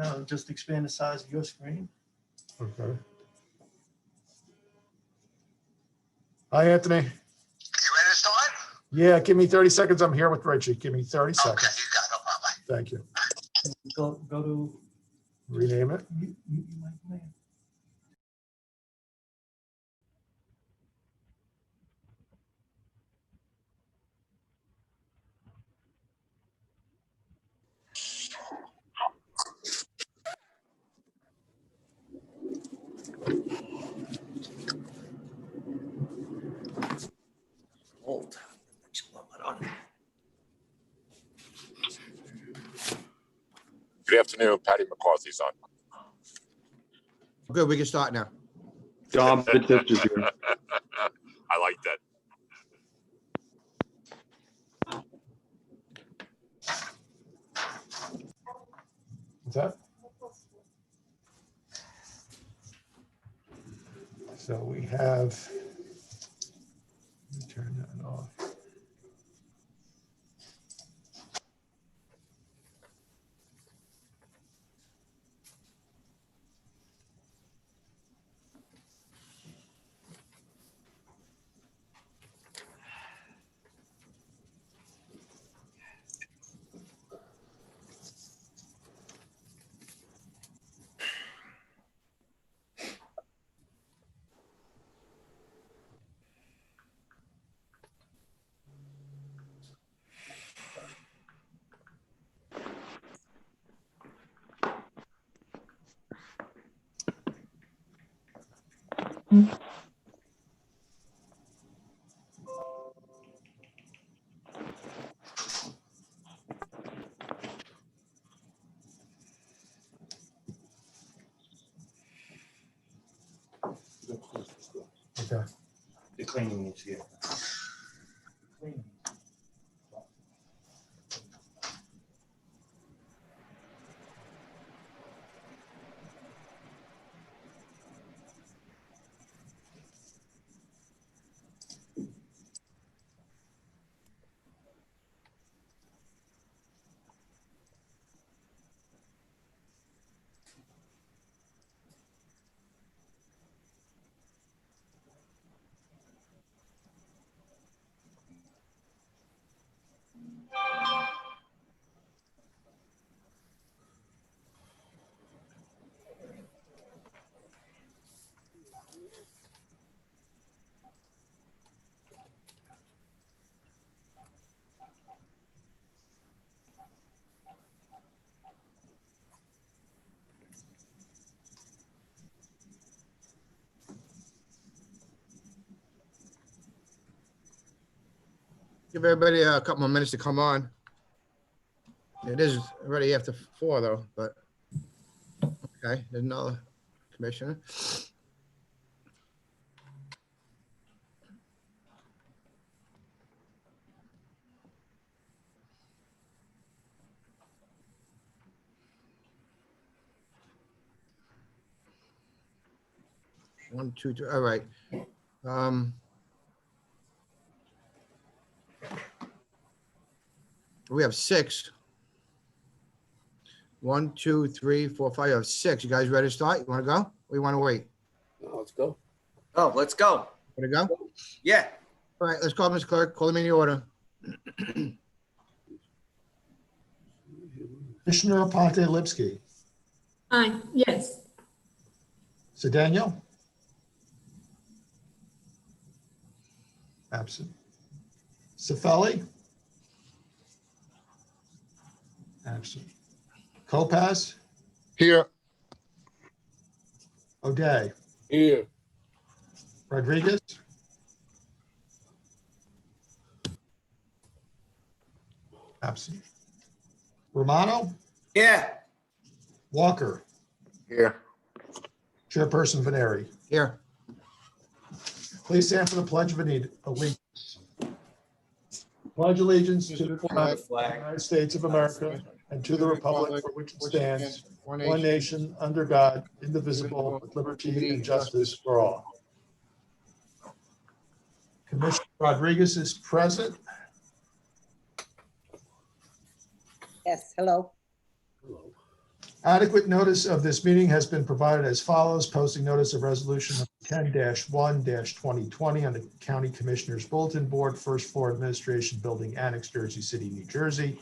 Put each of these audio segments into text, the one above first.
No, just expand the size of your screen. Okay. Hi, Anthony. You ready to start? Yeah, give me 30 seconds. I'm here with Richie. Give me 30 Okay, seconds. you got it, no problem. Thank you. Go to. Rename it. You might name. Old. Good afternoon, Patty McCarthy's on. Good, we can start now. John Batista's here. I like that. What's that? So we have, let me turn that off. Okay. The cleaning needs here. Cleaning. Give everybody a couple more minutes to come on. It is already after 4 though, but okay, there's another commissioner. One, two, three. All right. We have 6. 1, 2, 3, 4, 5. You have 6. You guys ready to start? You want to go? Or you want to wait? Let's go. Oh, let's go. Want to go? Yeah. All right, let's call Mr. Clerk. Call the meeting order. Commissioner Aponte Lipsky. Aye, yes. Sedano. Absent. Sefeli. Absent. Kopaz. Here. O'Day. Here. Rodriguez. Absent. Romano. Yeah. Walker. Here. Chairperson Vainieri. Here. Please stand for the Pledge of Allegiance. Pledge allegiance to the flag of the United States of America and to the republic for which it stands, one nation, under God, indivisible, with liberty and justice for all. Commissioner Rodriguez is present. Yes, hello. Adequate notice of this meeting has been provided as follows. Posting notice of resolution 10-1-2020 on the County Commissioners Bulletin Board, first floor Administration Building Annex, Jersey City, New Jersey.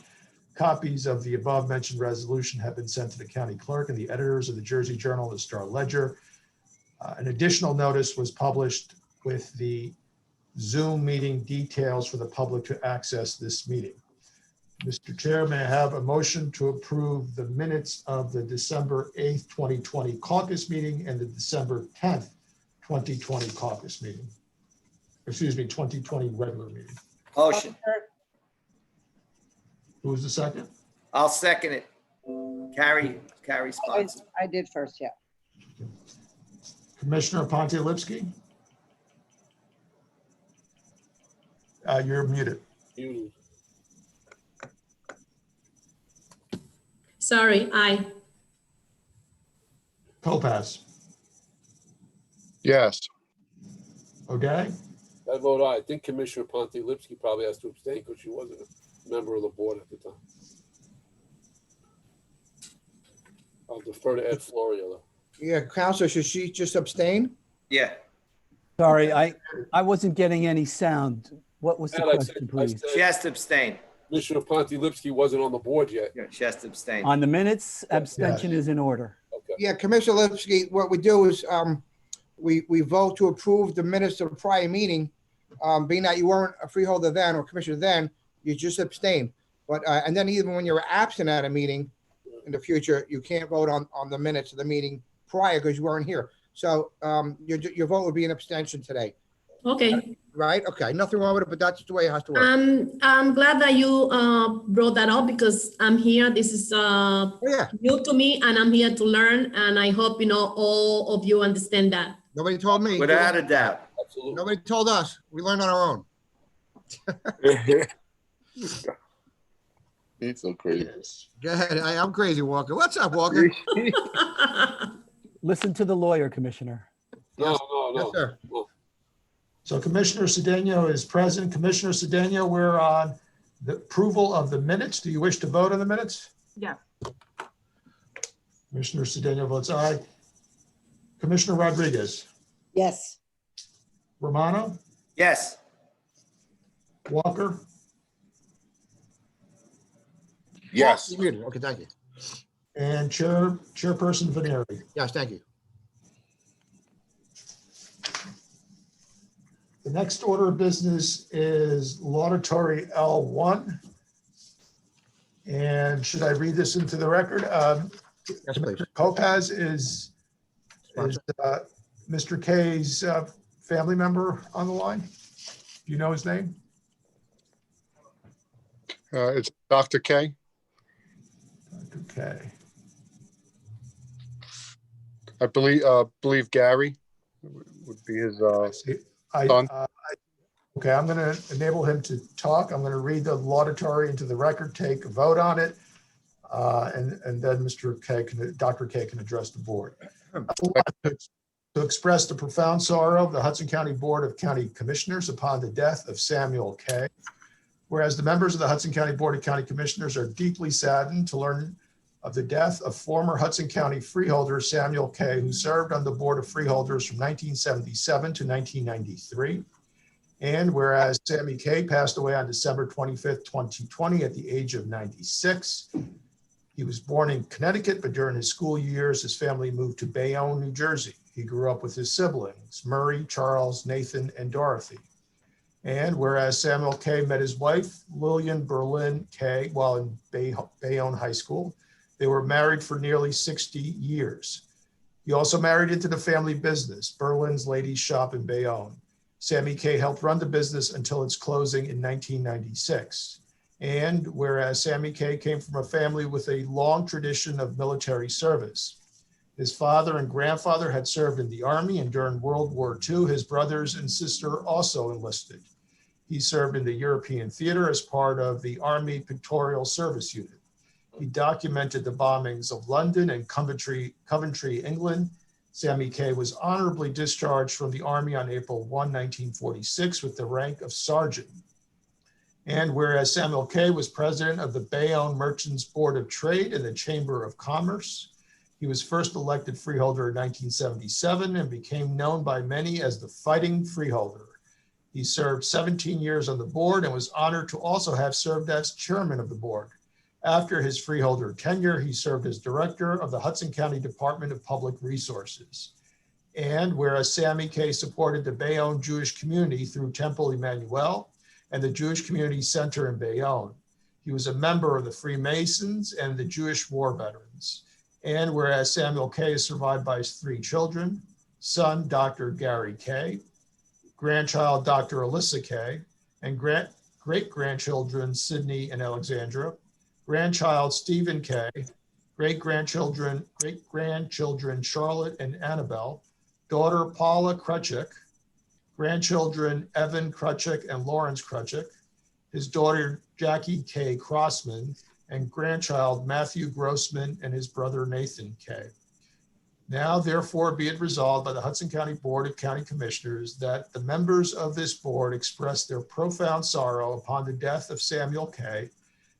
Copies of the above mentioned resolution have been sent to the county clerk and the editors of the Jersey Journal and the Star Ledger. An additional notice was published with the Zoom meeting details for the public to access this meeting. Mr. Chair, may I have a motion to approve the minutes of the December 8th, 2020 caucus meeting and the December 10th, 2020 caucus meeting? Excuse me, 2020 regular meeting. Motion. Who was the second? I'll second it. Carrie sponsor. I did first, yeah. Commissioner Pontilivski? You're muted. Muted. Sorry, aye. Topaz? Yes. Okay. I vote aye. I think Commissioner Pontilivski probably has to abstain because she wasn't a member of the board at the time. I'll defer to Ed Florio though. Yeah, Counselor, should she just abstain? Yeah. Sorry, I wasn't getting any sound. What was the Ed, I question, said- please? She has to abstain. Commissioner Pontilivski wasn't on the board yet. Yeah, she has to abstain. On the minutes, abstention is in order. Okay. Yeah, Commissioner Lipsky, what we do is we vote to approve the minutes of the prior meeting. Being that you weren't a freeholder then or commissioner then, you just abstain. But and then even when you're absent at a meeting in the future, you can't vote on the minutes of the meeting prior because you weren't here. So your vote would be an abstention today, Okay. right? Okay, nothing wrong with it, but that's the way it has to work. I'm glad that you brought that up because I'm here. This is Oh, yeah, new to me and I'm here to learn. And I hope, all of you understand that. nobody told me. Without a doubt. Absolutely. Nobody told us. We learned on our own. He's so crazy. Go ahead. I'm crazy, Walker. What's up, Walker? Listen to the lawyer, Commissioner. No, Yes, no, sir. no. So Commissioner Cedeno is present. Commissioner Cedeno, we're on the approval of the minutes. Do you wish to vote on the minutes? Yeah. Commissioner Cedeno votes aye. Commissioner Rodriguez, Yes. Romano, Yes. Walker, Yes. You're muted. Okay, thank you. and Chairperson Vainieri. Yes, thank you. The next order of business is laudatory L1. And should I read this into the record? Yes, please. Topaz is Mr. K's family member on the line? Do you know his name? It's Dr. K. Okay. I believe Gary would be his son. Okay, I'm going to enable him to talk. I'm going to read the laudatory into the record, take a vote on it, and then Dr. K can address the board. To express the profound sorrow of the Hudson County Board of County Commissioners upon the death of Samuel K. Whereas the members of the Hudson County Board of County Commissioners are deeply saddened to learn of the death of former Hudson County freeholder Samuel K., who served on the Board of Freeholders from 1977 to 1993. And whereas Sammy K. passed away on December 25th, 2020 at the age of 96. He was born in Connecticut, but during his school years, his family moved to Bayonne, New Jersey. He grew up with his siblings, Murray, Charles, Nathan, and Dorothy. And whereas Samuel K. met his wife, Lillian Berlin K., while in Bayonne High School, they were married for nearly 60 years. He also married into the family business, Berlin's Ladies Shop in Bayonne. Sammy K. helped run the business until its closing in 1996. And whereas Sammy K. came from a family with a long tradition of military service, his father and grandfather had served in the Army, and during World War II, his brothers and sister also enlisted. He served in the European theater as part of the Army Pictorial Service Unit. He documented the bombings of London and Coventry, England. Sammy K. was honorably discharged from the Army on April 1, 1946 with the rank of sergeant. And whereas Samuel Kay was president of the Bayonne Merchants Board of Trade and the Chamber of Commerce, he was first elected freeholder in 1977 and became known by many as the Fighting Freeholder. He served 17 years on the board and was honored to also have served as chairman of the board. After his freeholder tenure, he served as director of the Hudson County Department of Public Resources. And whereas Sammy Kay supported the Bayonne Jewish community through Temple Emmanuel and the Jewish Community Center in Bayonne, he was a member of the Freemasons and the Jewish War Veterans. And whereas Samuel Kay is survived by his 3 children, son, Dr. Gary Kay, grandchild, Dr. Alyssa Kay, and great-grandchildren, Sydney and Alexandra, grandchild, Stephen Kay, great-grandchildren, Charlotte and Annabelle, daughter, Paula Krutchik, grandchildren, Evan Krutchik and Lawrence Krutchik, his daughter, Jackie K. Crossman, and grandchild, Matthew Grossman and his brother, Nathan Kay. Now, therefore, be it resolved by the Hudson County Board of County Commissioners that the members of this board express their profound sorrow upon the death of Samuel Kay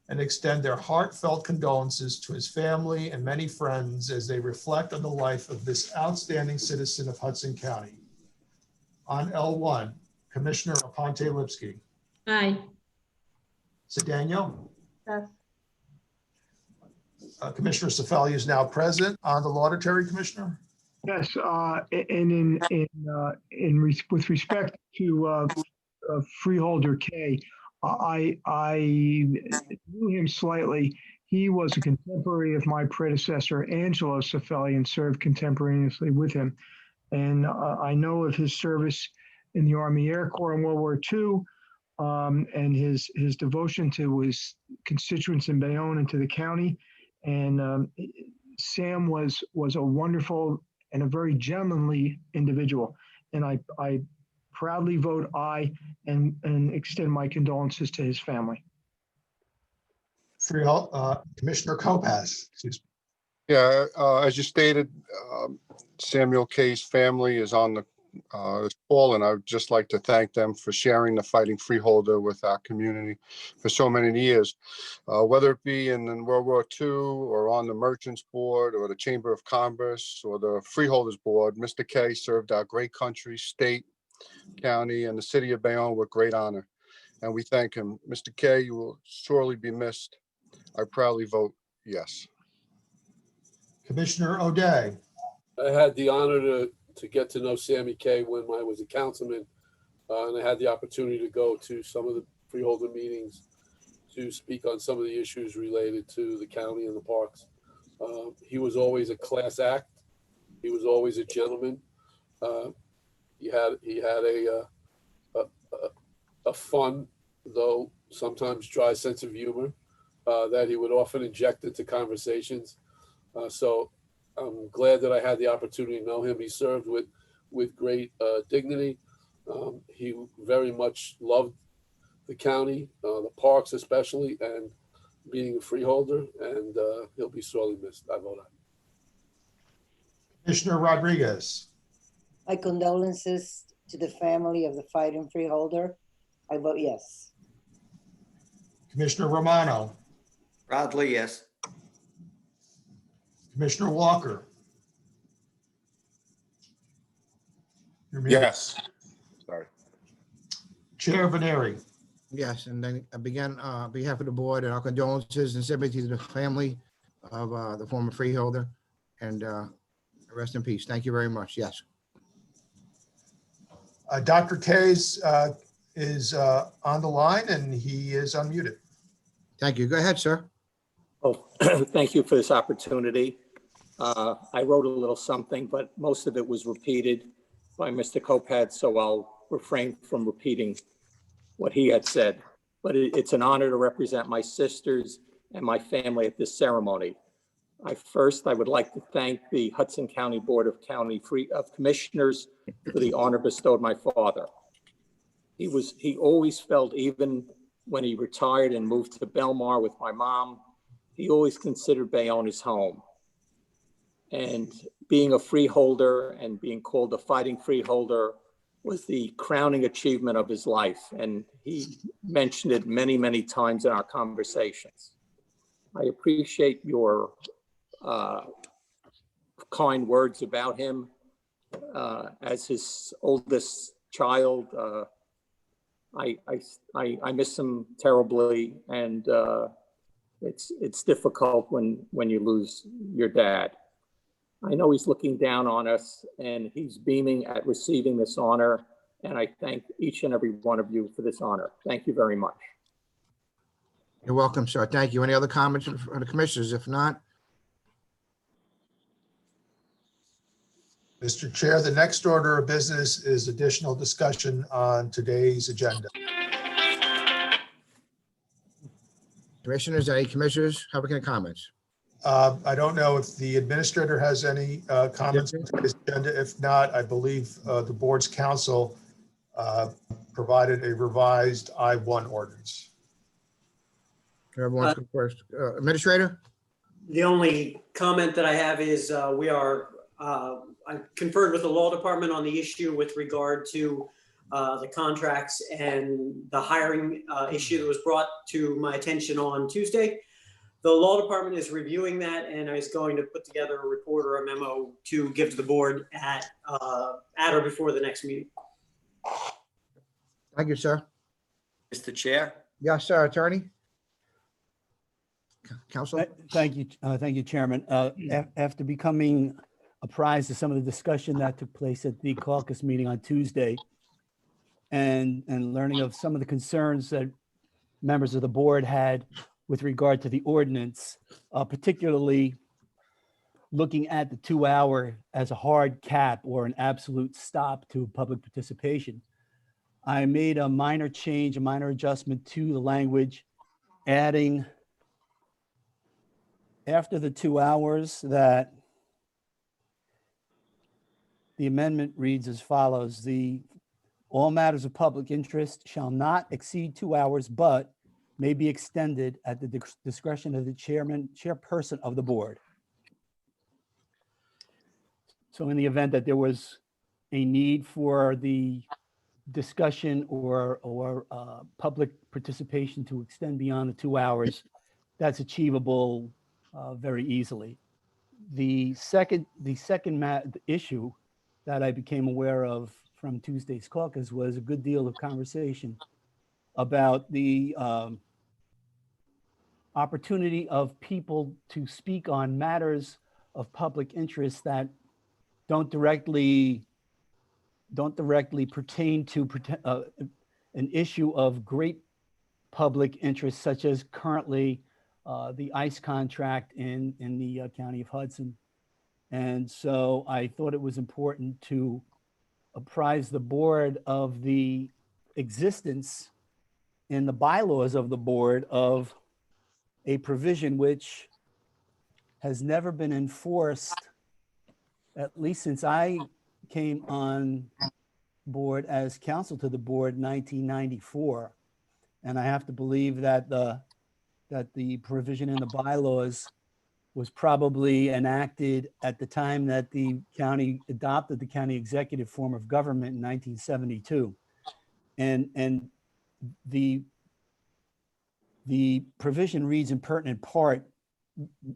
and extend their heartfelt condolences to his family and many friends as they reflect on the life of this outstanding citizen of Hudson County. On L1, Commissioner Aponte Lipsky. Aye. Sedano? Yes. Commissioner Cefali is now present. On the Laudatory Commissioner? Yes, and with respect to Freeholder K, I knew him slightly. He was a contemporary of my predecessor, Angelo Cefali, and served contemporaneously with him. And I know of his service in the Army Air Corps in World War II, and his devotion to his constituents in Bayonne and to the county. And Sam was a wonderful and a very gentlemanly individual. And I proudly vote aye and extend my condolences to his family. Commissioner Kopass. Excuse me. Yeah, as you stated, Samuel Kay's family is on the call, and I would just like to thank them for sharing the Fighting Freeholder with our community for so many years. Whether it be in World War II or on the Merchants Board or the Chamber of Commerce or the Freeholders Board, Mr. Kay served our great country, state, county, and the city of Bayonne with great honor, and we thank him. Mr. Kay, you will surely be missed. I proudly vote yes. Commissioner O'Day. I had the honor to get to know Sammy Kay when I was a councilman, and I had the opportunity to go to some of the freeholder meetings to speak on some of the issues related to the county and the parks. He was always a class act. He was always a gentleman. He had a fun, though sometimes dry sense of humor that he would often inject into conversations. So I'm glad that I had the opportunity to know him. He served with great dignity. He very much loved the county, the parks especially, and being a freeholder, and he'll be sorely missed. I vote aye. Commissioner Rodriguez. My condolences to the family of the Fighting Freeholder. I vote yes. Commissioner Romano. Proudly yes. Commissioner Walker. You're muted. Yes. Sorry. Chair Vainieri. Yes, and then again, on behalf of the board, and our condolences and sympathy to the family of the former freeholder, and rest in peace. Thank you very much. Yes. Dr. Kays is on the line and he is unmuted. Thank you. Go ahead, sir. Oh, thank you for this opportunity. I wrote a little something, but most of it was repeated by Mr. Kopad, so I'll refrain from repeating what he had said. But it's an honor to represent my sisters and my family at this ceremony. I would like to thank the Hudson County Board of Commissioners for the honor bestowed my father. He always felt, even when he retired and moved to Belmar with my mom, he always considered Bayonne his home. And being a freeholder and being called a fighting freeholder was the crowning achievement of his life, and he mentioned it many, many times in our conversations. I appreciate your kind words about him. As his oldest child, I miss him terribly, and it's difficult when you lose your dad. I know he's looking down on us, and he's beaming at receiving this honor, and I thank each and every one of you for this honor. Thank you very much. You're welcome, sir. Thank you. Any other comments from the commissioners? If not, Mr. Chair, the next order of business is additional discussion on today's agenda. commissioners, any commissioners have any comments? I don't know if the administrator has any comments on today's agenda. If not, I believe the board's counsel provided a revised I-1 ordinance. Everyone's first. Administrator? The only comment that I have is I conferred with the law department on the issue with regard to the contracts and the hiring issue that was brought to my attention on Tuesday. The law department is reviewing that and is going to put together a report or a memo to give to the board at or before the next meeting. Thank you, sir. Mr. Chair? Yes, sir. Attorney? Counsel? Thank you, Chairman. After becoming apprised of some of the discussion that took place at the caucus meeting on Tuesday and learning of some of the concerns that members of the board had with regard to the ordinance, particularly looking at the 2 hour as a hard cap or an absolute stop to public participation, I made a minor change, a minor adjustment to the language, adding after the 2 hours that the amendment reads as follows: all matters of public interest shall not exceed 2 hours, but may be extended at the discretion of the chairperson of the board. So in the event that there was a need for the discussion or public participation to extend beyond the 2 hours, that's achievable very easily. The second issue that I became aware of from Tuesday's caucus was a good deal of conversation about the opportunity of people to speak on matters of public interest that don't directly pertain to an issue of great public interest, such as currently the ICE contract in the county of Hudson. And so I thought it was important to apprise the board of the existence in the bylaws of the board of a provision which has never been enforced, at least since I came on board as counsel to the board in 1994. And I have to believe that the provision in the bylaws was probably enacted at the time that the county adopted the county executive form of government in 1972. And the provision reads in pertinent part,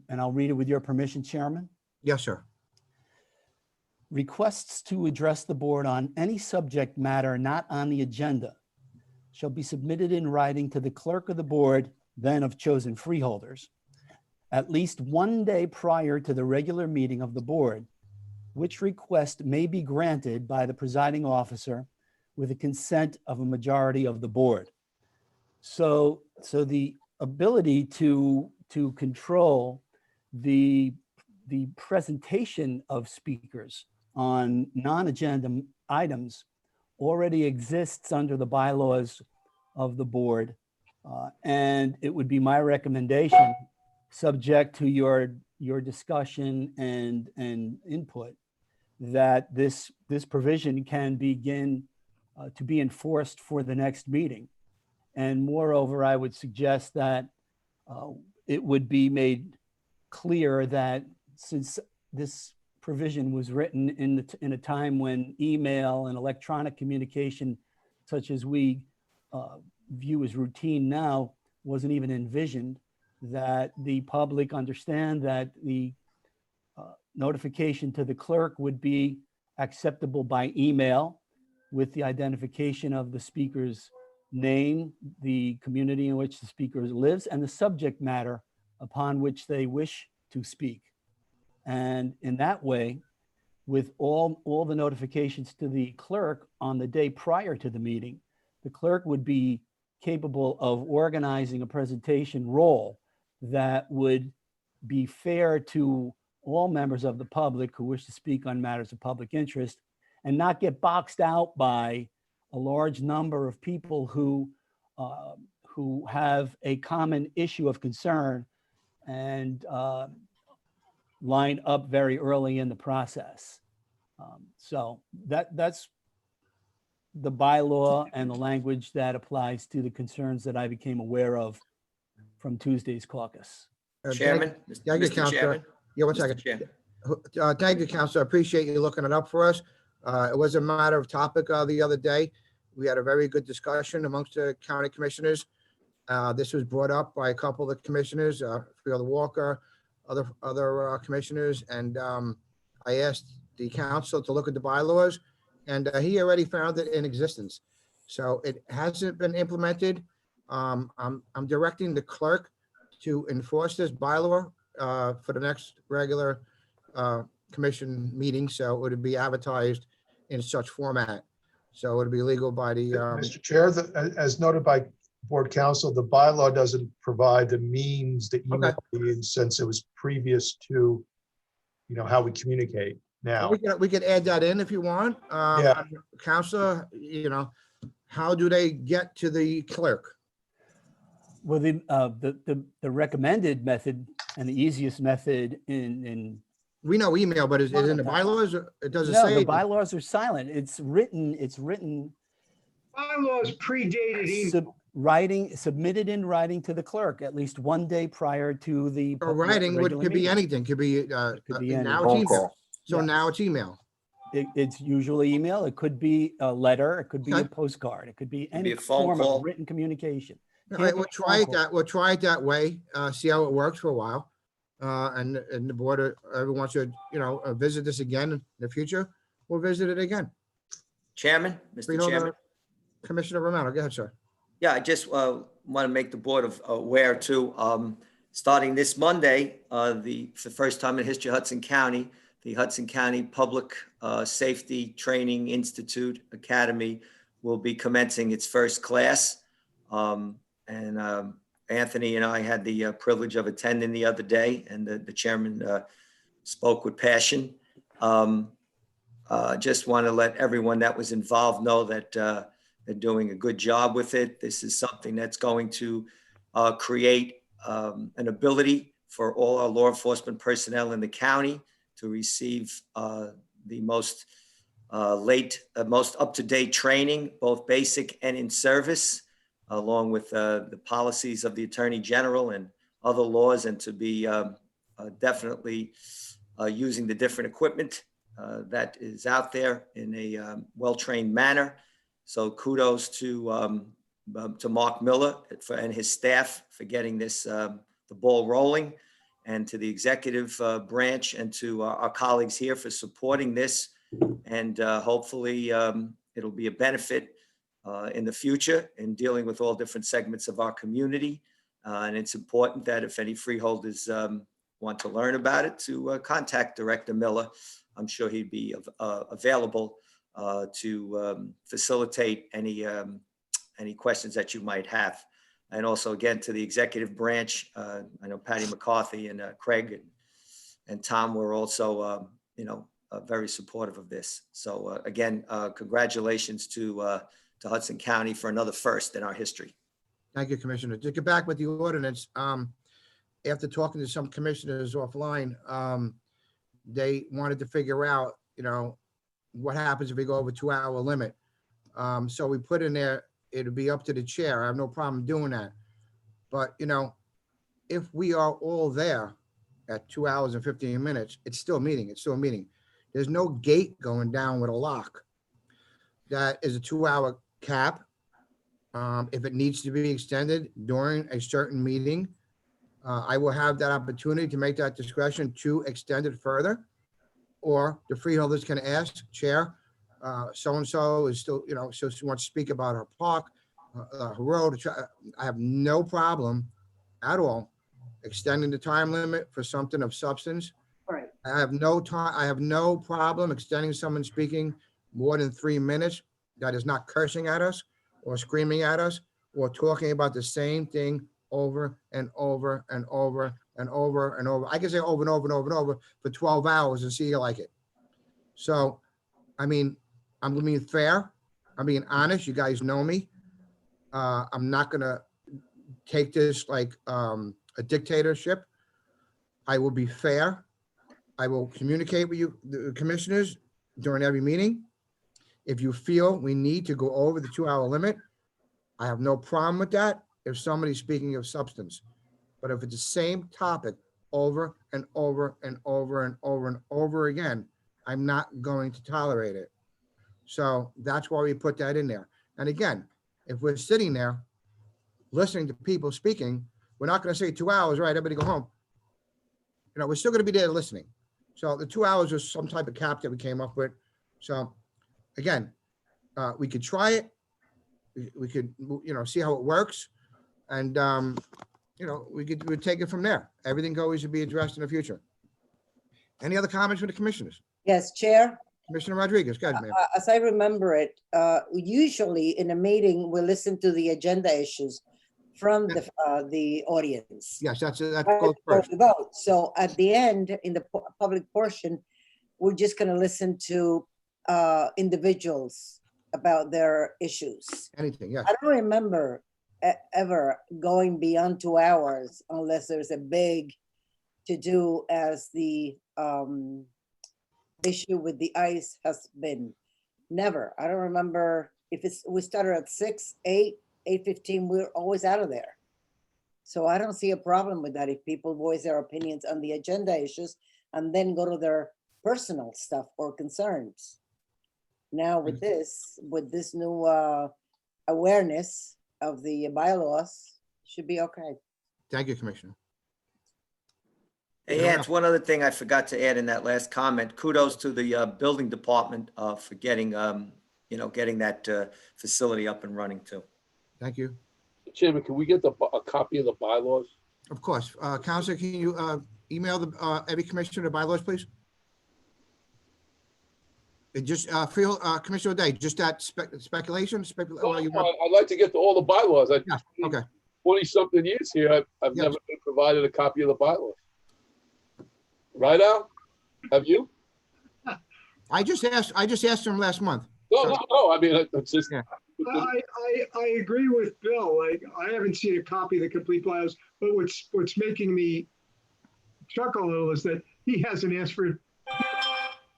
and I'll read it with your permission, Chairman. Yes, sir. Requests to address the board on any subject matter not on the agenda shall be submitted in writing to the clerk of the board, then of chosen freeholders, at least 1 day prior to the regular meeting of the board, which request may be granted by the presiding officer with the consent of a majority of the board. So the ability to control the presentation of speakers on non-agenda items already exists under the bylaws of the board. And it would be my recommendation, subject to your discussion and input, that this provision can begin to be enforced for the next meeting. And moreover, I would suggest that it would be made clear that since this provision was written in a time when email and electronic communication, such as we view as routine now, wasn't even envisioned, that the public understand that the notification to the clerk would be acceptable by email with the identification of the speaker's name, the community in which the speaker lives, and the subject matter upon which they wish to speak. And in that way, with all the notifications to the clerk on the day prior to the meeting, the clerk would be capable of organizing a presentation role that would be fair to all members of the public who wish to speak on matters of public interest, and not get boxed out by a large number of people who have a common issue of concern and line up very early in the process. So that's the bylaw and the language that applies to the concerns that I became aware of from Tuesday's caucus. Chairman, Thank you, Mr. Counselor. Chairman. Yeah, one Mr. second. Chair. Thank you, Counselor. I appreciate you looking it up for us. It was a matter of topic the other day. We had a very good discussion amongst the county commissioners. This was brought up by a couple of the commissioners, Freeholder Walker, other commissioners, and I asked the council to look at the bylaws, and he already found it in existence. So it hasn't been implemented. I'm directing the clerk to enforce this bylaw for the next regular commission meeting, so it would be advertised in such format. So it would be legal by the. Mr. Chair, as noted by board counsel, the bylaw doesn't provide the means that email in, since it was previous to, how we communicate now. We could add that in if you want. Yeah. Counselor, how do they get to the clerk? Well, the recommended method and the easiest method in We know email, but is it in the bylaws? It doesn't no, say. the bylaws are silent. It's written Bylaws predated email. Submitted in writing to the clerk at least one day prior to the Or writing regular could be meeting. anything, could be, Could be now anything. it's email. So Yes. now it's email. It's usually email. It could be a letter. It could be a Okay. postcard. It could be Could any be a phone form call. of written communication. All Can't right, be we'll a try phone it call. that, we'll try it that way, see how it works for a while. And the board, everyone wants to, visit this again in the future, we'll visit it again. Chairman, Mr. Chairman. Commissioner Romano, go ahead, sir. Yeah, I just want to make the board aware too, starting this Monday, for the first time in history of Hudson County, the Hudson County Public Safety Training Institute Academy will be commencing its first class. Anthony and I had the privilege of attending the other day, and the chairman spoke with passion. Just want to let everyone that was involved know that they're doing a good job with it. This is something that's going to create an ability for all our law enforcement personnel in the county to receive the most most up-to-date training, both basic and in service, along with the policies of the Attorney General and other laws, and to be definitely using the different equipment that is out there in a well-trained manner. So kudos to Mark Miller and his staff for getting this the ball rolling, and to the executive branch and to our colleagues here for supporting this. And hopefully it'll be a benefit in the future in dealing with all different segments of our community. And it's important that if any freeholders want to learn about it, to contact Director Miller. I'm sure he'd be available to facilitate any questions that you might have. And also, again, to the executive branch, I know Patty McCarthy and Craig and Tom were also, very supportive of this. So again, congratulations to Hudson County for another first in our history. Thank you, Commissioner. To get back with the ordinance, after talking to some commissioners offline, they wanted to figure out, what happens if we go over 2-hour limit. So we put in there, it'll be up to the chair. I have no problem doing that. But, if we are all there at 2 hours and 15 minutes, it's still a meeting. It's still a meeting. There's no gate going down with a lock. That is a 2-hour cap. If it needs to be extended during a certain meeting, I will have that opportunity to make that discretion to extend it further. Or the freeholders can ask, Chair, so-and-so is still, so she wants to speak about her park, her road. I have no problem at all extending the time limit for something of substance. Right. I have no problem extending someone speaking more than 3 minutes that is not cursing at us or screaming at us or talking about the same thing over and over and over and over and over. I can say over and over and over and over for 12 hours and see you like it. So, I mean, I'm being fair. I'm being honest. You guys know me. I'm not gonna take this like a dictatorship. I will be fair. I will communicate with you, the commissioners, during every meeting. If you feel we need to go over the 2-hour limit, I have no problem with that if somebody's speaking of substance. But if it's the same topic over and over and over and over and over again, I'm not going to tolerate it. So that's why we put that in there. And again, if we're sitting there listening to people speaking, we're not going to say 2 hours, right? Everybody go home. We're still going to be there listening. So the 2 hours was some type of cap that we came up with. So again, we could try it. We could, see how it works. And, we'd take it from there. Everything always should be addressed in the future. Any other comments from the commissioners? Yes, Chair. Commissioner Rodriguez, go ahead, ma'am. As I remember it, usually in a meeting, we listen to the agenda issues from the audience. Yes, that goes first. Vote. So at the end, in the public portion, we're just going to listen to individuals about their issues. Anything, yeah. I don't remember ever going beyond 2 hours unless there's a big to do, as the issue with the ice has been. Never. I don't remember if we started at 6, 8, 8:15, we're always out of there. So I don't see a problem with that if people voice their opinions on the agenda issues and then go to their personal stuff or concerns. Now with this new awareness of the bylaws, should be okay. Thank you, Commissioner. Hey, it's one other thing I forgot to add in that last comment. Kudos to the building department for getting, getting that facility up and running too. Thank you. Chairman, can we get a copy of the bylaws? Of course. Counselor, can you email every commissioner the bylaws, please? Just Commissioner O'Day, just that speculation? I'd like to get all the bylaws. Yeah, okay. 20-something years here, I've never been provided a copy of the bylaws. Right, Al? Have you? I just asked him last month. No. I mean, it's just. Yeah. I agree with Bill. Like, I haven't seen a copy of the complete bylaws, but what's making me chuckle a little is that he hasn't asked for.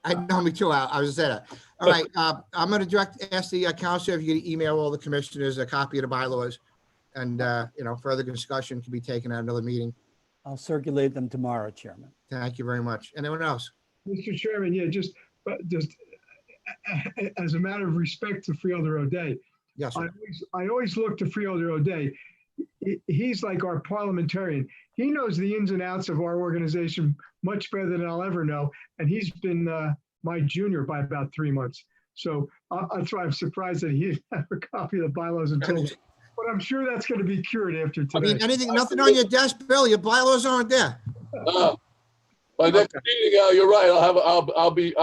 I know, me too. I was saying that. All right, I'm going to ask the counselor if you could email all the commissioners a copy of the bylaws, and further discussion can be taken at another meeting. I'll circulate them tomorrow, Chairman. Thank you very much. Anyone else? Mr. Chairman, yeah, just as a matter of respect to Freeholder O'Day. Yes, sir. I always look to Freeholder O'Day. He's like our parliamentarian. He knows the ins and outs of our organization much better than I'll ever know. And he's been my junior by about 3 months. So that's why I'm surprised that he didn't have a copy of the bylaws until, but I'm sure that's going to be cured after today. I mean, nothing on your desk, Bill. Your bylaws aren't there. By next meeting, Al, you're right. I'll be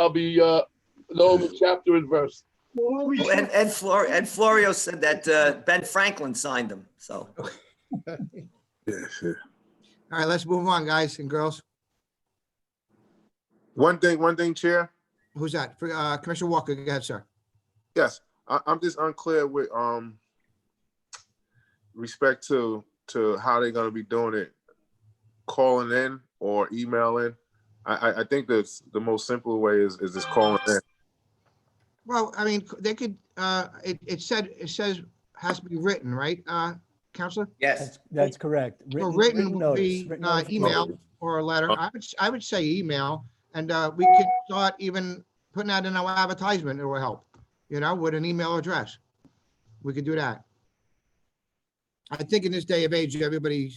knowing chapter and verse. Well, and Florio said that Ben Franklin signed them. So. Yeah, sure. All right, let's move on, guys and girls. One thing, Chair. Who's that? Commissioner Walker, go ahead, sir. Yes, I'm just unclear with respect to how they're going to be doing it, calling in or emailing. I think that's the most simple way is just calling in. Well, I mean, they could. It says has to be written, right? Counselor? Yes. That's correct. So written would notice, be written email notification. or a letter. I would say email, and we can start even putting that in our advertisement. It will help, with an email address. We could do that. I think in this day of age, everybody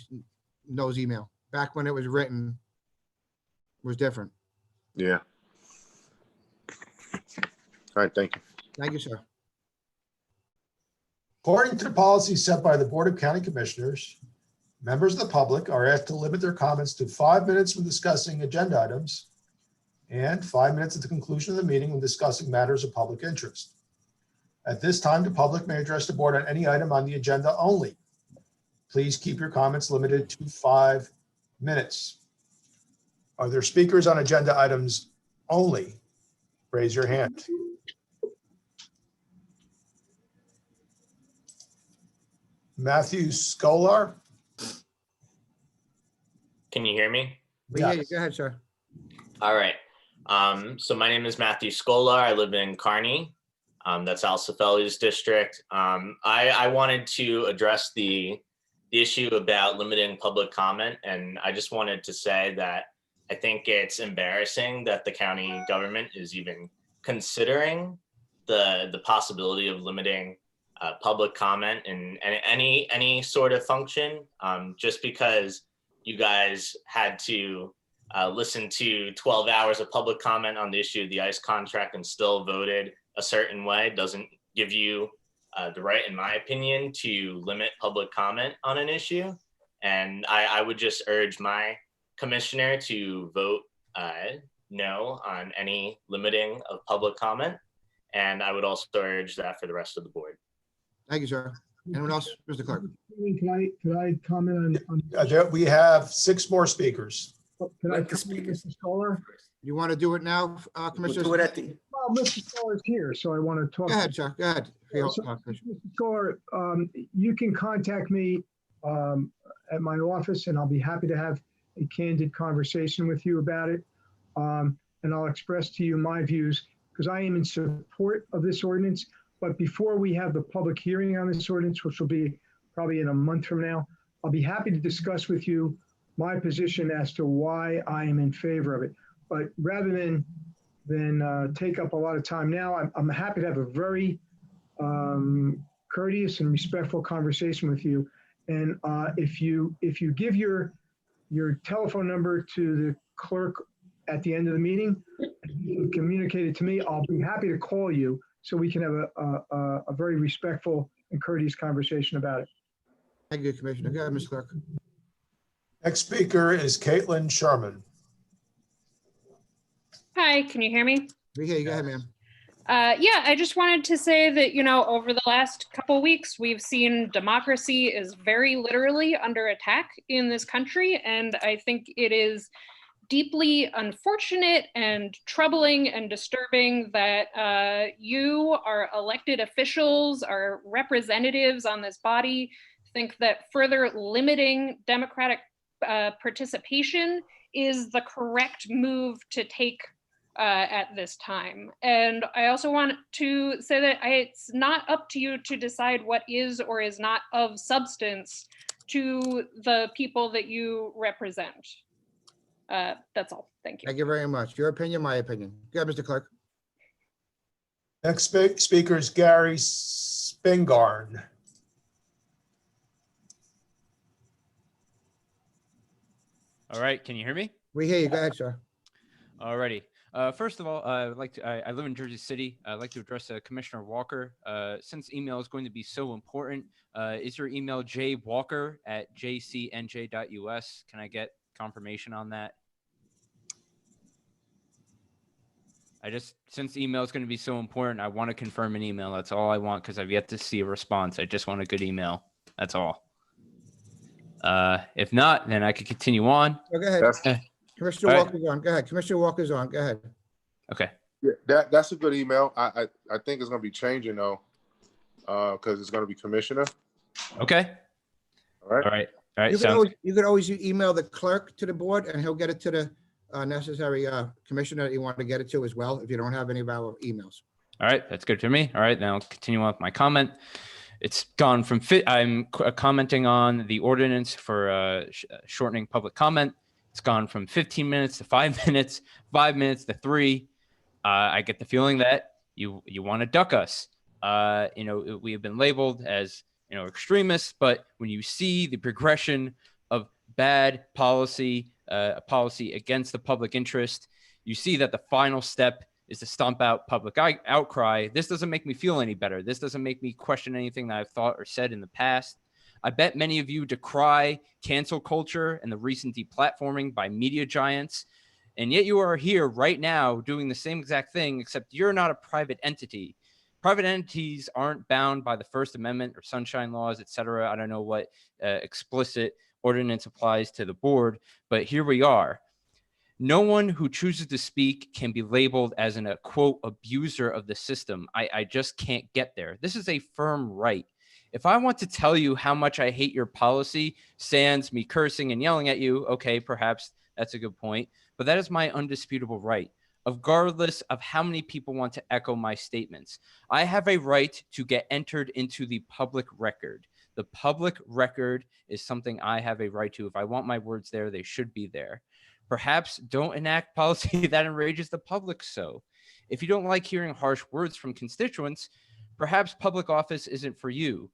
knows email. Back when it was written, was different. Yeah. All right, thank you. Thank you, sir. According to the policy set by the Board of County Commissioners, members of the public are asked to limit their comments to 5 minutes when discussing agenda items and 5 minutes at the conclusion of the meeting when discussing matters of public interest. At this time, the public may address the board on any item on the agenda only. Please keep your comments limited to 5 minutes. Are there speakers on agenda items only? Raise your hand. Matthew Scholar. Can you hear me? Yeah, go ahead, sir. All right. So my name is Matthew Scholar. I live in Kearney. That's Alsafeli's district. I wanted to address the issue about limiting public comment. And I just wanted to say that I think it's embarrassing that the county government is even considering the possibility of limiting public comment in any sort of function, just because you guys had to listen to 12 hours of public comment on the issue of the ICE contract and still voted a certain way doesn't give you the right, in my opinion, to limit public comment on an issue. And I would just urge my commissioner to vote no on any limiting of public comment. And I would also urge that for the rest of the board. Thank you, sir. Anyone else? Mr. Clerk? Could I comment on? We have 6 more speakers. Can I comment, Mr. Scholar? You want to do it now, Commissioner? We'll do it at the. Well, Mr. Scholar is here, so I want to talk. Go ahead, sir. Go ahead. So, Mr. Scholar, you can contact me at my office, and I'll be happy to have a candid conversation with you about it. And I'll express to you my views, because I am in support of this ordinance. But before we have the public hearing on this ordinance, which will be probably in a month from now, I'll be happy to discuss with you my position as to why I am in favor of it. But rather than take up a lot of time now, I'm happy to have a very courteous and respectful conversation with you. And if you give your telephone number to the clerk at the end of the meeting, and communicate it to me, I'll be happy to call you so we can have a very respectful and courteous conversation about it. Thank you, Commissioner. Go ahead, Mr. Clerk. Next speaker is Caitlin Sherman. Hi, can you hear me? We hear you. Go ahead, ma'am. Yeah, I just wanted to say that, over the last couple weeks, we've seen democracy is very literally under attack in this country. And I think it is deeply unfortunate and troubling and disturbing that you, our elected officials, our representatives on this body, think that further limiting democratic participation is the correct move to take at this time. And I also want to say that it's not up to you to decide what is or is not of substance to the people that you represent. That's all. Thank you. Thank you very much. Your opinion, my opinion. Go ahead, Mr. Clerk. Next speaker is Gary Spingarn. All right, can you hear me? We hear you. Go ahead, sir. All righty. First of all, I live in Jersey City. I'd like to address Commissioner Walker. Since email is going to be so important, is your email jwalker@jcnj.us? Can I get confirmation on that? Since email is going to be so important, I want to confirm an email. That's all I want, because I've yet to see a response. I just want a good email. That's all. If not, then I could continue on. Go ahead. Commissioner Walker's on. Go ahead. Commissioner Walker's on. Go ahead. Okay. Yeah, that's a good email. I think it's going to be changing though, because it's going to be commissioner. Okay. All right. All right. All right. You could always email the clerk to the board, and he'll get it to the necessary commissioner that you want to get it to as well, if you don't have any of our emails. All right. That's good for me. All right. Now I'll continue on with my comment. It's gone from I'm commenting on the ordinance for shortening public comment. It's gone from 15 minutes to 5 minutes, 5 minutes to 3. I get the feeling that you want to duck us. We have been labeled as extremists, but when you see the progression of bad policy, a policy against the public interest, you see that the final step is to stomp out public outcry. This doesn't make me feel any better. This doesn't make me question anything that I've thought or said in the past. I bet many of you decry cancel culture and the recent deplatforming by media giants. And yet you are here right now doing the same exact thing, except you're not a private entity. Private entities aren't bound by the First Amendment or sunshine laws, et cetera. I don't know what explicit ordinance applies to the board, but here we are. No one who chooses to speak can be labeled as a quote abuser of the system. I just can't get there. This is a firm right. If I want to tell you how much I hate your policy, sans me cursing and yelling at you, okay, perhaps that's a good point, but that is my undisputable right, regardless of how many people want to echo my statements. I have a right to get entered into the public record. The public record is something I have a right to. If I want my words there, they should be there. Perhaps don't enact policy that enrages the public so. If you don't like hearing harsh words from constituents, perhaps public office isn't for you.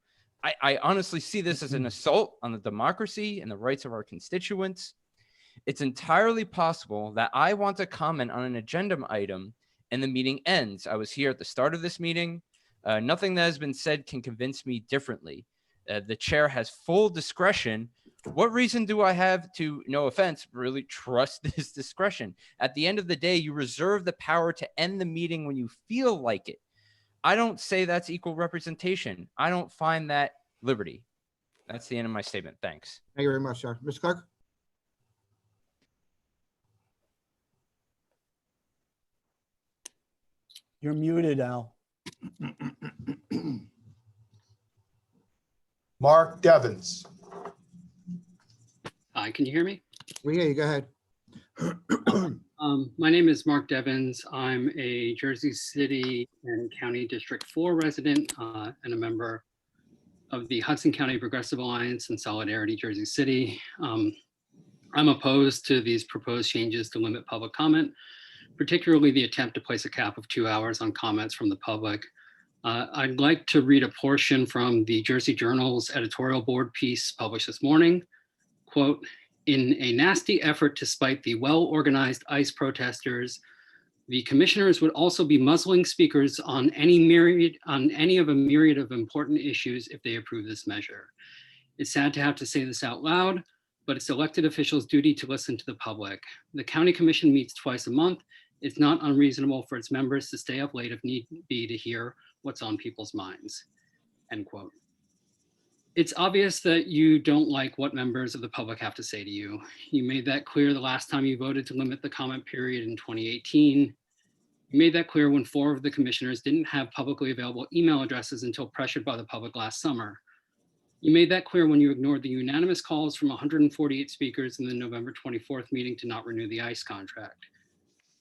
I honestly see this as an assault on the democracy and the rights of our constituents. It's entirely possible that I want to comment on an agenda item and the meeting ends. I was here at the start of this meeting. Nothing that has been said can convince me differently. The chair has full discretion. What reason do I have to, no offense, really trust this discretion? At the end of the day, you reserve the power to end the meeting when you feel like it. I don't say that's equal representation. I don't find that liberty. That's the end of my statement. Thanks. Thank you very much, sir. Mr. Clerk? You're muted, Al. Marc Devens. Hi, can you hear me? We hear you. Go ahead. My name is Marc Devens. I'm a Jersey City and County District 4 resident and a member of the Hudson County Progressive Alliance and Solidarity Jersey City. I'm opposed to these proposed changes to limit public comment, particularly the attempt to place a cap of 2 hours on comments from the public. I'd like to read a portion from the Jersey Journal's editorial board piece published this morning. Quote, "In a nasty effort to spite the well-organized ICE protesters, the commissioners would also be muzzling speakers on any of a myriad of important issues if they approve this measure. It's sad to have to say this out loud, but it's elected officials' duty to listen to the public. The county commission meets twice a month. It's not unreasonable for its members to stay up late if need be to hear what's on people's minds." End quote. It's obvious that you don't like what members of the public have to say to you. You made that clear the last time you voted to limit the comment period in 2018. You made that clear when 4 of the commissioners didn't have publicly available email addresses until pressured by the public last summer. You made that clear when you ignored the unanimous calls from 148 speakers in the November 24th meeting to not renew the ICE contract.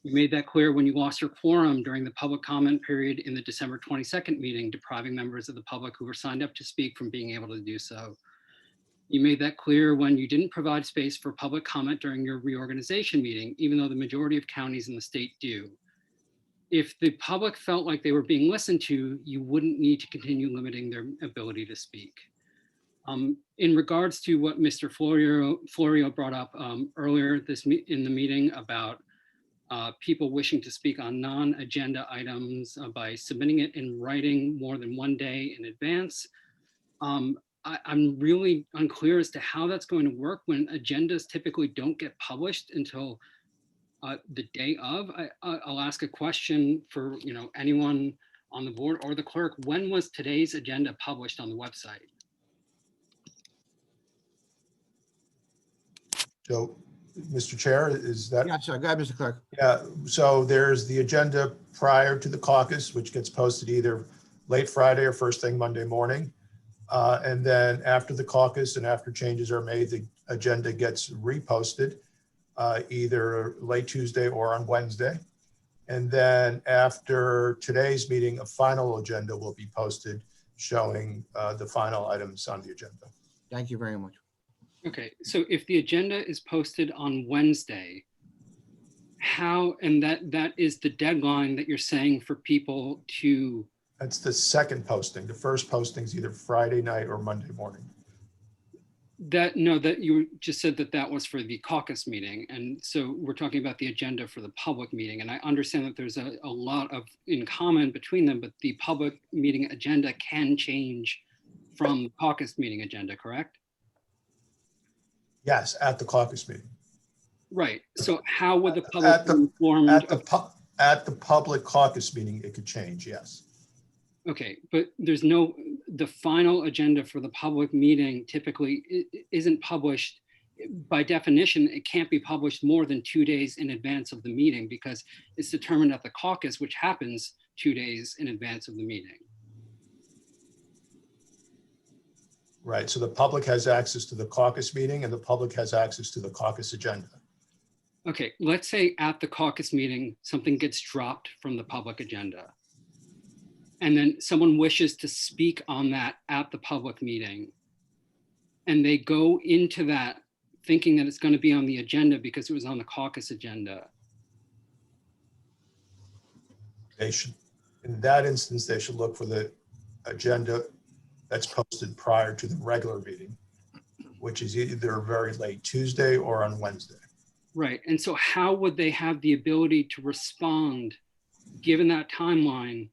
You made that clear when you lost your quorum during the public comment period in the December 22nd meeting, depriving members of the public who were signed up to speak from being able to do so. You made that clear when you didn't provide space for public comment during your reorganization meeting, even though the majority of counties in the state do. If the public felt like they were being listened to, you wouldn't need to continue limiting their ability to speak. In regards to what Mr. Florio brought up earlier in the meeting about people wishing to speak on non-agenda items by submitting it in writing more than 1 day in advance. I'm really unclear as to how that's going to work when agendas typically don't get published until the day of. I'll ask a question for anyone on the board or the clerk. When was today's agenda published on the website? So, Mr. Chair, is that? Yeah, sure. Go ahead, Mr. Clerk. Yeah, so there's the agenda prior to the caucus, which gets posted either late Friday or first thing Monday morning. And then after the caucus and after changes are made, the agenda gets reposted either late Tuesday or on Wednesday. And then after today's meeting, a final agenda will be posted showing the final items on the agenda. Thank you very much. Okay, so if the agenda is posted on Wednesday, how, and that is the deadline that you're saying for people to, That's the second posting. The first posting is either Friday night or Monday morning. that, no, that you just said that that was for the caucus meeting. And so we're talking about the agenda for the public meeting. And I understand that there's a lot of in common between them, but the public meeting agenda can change from the caucus meeting agenda, correct? Yes, at the caucus meeting. Right. So how would the public be informed? At the public caucus meeting, it could change, yes. Okay, but there's no, the final agenda for the public meeting typically isn't published. By definition, it can't be published more than 2 days in advance of the meeting because it's determined at the caucus, which happens 2 days in advance of the meeting. Right, so the public has access to the caucus meeting and the public has access to the caucus agenda. Okay, let's say at the caucus meeting, something gets dropped from the public agenda. And then someone wishes to speak on that at the public meeting. And they go into that thinking that it's going to be on the agenda because it was on the caucus agenda. They should, in that instance, they should look for the agenda that's posted prior to the regular meeting, which is either very late Tuesday or on Wednesday. Right, and so how would they have the ability to respond, given that timeline,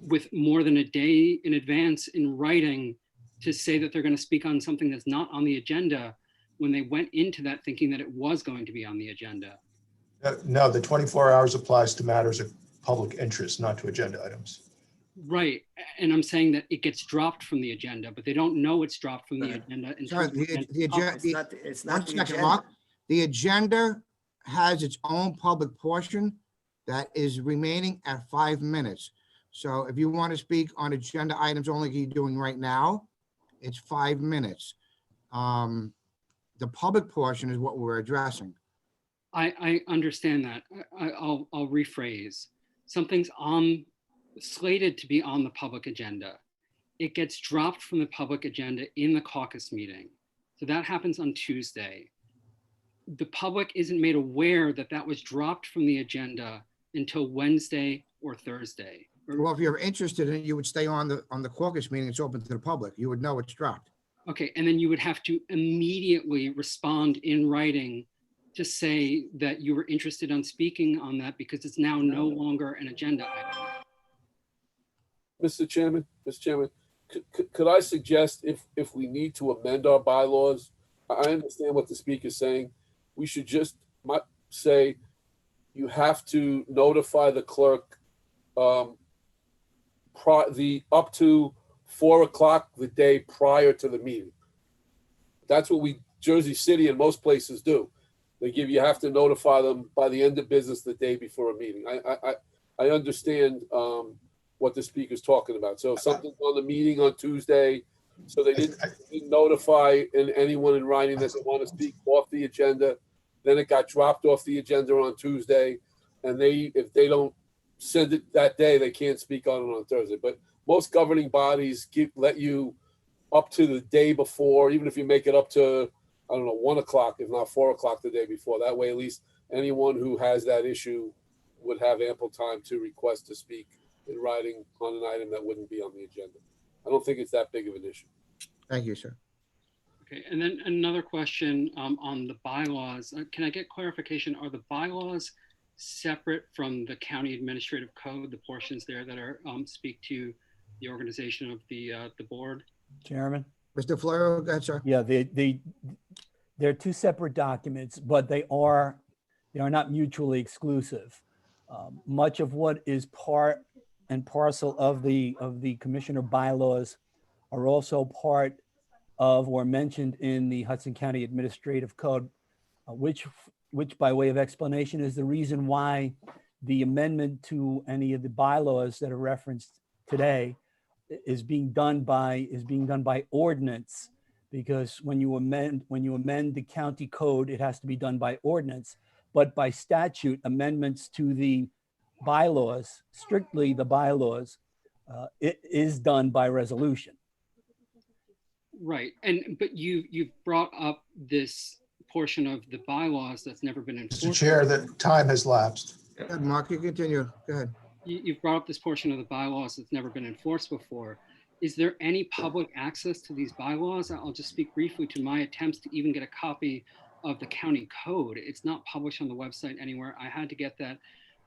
with more than a day in advance in writing to say that they're going to speak on something that's not on the agenda when they went into that thinking that it was going to be on the agenda? No, the 24 hours applies to matters of public interest, not to agenda items. Right, and I'm saying that it gets dropped from the agenda, but they don't know it's dropped from the agenda. Sorry, the agenda has its own public portion that is remaining at 5 minutes. So if you want to speak on agenda items only like you're doing right now, it's 5 minutes. The public portion is what we're addressing. I understand that. I'll rephrase. Something's slated to be on the public agenda. It gets dropped from the public agenda in the caucus meeting. So that happens on Tuesday. The public isn't made aware that that was dropped from the agenda until Wednesday or Thursday. Well, if you're interested in it, you would stay on the caucus meeting. It's open to the public. You would know it's dropped. Okay, and then you would have to immediately respond in writing to say that you were interested on speaking on that because it's now no longer an agenda item. Mr. Chairman, could I suggest if we need to amend our bylaws, I understand what the speaker's saying. We should just say you have to notify the clerk up to 4 o'clock the day prior to the meeting. That's what Jersey City and most places do. You have to notify them by the end of business the day before a meeting. I understand what the speaker's talking about. So if something's on the meeting on Tuesday, so they didn't notify anyone in writing that they want to speak off the agenda, then it got dropped off the agenda on Tuesday, and if they don't send it that day, they can't speak on it on Thursday. But most governing bodies let you up to the day before, even if you make it up to, 1 o'clock, if not 4 o'clock the day before. That way, at least anyone who has that issue would have ample time to request to speak in writing on an item that wouldn't be on the agenda. I don't think it's that big of an issue. Thank you, sir. Okay, and then another question on the bylaws. Can I get clarification? Are the bylaws separate from the county administrative code, the portions there that are speak to the organization of the board? Chairman? Mr. Florio, go ahead, sir. Yeah, they're two separate documents, but they are not mutually exclusive. Much of what is part and parcel of the commissioner bylaws are also part of or mentioned in the Hudson County Administrative Code, which by way of explanation is the reason why the amendment to any of the bylaws that are referenced today is being done by ordinance, because when you amend the county code, it has to be done by ordinance. But by statute, amendments to the bylaws, strictly the bylaws, It is done by resolution. Right, but you've brought up this portion of the bylaws that's never been enforced. Mr. Chair, the time has lapsed. Go ahead, Mark, you continue. Go ahead. You've brought up this portion of the bylaws that's never been enforced before. Is there any public access to these bylaws? I'll just speak briefly to my attempts to even get a copy of the county code. It's not published on the website anywhere. I had to get that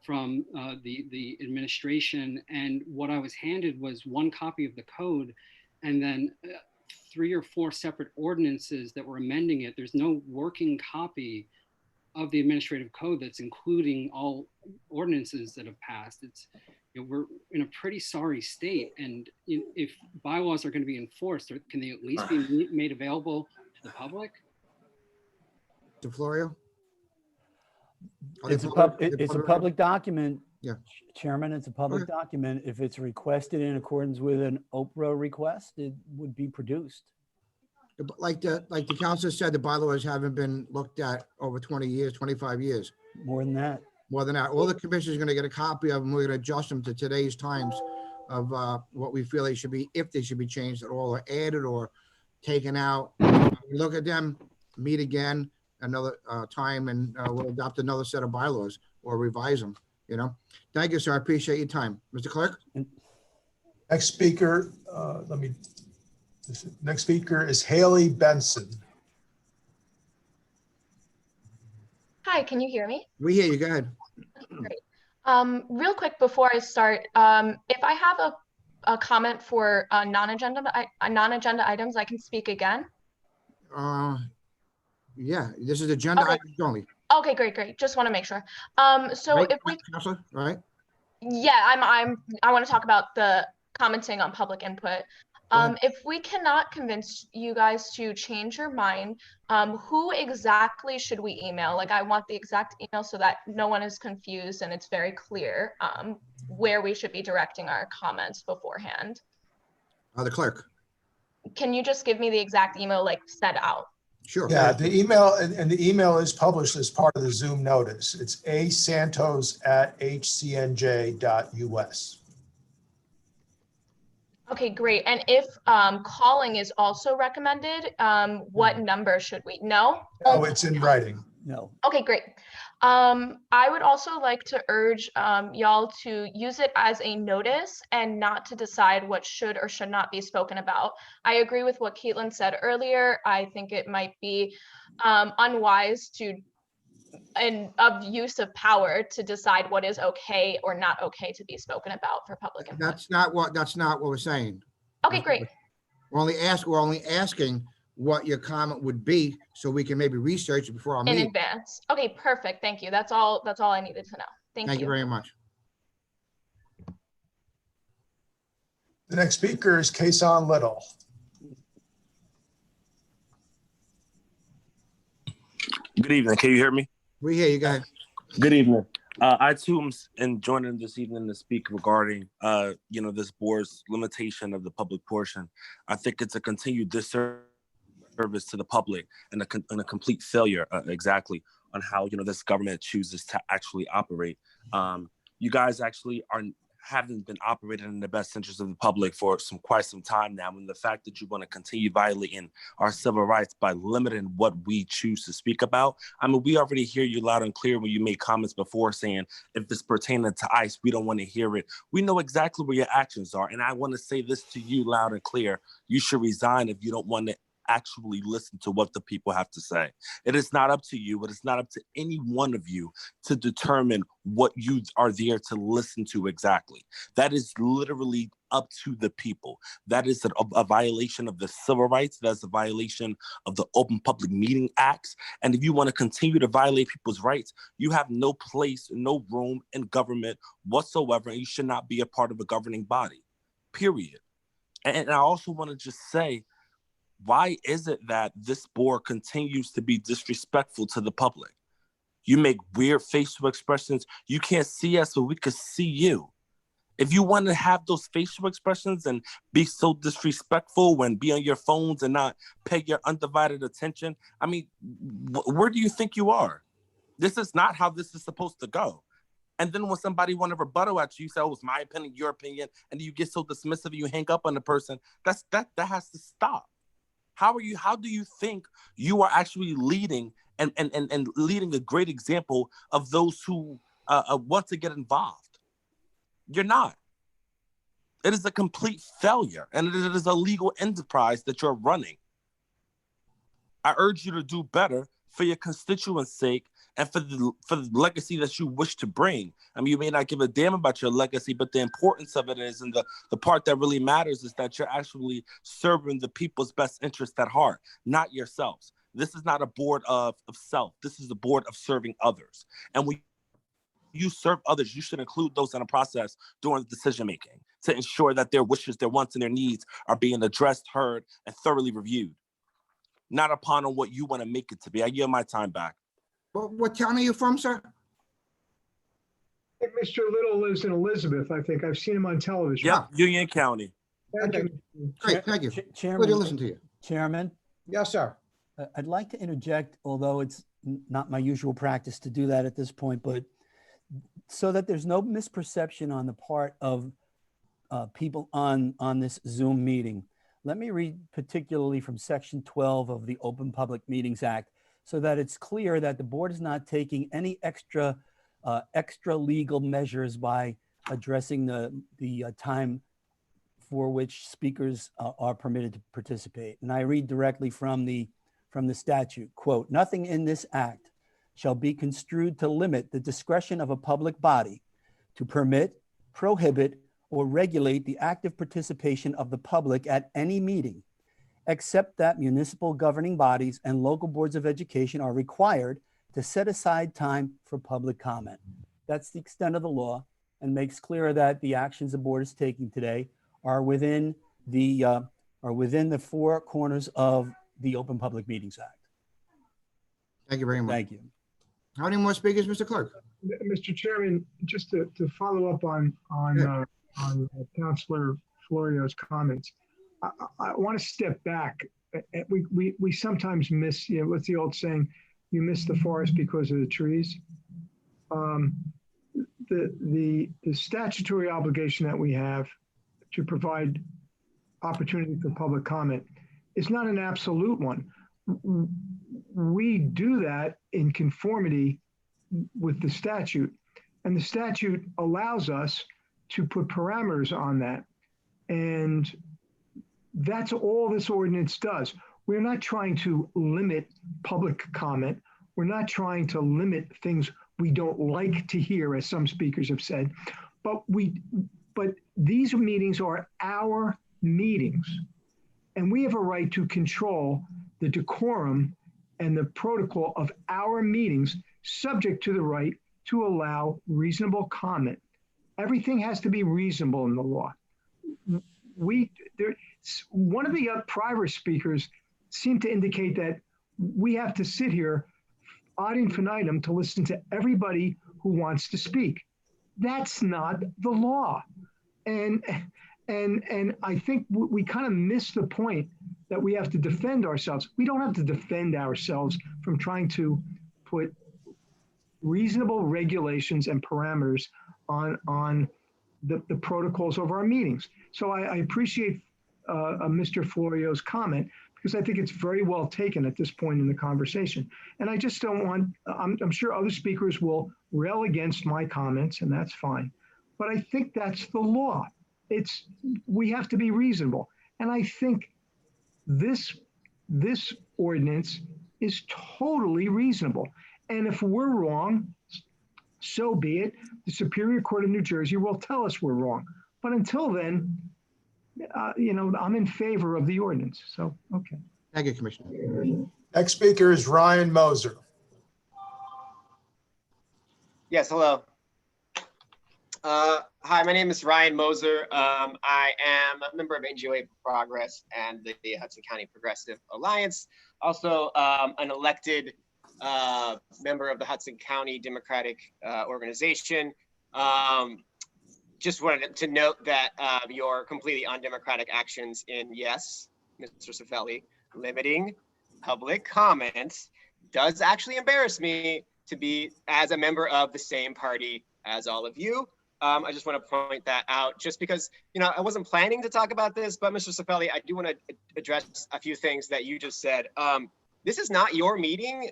from the administration, and what I was handed was one copy of the code and then 3 or 4 separate ordinances that were amending it. There's no working copy of the administrative code that's including all ordinances that have passed. It's, we're in a pretty sorry state. And if bylaws are going to be enforced, can they at least be made available to the public? Florio? It's a public document. Yeah. Chairman, it's a public document. If it's requested in accordance with an Oprah request, it would be produced. Like the council said, the bylaws haven't been looked at over 20 years, 25 years. More than that. More than that. All the commissioners are going to get a copy of them. We're going to adjust them to today's times of what we feel they should be, if they should be changed at all or added or taken out. We look at them, meet again another time, and we'll adopt another set of bylaws or revise them, you know. Thank you, sir. I appreciate your time. Mr. Clerk? Next speaker, next speaker is Haley Benson. Hi, can you hear me? We hear you. Go ahead. Great. Real quick before I start, if I have a comment for non-agenda items, I can speak again. Yeah, this is agenda items only. Okay, great. Just want to make sure. So right, if we, Counselor, right? Yeah, I want to talk about the commenting on public input. If we cannot convince you guys to change your mind, who exactly should we email? Like, I want the exact email so that no one is confused and it's very clear where we should be directing our comments beforehand. The clerk. Can you just give me the exact email, like, set out? Sure. Yeah, the email, and the email is published as part of the Zoom notice. It's asantos@hcnj.us. Okay, great. And if calling is also recommended, what number should we know? Oh, it's in writing. No. Okay, great. I would also like to urge y'all to use it as a notice and not to decide what should or should not be spoken about. I agree with what Caitlin said earlier. I think it might be unwise and of use of power to decide what is okay or not okay to be spoken about for public input. That's not what we're saying. Okay, great. We're only asking what your comment would be so we can maybe research it before our In meeting. advance. Okay, perfect. Thank you. That's all I needed to know. Thank you. Thank you very much. The next speaker is Counsel Little. Good evening. Can you hear me? We hear you, guys. Good evening. I too am joining this evening to speak regarding, this board's limitation of the public portion. I think it's a continued disservice to the public and a complete failure, exactly, on how this government chooses to actually operate. You guys actually haven't been operating in the best interest of the public for quite some time now, and the fact that you want to continue violating our civil rights by limiting what we choose to speak about. I mean, we already hear you loud and clear when you made comments before saying if it's pertaining to ICE, we don't want to hear it. We know exactly where your actions are, and I want to say this to you loud and clear. You should resign if you don't want to actually listen to what the people have to say. It is not up to you, but it's not up to any one of you to determine what you are there to listen to exactly. That is literally up to the people. That is a violation of the civil rights. That's a violation of the Open Public Meeting Acts. And if you want to continue to violate people's rights, you have no place, no room in government whatsoever, and you should not be a part of a governing body, period. And I also want to just say, why is it that this board continues to be disrespectful to the public? You make weird facial expressions. You can't see us, but we can see you. If you want to have those facial expressions and be so disrespectful and be on your phones and not pay your undivided attention, I mean, where do you think you are? This is not how this is supposed to go. And then when somebody want to rebuttal at you, you say, oh, it's my opinion, your opinion, and you get so dismissive, you hang up on the person. That has to stop. How do you think you are actually leading and leading a great example of those who want to get involved? You're not. It is a complete failure, and it is a legal enterprise that you're running. I urge you to do better for your constituents' sake and for the legacy that you wish to bring. I mean, you may not give a damn about your legacy, but the importance of it is, and the part that really matters is that you're actually serving the people's best interest at heart, not yourselves. This is not a board of self. This is a board of serving others. And when you serve others, you should include those in the process during the decision-making to ensure that their wishes, their wants, and their needs are being addressed, heard, and thoroughly reviewed. Not upon on what you want to make it to be. I yield my time back. What town are you from, sir? Mr. Little lives in Elizabeth, I think. I've seen him on television. Yeah, Union County. Thank you. Great, thank you. Chairman, Good to listen to you. Chairman, Yes, sir. I'd like to interject, although it's not my usual practice to do that at this point, but so that there's no misperception on the part of people on this Zoom meeting. Let me read particularly from Section 12 of the Open Public Meetings Act so that it's clear that the board is not taking any extra legal measures by addressing the time for which speakers are permitted to participate. And I read directly from the statute, quote, "Nothing in this act shall be construed to limit the discretion of a public body to permit, prohibit, or regulate the active participation of the public at any meeting, except that municipal governing bodies and local boards of education are required to set aside time for public comment." That's the extent of the law and makes clear that the actions the board is taking today are within the four corners of the Open Public Meetings Act. Thank you very much. Thank you. How many more speakers, Mr. Clerk? Mr. Chairman, just to follow up on Councilor Florio's comments, I want to step back. We sometimes miss, what's the old saying? You miss the forest because of the trees. The statutory obligation that we have to provide opportunity for public comment is not an absolute one. We do that in conformity with the statute, and the statute allows us to put parameters on that. And that's all this ordinance does. We're not trying to limit public comment. We're not trying to limit things we don't like to hear, as some speakers have said. But these meetings are our meetings, and we have a right to control the decorum and the protocol of our meetings, subject to the right to allow reasonable comment. Everything has to be reasonable in the law. One of the prior speakers seemed to indicate that we have to sit here ad infinitum to listen to everybody who wants to speak. That's not the law. And I think we kind of miss the point that we have to defend ourselves. We don't have to defend ourselves from trying to put reasonable regulations and parameters on the protocols of our meetings. So I appreciate Mr. Florio's comment, because I think it's very well taken at this point in the conversation. And I just don't want, I'm sure other speakers will rail against my comments, and that's fine. But I think that's the law. We have to be reasonable. And I think this ordinance is totally reasonable. And if we're wrong, so be it. The Superior Court of New Jersey will tell us we're wrong. But until then, I'm in favor of the ordinance. So, okay. Thank you, Commissioner. Next speaker is Ryan Moser. Yes, hello. Hi, my name is Ryan Moser. I am a member of NGOA Progress and the Hudson County Progressive Alliance. Also, an elected member of the Hudson County Democratic Organization. Just wanted to note that your completely undemocratic actions in, yes, Mr. Cifelli, limiting public comments does actually embarrass me to be as a member of the same party as all of you. I just want to point that out just because, I wasn't planning to talk about this, but Mr. Cifelli, I do want to address a few things that you just said. This is not your meeting.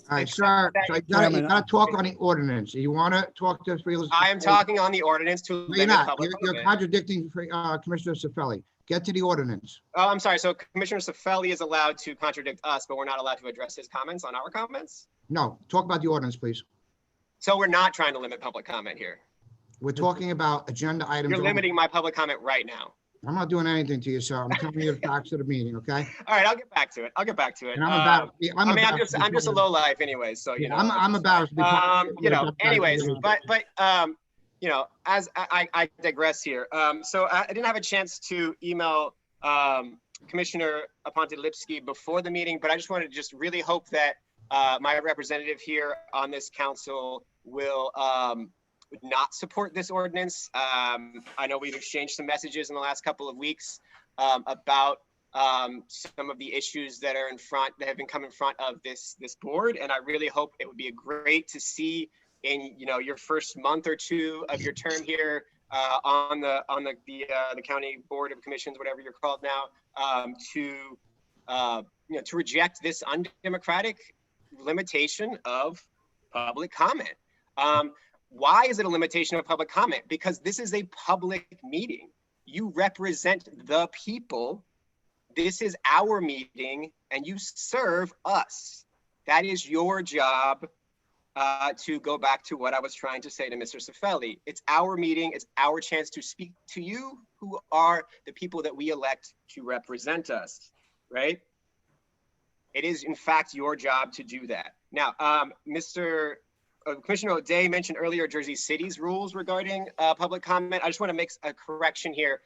All right, sir, so you gotta talk on the ordinance. You wanna talk to us? I am talking on the ordinance to No, you're limit not. public You're comment. contradicting Commissioner Cifelli. Get to the ordinance. Oh, I'm sorry. So Commissioner Cifelli is allowed to contradict us, but we're not allowed to address his comments on our comments? No, talk about the ordinance, please. So we're not trying to limit public comment here. We're talking about agenda items. You're only. limiting my public comment right now. I'm not doing anything to you, sir. I'm telling you the facts of the meeting, okay? All right, I'll get back to it. And I'm just a low life anyway, so I'm embarrassed. Anyways, but as I digress here. So I didn't have a chance to email Commissioner Aponte-Lipsky before the meeting, but I just wanted to just really hope that my representative here on this council will not support this ordinance. I know we've exchanged some messages in the last couple of weeks about some of the issues that have been coming in front of this board, and I really hope it would be great to see in your first month or two of your term here on the county board of commissions, whatever you're called now, to reject this undemocratic limitation of public comment. Why is it a limitation of public comment? Because this is a public meeting. You represent the people. This is our meeting and you serve us. That is your job. To go back to what I was trying to say to Mr. Cifelli. It's our meeting. It's our chance to speak to you who are the people that we elect to represent us, right? It is in fact your job to do that. Now, Commissioner O'Day mentioned earlier Jersey City's rules regarding public comment. I just want to make a correction here.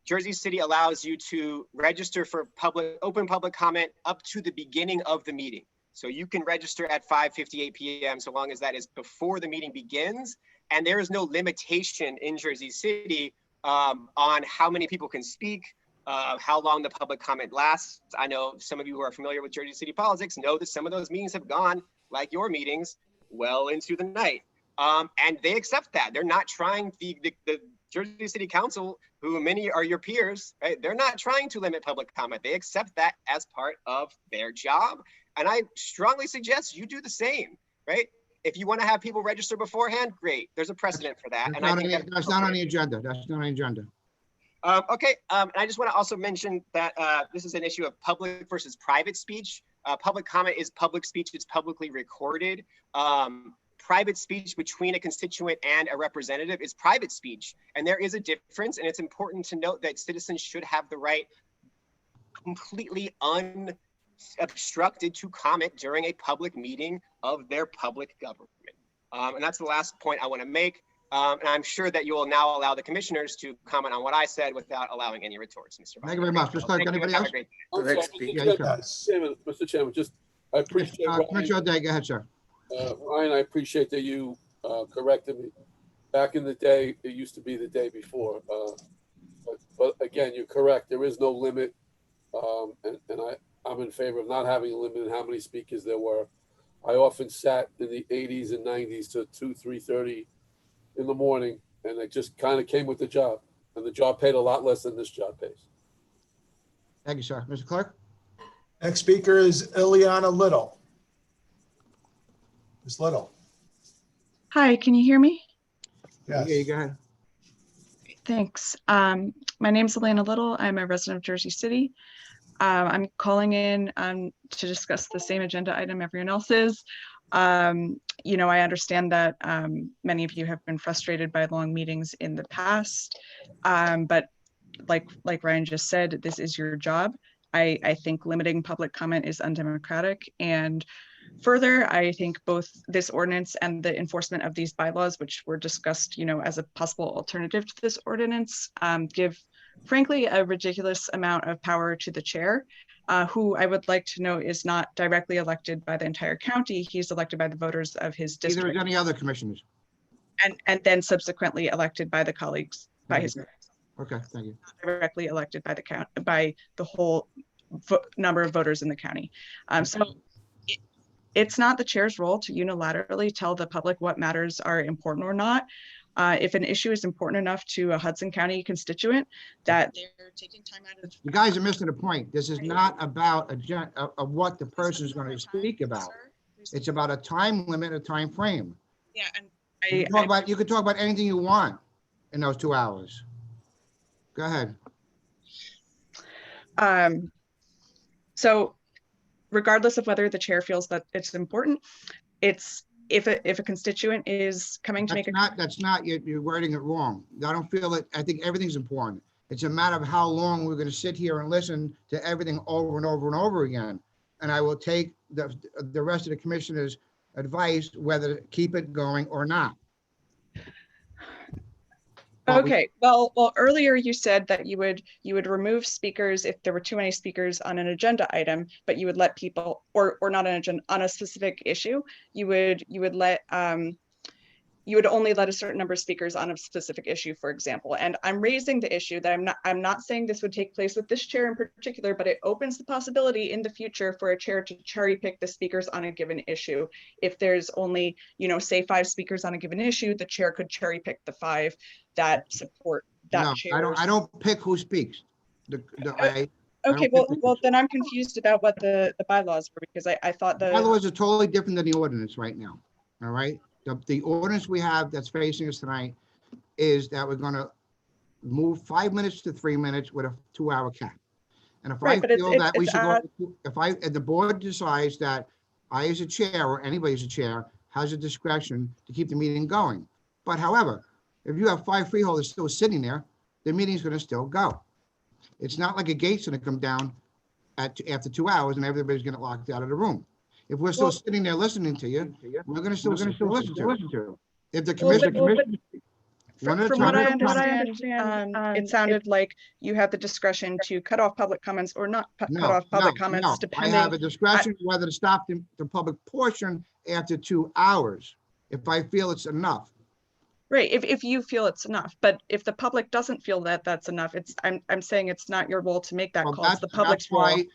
Jersey City allows you to register for open public comment up to the beginning of the meeting. So you can register at 5:58 p.m. so long as that is before the meeting begins. And there is no limitation in Jersey City on how many people can speak, how long the public comment lasts. I know some of you who are familiar with Jersey City politics know that some of those meetings have gone, like your meetings, well into the night. And they accept that. They're not trying, the Jersey City Council, who many are your peers, right? They're not trying to limit public comment. They accept that as part of their job. And I strongly suggest you do the same, right? If you want to have people register beforehand, great. There's a precedent for that. That's not on the agenda. That's not on the agenda. Okay, and I just want to also mention that this is an issue of public versus private speech. Public comment is public speech. It's publicly recorded. Private speech between a constituent and a representative is private speech. And there is a difference. And it's important to note that citizens should have the right completely unobstructed to comment during a public meeting of their public government. And that's the last point I want to make. And I'm sure that you will now allow the commissioners to comment on what I said without allowing any retorts, Mr. Thank you very much. Mr. Clerk, anybody else? Mr. Chairman, I appreciate Commissioner O'Day, go ahead, sir. Ryan, I appreciate that you corrected me. Back in the day, it used to be the day before. But again, you're correct. There is no limit. And I'm in favor of not having a limit in how many speakers there were. I often sat in the 80s and 90s to 3:30 in the morning, and it just kind of came with the job. And the job paid a lot less than this job pays. Thank you, sir. Mr. Clerk? Next speaker is Eleana Little. Ms. Little. Hi, can you hear me? Yes. Yeah, you go ahead. Thanks. My name is Eleana Little. I'm a resident of Jersey City. I'm calling in to discuss the same agenda item everyone else is. I understand that many of you have been frustrated by long meetings in the past, but like Ryan just said, this is your job. I think limiting public comment is undemocratic. And further, I think both this ordinance and the enforcement of these bylaws, which were discussed, as a possible alternative to this ordinance, give, frankly, a ridiculous amount of power to the chair, who I would like to know is not directly elected by the entire county. He's elected by the voters of his district. Either as any other commissioners. And then subsequently elected by the colleagues, by his colleagues. Okay, thank you. Directly elected by the whole number of voters in the county. So it's not the chair's role to unilaterally tell the public what matters are important or not. If an issue is important enough to a Hudson County constituent that they're taking time out of. You guys are missing the point. This is not about of what the person is going to speak about. It's about a time limit, a time frame. Yeah, and you could talk about anything you want in those 2 hours. Go ahead. So regardless of whether the chair feels that it's important, it's if a constituent is coming to That's not, you're wording it wrong. I don't feel it. I think everything's important. It's a matter of how long we're going to sit here and listen to everything over and over and over again. And I will take the rest of the commissioner's advice, whether to keep it going or not. Okay, well, earlier you said that you would remove speakers if there were too many speakers on an agenda item, but you would let people, or not an agenda, on a specific issue, you would only let a certain number of speakers on a specific issue, for example. And I'm raising the issue that I'm not saying this would take place with this chair in particular, but it opens the possibility in the future for a chair to cherry pick the speakers on a given issue. If there's only, say 5 speakers on a given issue, the chair could cherry pick the 5 that support that chair. I don't pick who speaks. Okay, well, then I'm confused about what the bylaws were, because I thought the bylaws are totally different than the ordinance right now. All right. The ordinance we have that's facing us tonight is that we're going to move 5 minutes to 3 minutes with a 2-hour cap. And if I feel that we should go, if the board decides that I as a chair or anybody as a chair has a discretion to keep the meeting going. But however, if you have 5 freeholders still sitting there, the meeting's going to still go. It's not like a gate's going to come down after 2 hours and everybody's going to locked out of the room. If we're still sitting there listening to you, we're going to still listen to. If the commission, from what I understand, it sounded like you have the discretion to cut off public comments or not cut off public comments, depending. I have a discretion whether to stop the public portion after 2 hours, if I feel it's enough. Right, if you feel it's enough, but if the public doesn't feel that that's enough, I'm saying it's not your role to make that call. It's the public's role. That's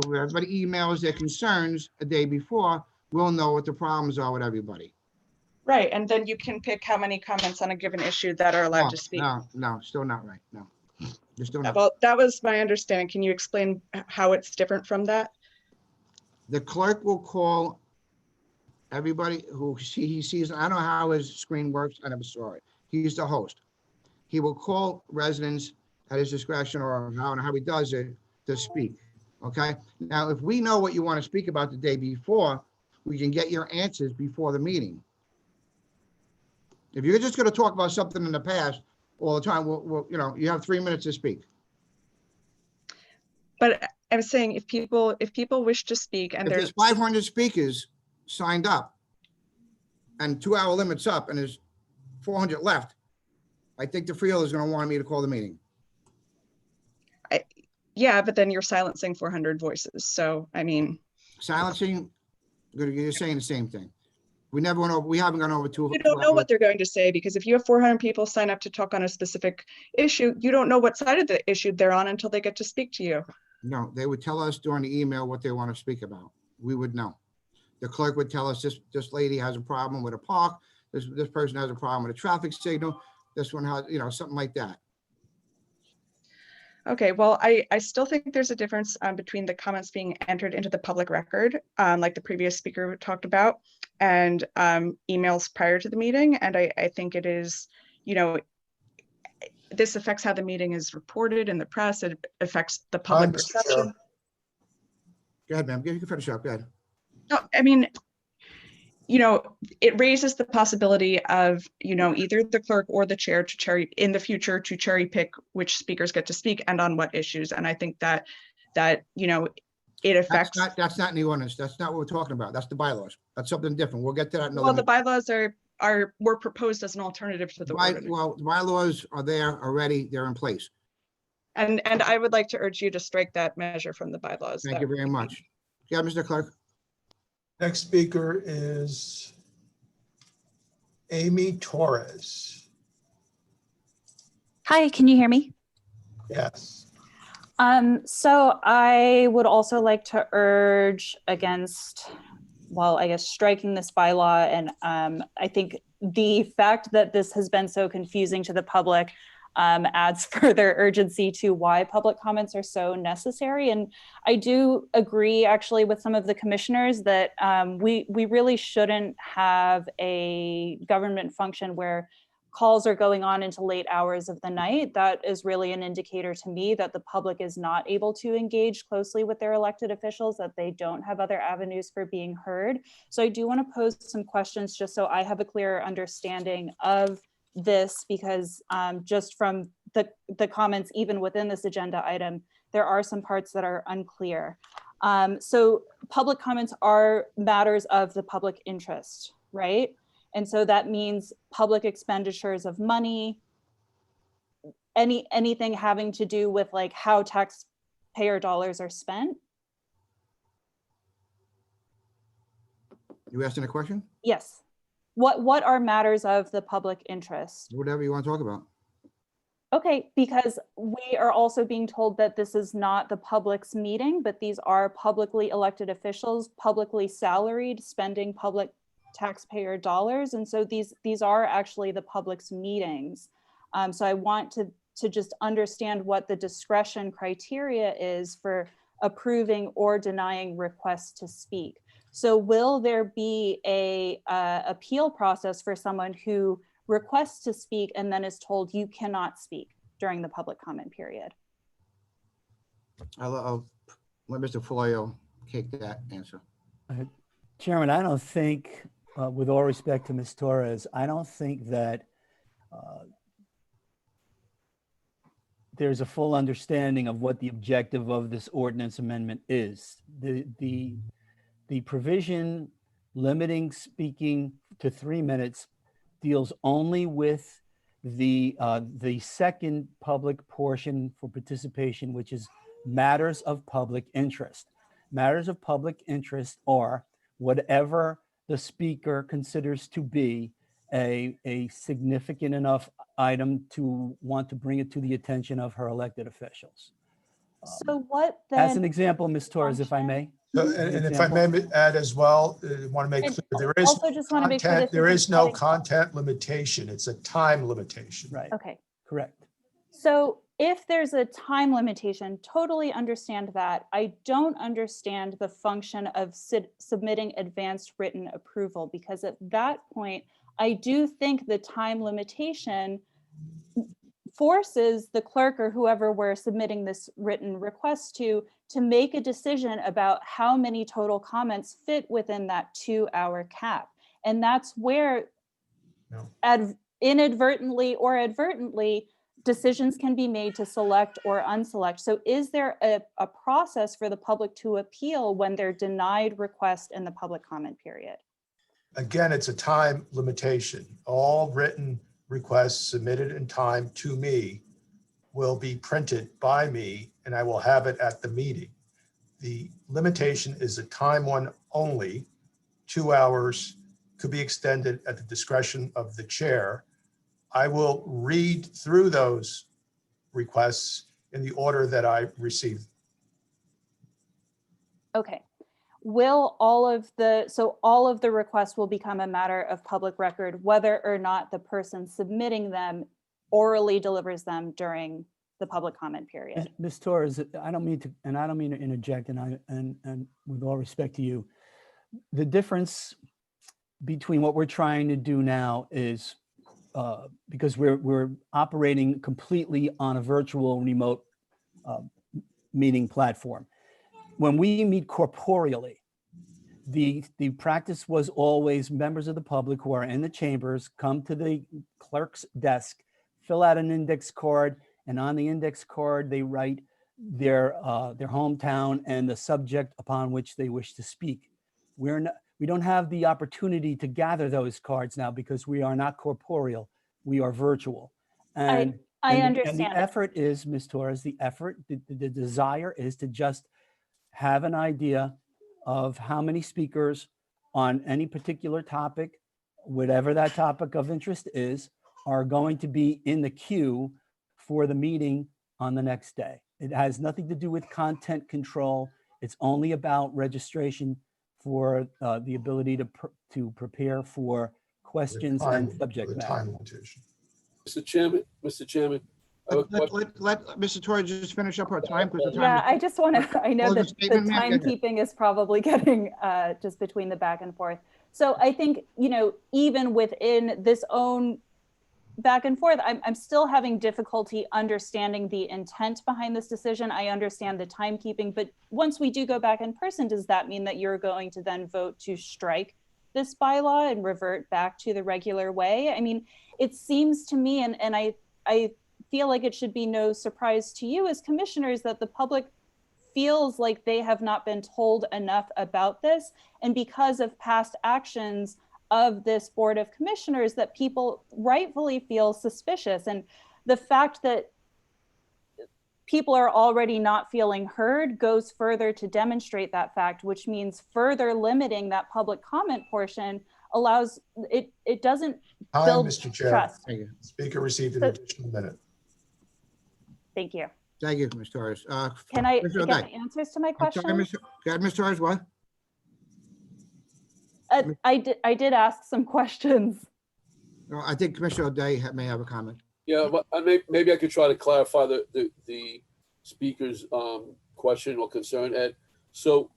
why everybody emails their concerns a day before, we'll know what the problems are with everybody. Right, and then you can pick how many comments on a given issue that are allowed to speak. No, still not right. No, you're still not. Well, that was my understanding. Can you explain how it's different from that? The clerk will call everybody who he sees. I don't know how his screen works. I never saw it. He's the host. He will call residents at his discretion or how he does it to speak. Okay. Now, if we know what you want to speak about the day before, we can get your answers before the meeting. If you're just going to talk about something in the past all the time, you have 3 minutes to speak. But I'm saying if people wish to speak and there's 500 speakers signed up and 2-hour limit's up and there's 400 left, I think the freeholder is going to want me to call the meeting. Yeah, but then you're silencing 400 voices. So, I mean. Silencing, you're saying the same thing. We haven't gone over 2 hours. You don't know what they're going to say, because if you have 400 people sign up to talk on a specific issue, you don't know what side of the issue they're on until they get to speak to you. No, they would tell us during the email what they want to speak about. We would know. The clerk would tell us this lady has a problem with a park. This person has a problem with a traffic signal. This one has, something like that. Okay, well, I still think there's a difference between the comments being entered into the public record, like the previous speaker talked about, and emails prior to the meeting. And I think it is, this affects how the meeting is reported in the press. It affects the public perception. Go ahead, ma'am. You can finish up. Go ahead. No, I mean, it raises the possibility of, either the clerk or the chair to in the future to cherry pick which speakers get to speak and on what issues. And I think that it affects. That's not in the ordinance. That's not what we're talking about. That's the bylaws. That's something different. We'll get to that in the bylaws were proposed as an alternative to the ordinance. Well, the bylaws are there already. They're in place. And I would like to urge you to strike that measure from the bylaws. Thank you very much. Yeah, Mr. Clerk. Next speaker is Amy Torres. Hi, can you hear me? Yes. So I would also like to urge against well, I guess striking this bylaw. And I think the fact that this has been so confusing to the public adds further urgency to why public comments are so necessary. And I do agree actually with some of the commissioners that we really shouldn't have a government function where calls are going on into late hours of the night. That is really an indicator to me that the public is not able to engage closely with their elected officials, that they don't have other avenues for being heard. So I do want to pose some questions just so I have a clearer understanding of this, because just from the comments, even within this agenda item, there are some parts that are unclear. So public comments are matters of the public interest, right? And so that means public expenditures of money, anything having to do with like how taxpayer dollars are spent. You asking a question? Yes. What are matters of the public interest? Whatever you want to talk about. Okay, because we are also being told that this is not the public's meeting, but these are publicly elected officials, publicly salaried, spending public taxpayer dollars. And so these are actually the public's meetings. So I want to just understand what the discretion criteria is for approving or denying requests to speak. So will there be a appeal process for someone who requests to speak and then is told you cannot speak during the public comment period? I'll let Mr. Florio take that answer. Chairman, I don't think, with all respect to Ms. Torres, I don't think that there's a full understanding of what the objective of this ordinance amendment is. The provision limiting speaking to 3 minutes deals only with the second public portion for participation, which is matters of public interest. Matters of public interest are whatever the speaker considers to be a significant enough item to want to bring it to the attention of her elected officials. So what then? As an example, Ms. Torres, if I may. And if I may add as well, I want to make clear, there is no content limitation. It's a time limitation. Right. Okay. Correct. So if there's a time limitation, totally understand that. I don't understand the function of submitting advanced written approval, because at that point, I do think the time limitation forces the clerk or whoever we're submitting this written request to make a decision about how many total comments fit within that 2-hour cap. And that's where inadvertently or advertently decisions can be made to select or unselect. So is there a process for the public to appeal when they're denied request in the public comment period? Again, it's a time limitation. All written requests submitted in time to me will be printed by me, and I will have it at the meeting. The limitation is a time one only. 2 hours could be extended at the discretion of the chair. I will read through those requests in the order that I received. Okay. Will all of the requests will become a matter of public record, whether or not the person submitting them orally delivers them during the public comment period? Ms. Torres, I don't mean to interject, and with all respect to you, the difference between what we're trying to do now is because we're operating completely on a virtual remote meeting platform. When we meet corporeally, the practice was always members of the public who are in the chambers come to the clerk's desk, fill out an index card, and on the index card they write their hometown and the subject upon which they wish to speak. We don't have the opportunity to gather those cards now because we are not corporeal, we are virtual. And I and understand. the effort is, Ms. Torres, the desire is to just have an idea of how many speakers on any particular topic, whatever that topic of interest is, are going to be in the queue for the meeting on the next day. It has nothing to do with content control. It's only about registration for the ability to prepare for questions and subject The matter. time limitation. Mr. Chairman, I have a question. Let Mr. Torres just finish up our time because the time. Yeah, I just want to, I know Closing that the statement, ma'am? Go ahead. timekeeping is probably getting just between the back and forth. So I think, you know, even within this own back and forth, I'm still having difficulty understanding the intent behind this decision. I understand the timekeeping, but once we do go back in person, does that mean that you're going to then vote to strike this bylaw and revert back to the regular way? I mean, it seems to me, and I feel like it should be no surprise to you as commissioners that the public feels like they have not been told enough about this. And because of past actions of this Board of Commissioners, that people rightfully feel suspicious. And the fact that people are already not feeling heard goes further to demonstrate that fact, which means further limiting that public comment portion allows, it doesn't build Mr. Chair. trust. Thank you. Speaker received an additional minute. Thank you. Thank you, Ms. Torres. Can I Commissioner get O'Day. answers to my I'm sorry, questions? Go ahead, Ms. Torres, what? I did ask some questions. No, I think Commissioner O'Day may have a comment. Yeah, but maybe I could try to clarify the speaker's question or concern, Ed. So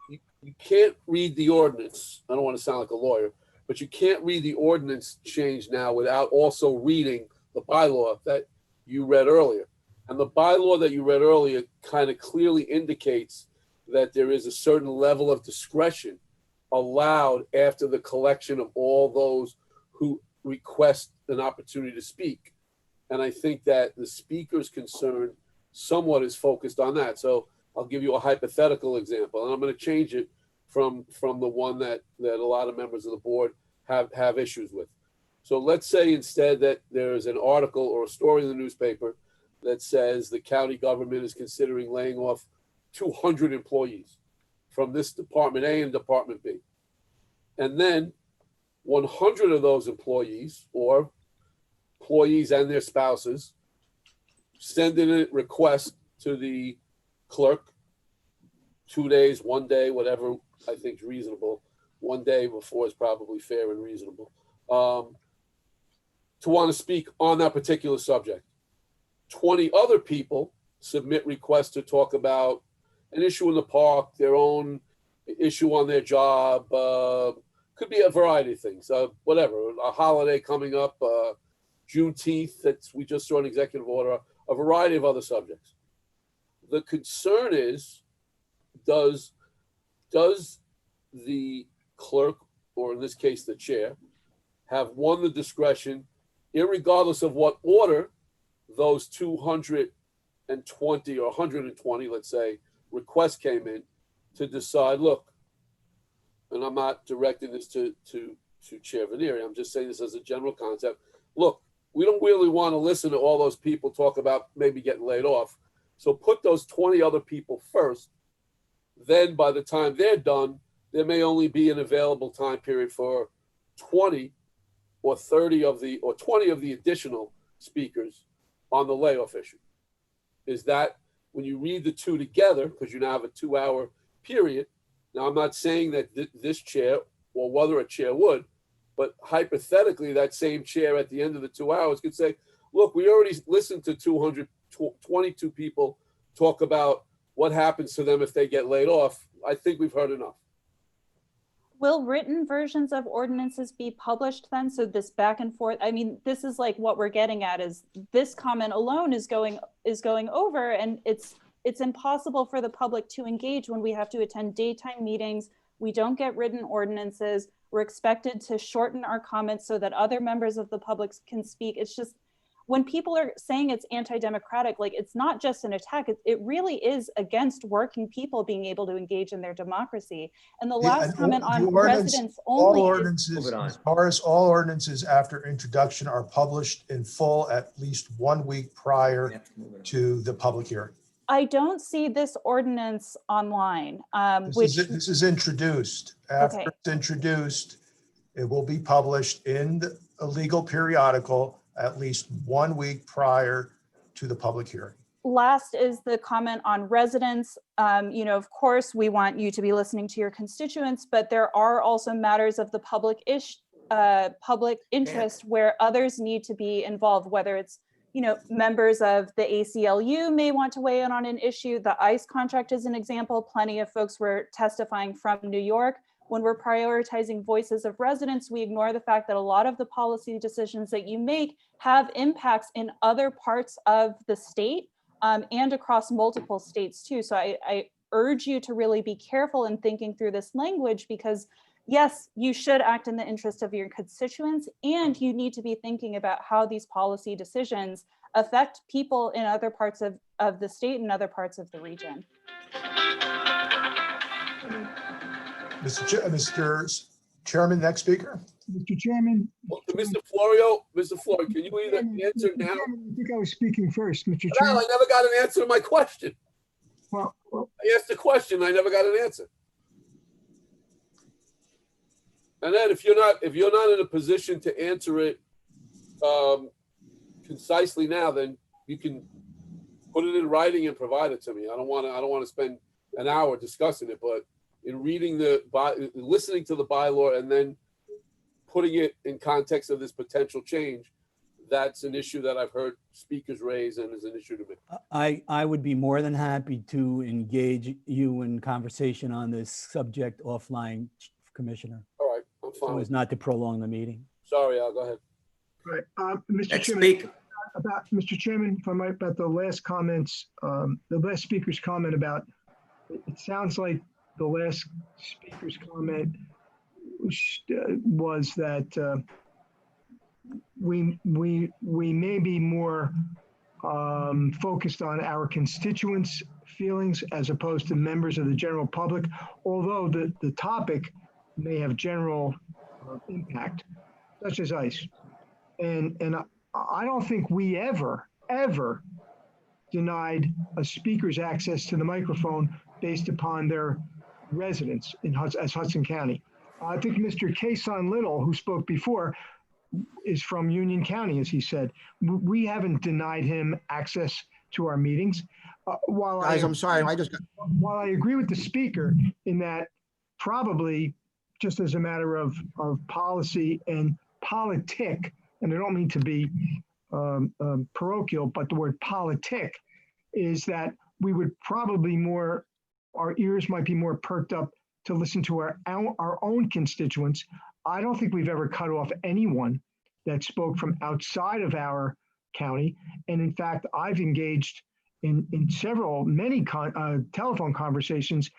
you can't read the ordinance. I don't want to sound like a lawyer, but you can't read the ordinance change now without also reading the bylaw that you read earlier. And the bylaw that you read earlier kind of clearly indicates that there is a certain level of discretion allowed after the collection of all those who request an opportunity to speak. And I think that the speaker's concern somewhat is focused on that. So I'll give you a hypothetical example, and I'm going to change it from the one that a lot of members of the board have issues with. So let's say instead that there is an article or a story in the newspaper that says the county government is considering laying off 200 employees from this Department A and Department B. And then 100 of those employees or employees and their spouses send in a request to the clerk 2 days, 1 day, whatever I think is reasonable. 1 day before is probably fair and reasonable, to want to speak on that particular subject. 20 other people submit requests to talk about an issue in the park, their own issue on their job, could be a variety of things, whatever, a holiday coming up, Juneteenth, we just saw an executive order, a variety of other subjects. The concern is, does the clerk, or in this case, the chair, have the discretion, irregardless of what order those 220 or 120, let's say, requests came in, to decide, look, and I'm not directing this to Chair Vainieri, I'm just saying this as a general concept. Look, we don't really want to listen to all those people talk about maybe getting laid off. So put those 20 other people first. Then by the time they're done, there may only be an available time period for 20 or 20 of the additional speakers on the layoff issue. Is that when you read the two together, because you now have a 2-hour period. Now, I'm not saying that this chair or whether a chair would, but hypothetically, that same chair at the end of the 2 hours could say, look, we already listened to 222 people talk about what happens to them if they get laid off. I think we've heard enough. Will written versions of ordinances be published then? So this back and forth, I mean, this is like what we're getting at is this comment alone is going over, and it's impossible for the public to engage when we have to attend daytime meetings. We don't get written ordinances. We're expected to shorten our comments so that other members of the public can speak. It's just, when people are saying it's anti-democratic, like, it's not just an attack, it really is against working people being able to engage in their democracy. And the last comment on residents only. All ordinances, as far as all ordinances after introduction, are published in full at least 1 week prior to the public hearing. I don't see this ordinance online, This is introduced. After it's introduced, it will be published in a legal periodical at least 1 week prior to the public hearing. last is the comment on residents. You know, of course, we want you to be listening to your constituents, but there are also matters of the public interest where others need to be involved, whether it's, you know, members of the ACLU may want to weigh in on an issue. The ICE contract is an example. Plenty of folks were testifying from New York. When we're prioritizing voices of residents, we ignore the fact that a lot of the policy decisions that you make have impacts in other parts of the state and across multiple states too. So I urge you to really be careful in thinking through this language, because yes, you should act in the interest of your constituents, and you need to be thinking about how these policy decisions affect people in other parts of the state and other parts of the region. Mr. Chairman, next speaker. Mr. Chairman. Well, Mr. Florio, can you either answer now? I think I was speaking first, Mr. No, Chairman. I never got an answer to my question. Well, I asked a question, I never got an answer. And then if you're not in a position to answer it concisely now, then you can put it in writing and provide it to me. I don't want to spend an hour discussing it, but in listening to the bylaw and then putting it in context of this potential change, that's an issue that I've heard speakers raise and is an issue to me. I would be more than happy to engage you in conversation on this subject offline, Commissioner. All right, I'm fine. So as not to prolong the meeting. Sorry, Al, go ahead. Right, Mr. Chairman, Mr. Chairman, if I might, about the last comments, the last speaker's comment about, it sounds like the last speaker's comment was that we may be more focused on our constituents' feelings as opposed to members of the general public, although the topic may have general impact, such as ICE. And I don't think we ever denied a speaker's access to the microphone based upon their residence as Hudson County. I think Mr. Counsel Little, who spoke before, is from Union County, as he said. We haven't denied him access to our meetings. While I agree with the speaker in that probably just as a matter of policy and politic, and I don't mean to be parochial, but the word politic is that we would probably our ears might be more perked up to listen to our own constituents. I don't think we've ever cut off anyone that spoke from outside of our county. And in fact, I've engaged in many telephone conversations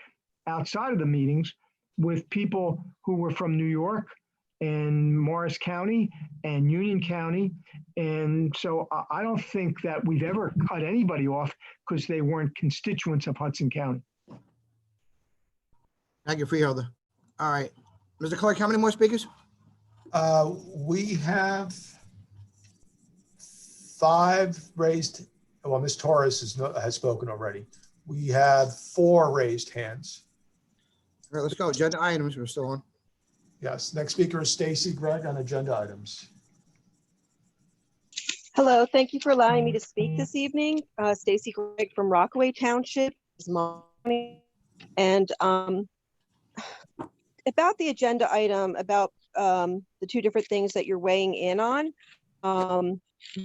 outside of the meetings with people who were from New York and Morris County and Union County. And so I don't think that we've ever cut anybody off because they weren't constituents of Hudson County. Thank you, Freeholder. All right. Mr. Clerk, how many more speakers? We have 5 raised. Well, Ms. Torres has spoken already. We have 4 raised hands. All right, let's go. Agenda items, we're still on. Yes, next speaker is Stacy Gregg on agenda items. Hello, thank you for allowing me to speak this evening. Stacy Gregg from Rockaway Township. And about the agenda item, about the 2 different things that you're weighing in on.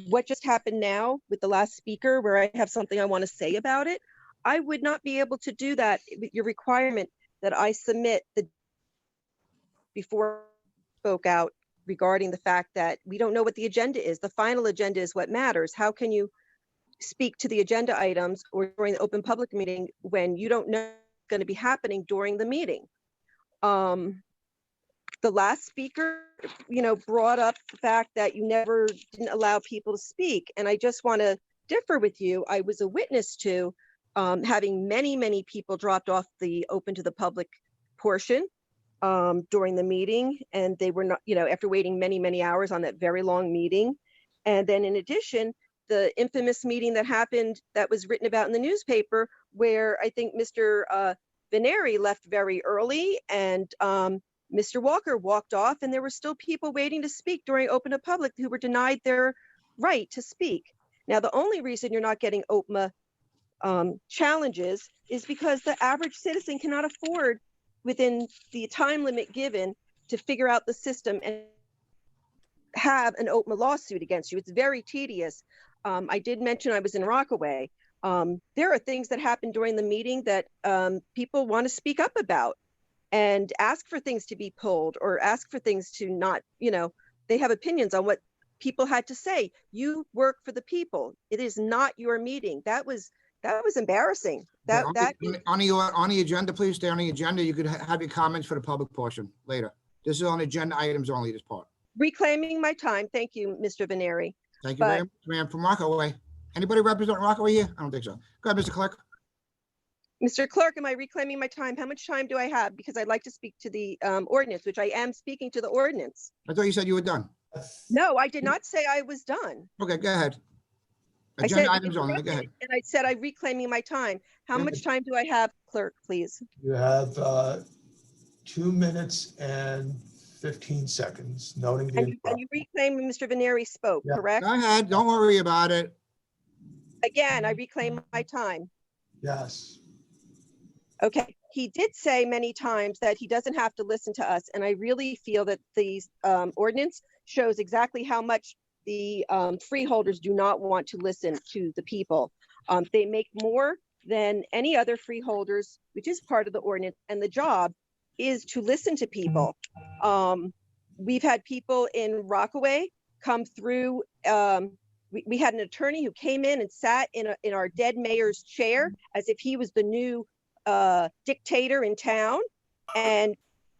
What just happened now with the last speaker, where I have something I want to say about it, I would not be able to do that with your requirement that I submit before I spoke out regarding the fact that we don't know what the agenda is. The final agenda is what matters. How can you speak to the agenda items or during the open public meeting when you don't know what's going to be happening during the meeting? The last speaker, brought up the fact that you never didn't allow people to speak. And I just want to differ with you. I was a witness to having many people dropped off the open to the public portion during the meeting. And they were not, after waiting many hours on that very long meeting. And then in addition, the infamous meeting that happened that was written about in the newspaper, where I think Mr. Vainieri left very early and Mr. Walker walked off, and there were still people waiting to speak during open to public who were denied their right to speak. Now, the only reason you're not getting OPMA challenges is because the average citizen cannot afford within the time limit given to figure out the system and have an OPMA lawsuit against you. It's very tedious. I did mention I was in Rockaway. There are things that happen during the meeting that people want to speak up about and ask for things to be pulled or ask for things to not, they have opinions on what people had to say. You work for the people. It is not your meeting. That was embarrassing. On the agenda, please stay on the agenda. You could have your comments for the public portion later. This is on agenda items only, this part. Reclaiming my time. Thank you, Mr. Vainieri. Thank you very much, ma'am. From Rockaway. Anybody represent Rockaway here? I don't think so. Go ahead, Mr. Clerk. Mr. Clerk, am I reclaiming my time? How much time do I have? Because I'd like to speak to the ordinance, which I am speaking to the ordinance. I thought you said you were done. No, I did not say I was done. Okay, go ahead. I said, Agenda items only. Go ahead. and I said I'm reclaiming my time. How much time do I have, Clerk, please? You have 2 minutes and 15 seconds, noting the. And you reclaim when Mr. Vainieri spoke, correct? Go ahead. Don't worry about it. Again, I reclaim my time. Yes. Okay. He did say many times that he doesn't have to listen to us. And I really feel that the ordinance shows exactly how much the freeholders do not want to listen to the people. They make more than any other freeholders, which is part of the ordinance, and the job is to listen to people. We've had people in Rockaway come through. We had an attorney who came in and sat in our dead mayor's chair as if he was the new dictator in town. And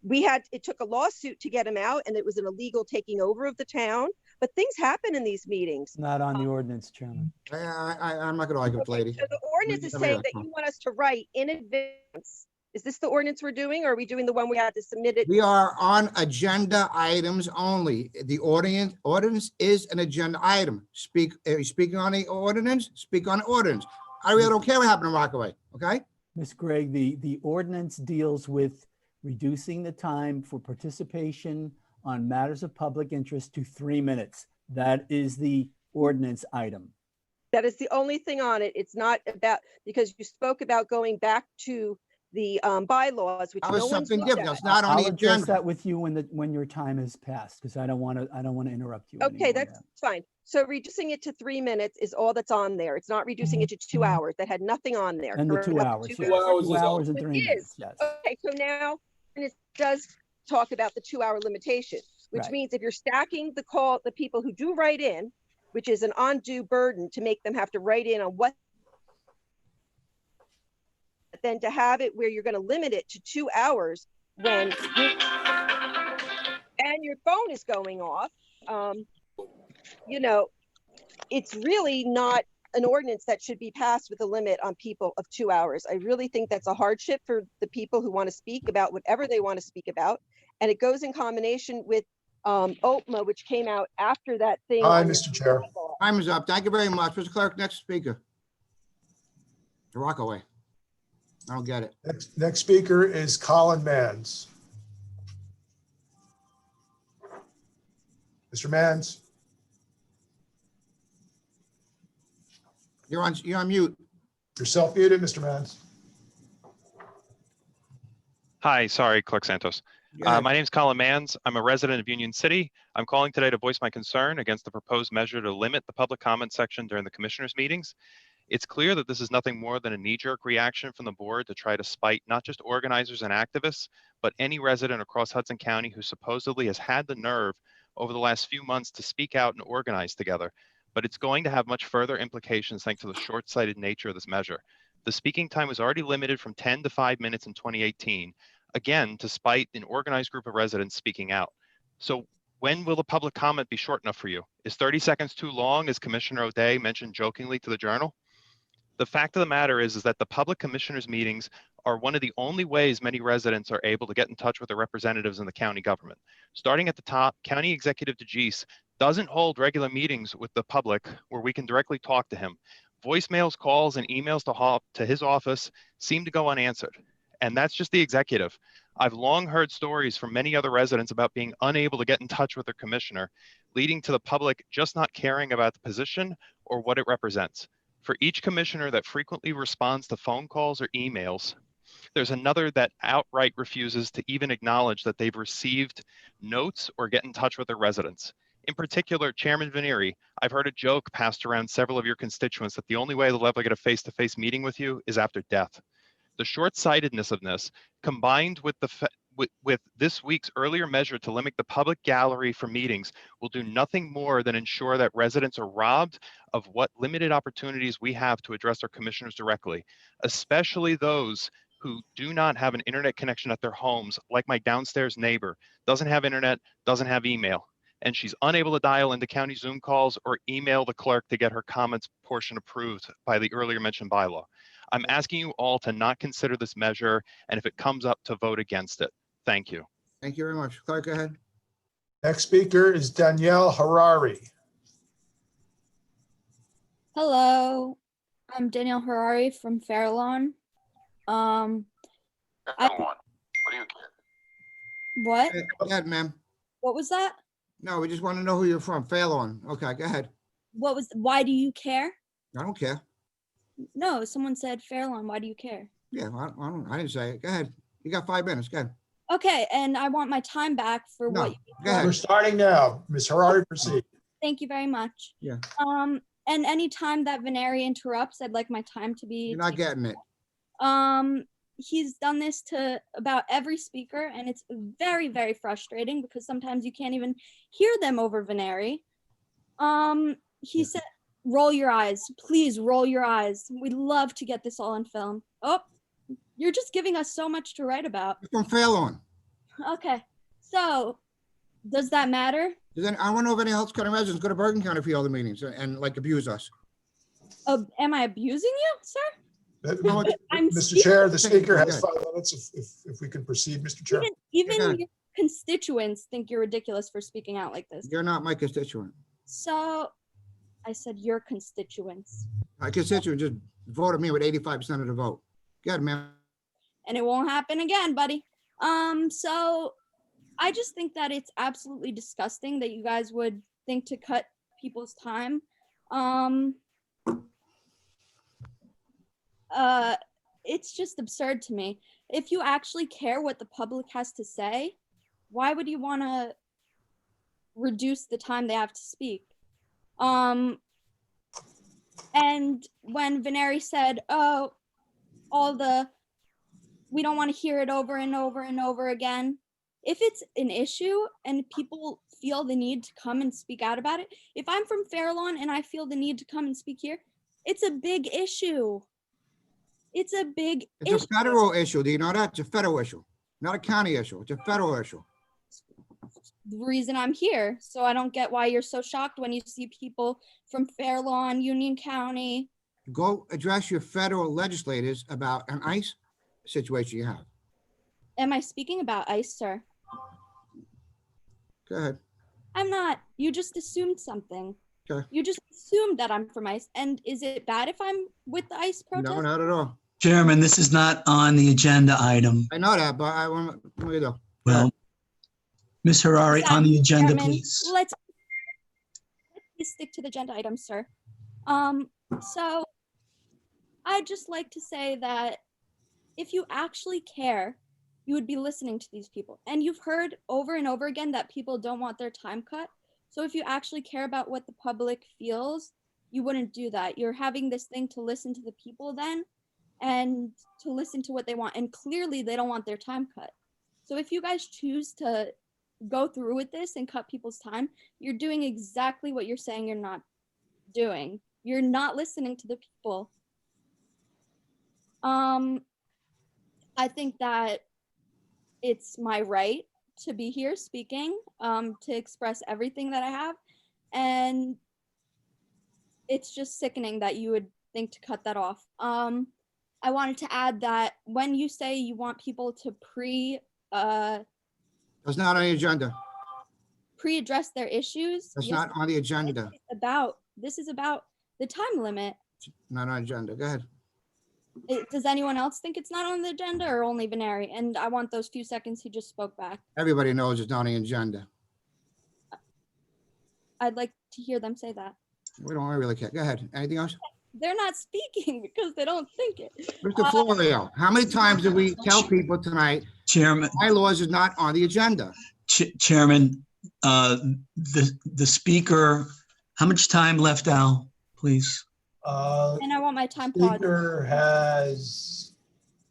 it took a lawsuit to get him out, and it was an illegal taking over of the town. But things happen in these meetings. Not on the ordinance, Chairman. I'm not going to argue with lady. So the ordinance is saying that you want us to write in advance. Is this the ordinance we're doing, or are we doing the one we had to submit it? We are on agenda items only. The ordinance is an agenda item. Speaking on the ordinance, speak on the ordinance. I really don't care what happened in Rockaway, okay? Ms. Gregg, the ordinance deals with reducing the time for participation on matters of public interest to 3 minutes. That is the ordinance item. That is the only thing on it. It's not about, because you spoke about going back to the bylaws, which That was no one's something looked different. at. That's not on the I'll address agenda. that with you when your time has passed, because I don't want to interrupt you. Okay, that's fine. So reducing it to 3 minutes is all that's on there. It's not reducing it to 2 hours. That had nothing on there. And the correct? 2 hours. Two Yes. 2 hours is 2 hours and It 3 is. minutes. Yes. Okay, so now and it does talk about the 2 hour limitation, which Right. means if you're stacking the people who do write in, which is an undue burden to make them have to write in on what, then to have it where you're going to limit it to 2 hours when and your phone is going off, it's really not an ordinance that should be passed with a limit on people of 2 hours. I really think that's a hardship for the people who want to speak about whatever they want to speak about. And it goes in combination with OPMA, which came out after that thing. Hi, on your- Mr. Chair. Time is up. Thank you very much. Mr. Clerk, next speaker. Rockaway. I don't get it. Next speaker is Colin Mans. Mr. Mans. You're on mute. You're self-muted, Mr. Mans. Hi, sorry, Clerk Santos. My name is Colin Mans. I'm a resident of Union City. I'm calling today to voice my concern against the proposed measure to limit the public comment section during the commissioners' meetings. It's clear that this is nothing more than a knee-jerk reaction from the board to try to spite not just organizers and activists, but any resident across Hudson County who supposedly has had the nerve over the last few months to speak out and organize together. But it's going to have much further implications thanks to the short-sighted nature of this measure. The speaking time was already limited from 10 to 5 minutes in 2018, again, to spite an organized group of residents speaking out. So when will the public comment be short enough for you? Is 30 seconds too long, as Commissioner O'Day mentioned jokingly to the Journal? The fact of the matter is that the public commissioners meetings are one of the only ways many residents are able to get in touch with their representatives in the county government. Starting at the top, County Executive DeGise doesn't hold regular meetings with the public where we can directly talk to him. Voicemails, calls, and emails to his office seem to go unanswered. And that's just the executive. I've long heard stories from many other residents about being unable to get in touch with their commissioner, leading to the public just not caring about the position or what it represents. For each commissioner that frequently responds to phone calls or emails, there's another that outright refuses to even acknowledge that they've received notes or get in touch with their residents. In particular, Chairman Vainieri, I've heard a joke passed around several of your constituents that the only way they'll ever get a face-to-face meeting with you is after death. The short-sightedness of this, combined with with this week's earlier measure to limit the public gallery for meetings, will do nothing more than ensure that residents are robbed of what limited opportunities we have to address our commissioners directly, especially those who do not have an internet connection at their homes, like my downstairs neighbor, doesn't have internet, doesn't have email, and she's unable to dial into county Zoom calls or email the clerk to get her comments portion approved by the earlier mentioned bylaw. I'm asking you all to not consider this measure, and if it comes up, to vote against it. Thank you. Thank you very much. Clerk, go ahead. Next speaker is Danielle Harari. Hello, I'm Danielle Harari from Fairlawn. What do you get? What? Go ahead, ma'am. What was that? No, we just want to know who you're from. Fairlawn. Okay, go ahead. Why do you care? I don't care. No, someone said Fairlawn. Why do you care? Yeah, I didn't say it. Go ahead. You got 5 minutes. Go ahead. Okay, and I want my time back for No, what you go ahead. We're starting now. Ms. Harari, proceed. Thank you very much. Yeah. And any time that Vainieri interrupts, I'd like my time to be. You're not getting it. He's done this to about every speaker, and it's very, very frustrating because sometimes you can't even hear them over Vainieri. He said, roll your eyes, please roll your eyes. We'd love to get this all on film. Oh, you're just giving us so much to write about. You're from Fairlawn. Okay, so does that matter? I want to know if any Hudson County residents go to Bergen County for all the meetings and like abuse us. Am I abusing you, sir? Mr. Chair, the speaker has 5 minutes if we can proceed, Mr. Chair. Even your constituents think you're ridiculous for speaking out like this. You're not my constituent. So I said your constituents. My constituent just voted me with 85% of the vote. Good, man. And it won't happen again, buddy. So I just think that it's absolutely disgusting that you guys would think to cut people's time. It's just absurd to me. If you actually care what the public has to say, why would you want to reduce the time they have to speak? And when Vainieri said, oh, we don't want to hear it over and over and over again. If it's an issue and people feel the need to come and speak out about it, if I'm from Fairlawn and I feel the need to come and speak here, it's a big issue. It's a big issue. It's a federal issue. Do you know that? It's a federal issue, not a county issue. It's a federal issue. The reason I'm here. So I don't get why you're so shocked when you see people from Fairlawn, Union County. Go address your federal legislators about an ICE situation you have. Am I speaking about ICE, sir? Go ahead. I'm not. You just assumed something. Okay. You just assumed that I'm from ICE. And is it bad if I'm with the ICE protest? No, not at all. Chairman, this is not on the agenda item. I know that, but I want to know. Well, Ms. Harari, on the agenda, Chairman, please. Let's stick to the agenda item, sir. So I'd just like to say that if you actually care, you would be listening to these people. And you've heard over and over again that people don't want their time cut. So if you actually care about what the public feels, you wouldn't do that. You're having this thing to listen to the people then and to listen to what they want. And clearly they don't want their time cut. So if you guys choose to go through with this and cut people's time, you're doing exactly what you're saying you're not doing. You're not listening to the people. I think that it's my right to be here speaking, to express everything that I have. And it's just sickening that you would think to cut that off. I wanted to add that when you say you want people to That's not on the agenda. pre-address their issues. That's yes, not on the agenda. This is about the time limit. Not on the agenda. Go ahead. Does anyone else think it's not on the agenda or only Vainieri? And I want those few seconds he just spoke back. Everybody knows it's not on the agenda. I'd like to hear them say that. We don't really care. Go ahead. Anything else? they're not speaking because they don't think it. Mr. Florio, how many times did we tell people tonight? Chairman, bylaws is not on the agenda. Chairman, the speaker, how much time left, Al, please? And I want my time paused. Speaker has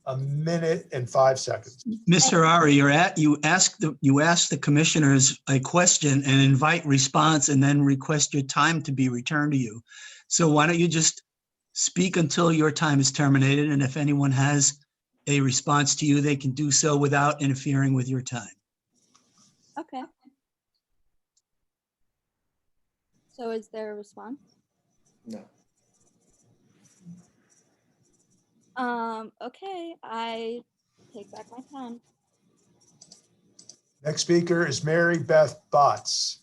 a minute and 5 seconds. Mr. Ari, you ask the commissioners a question and invite response and then request your time to be returned to you. So why don't you just speak until your time is terminated, and if anyone has a response to you, they can do so without interfering with your time. Okay. So is there a response? No. Okay, I take back my time. Next speaker is Mary Beth Botts.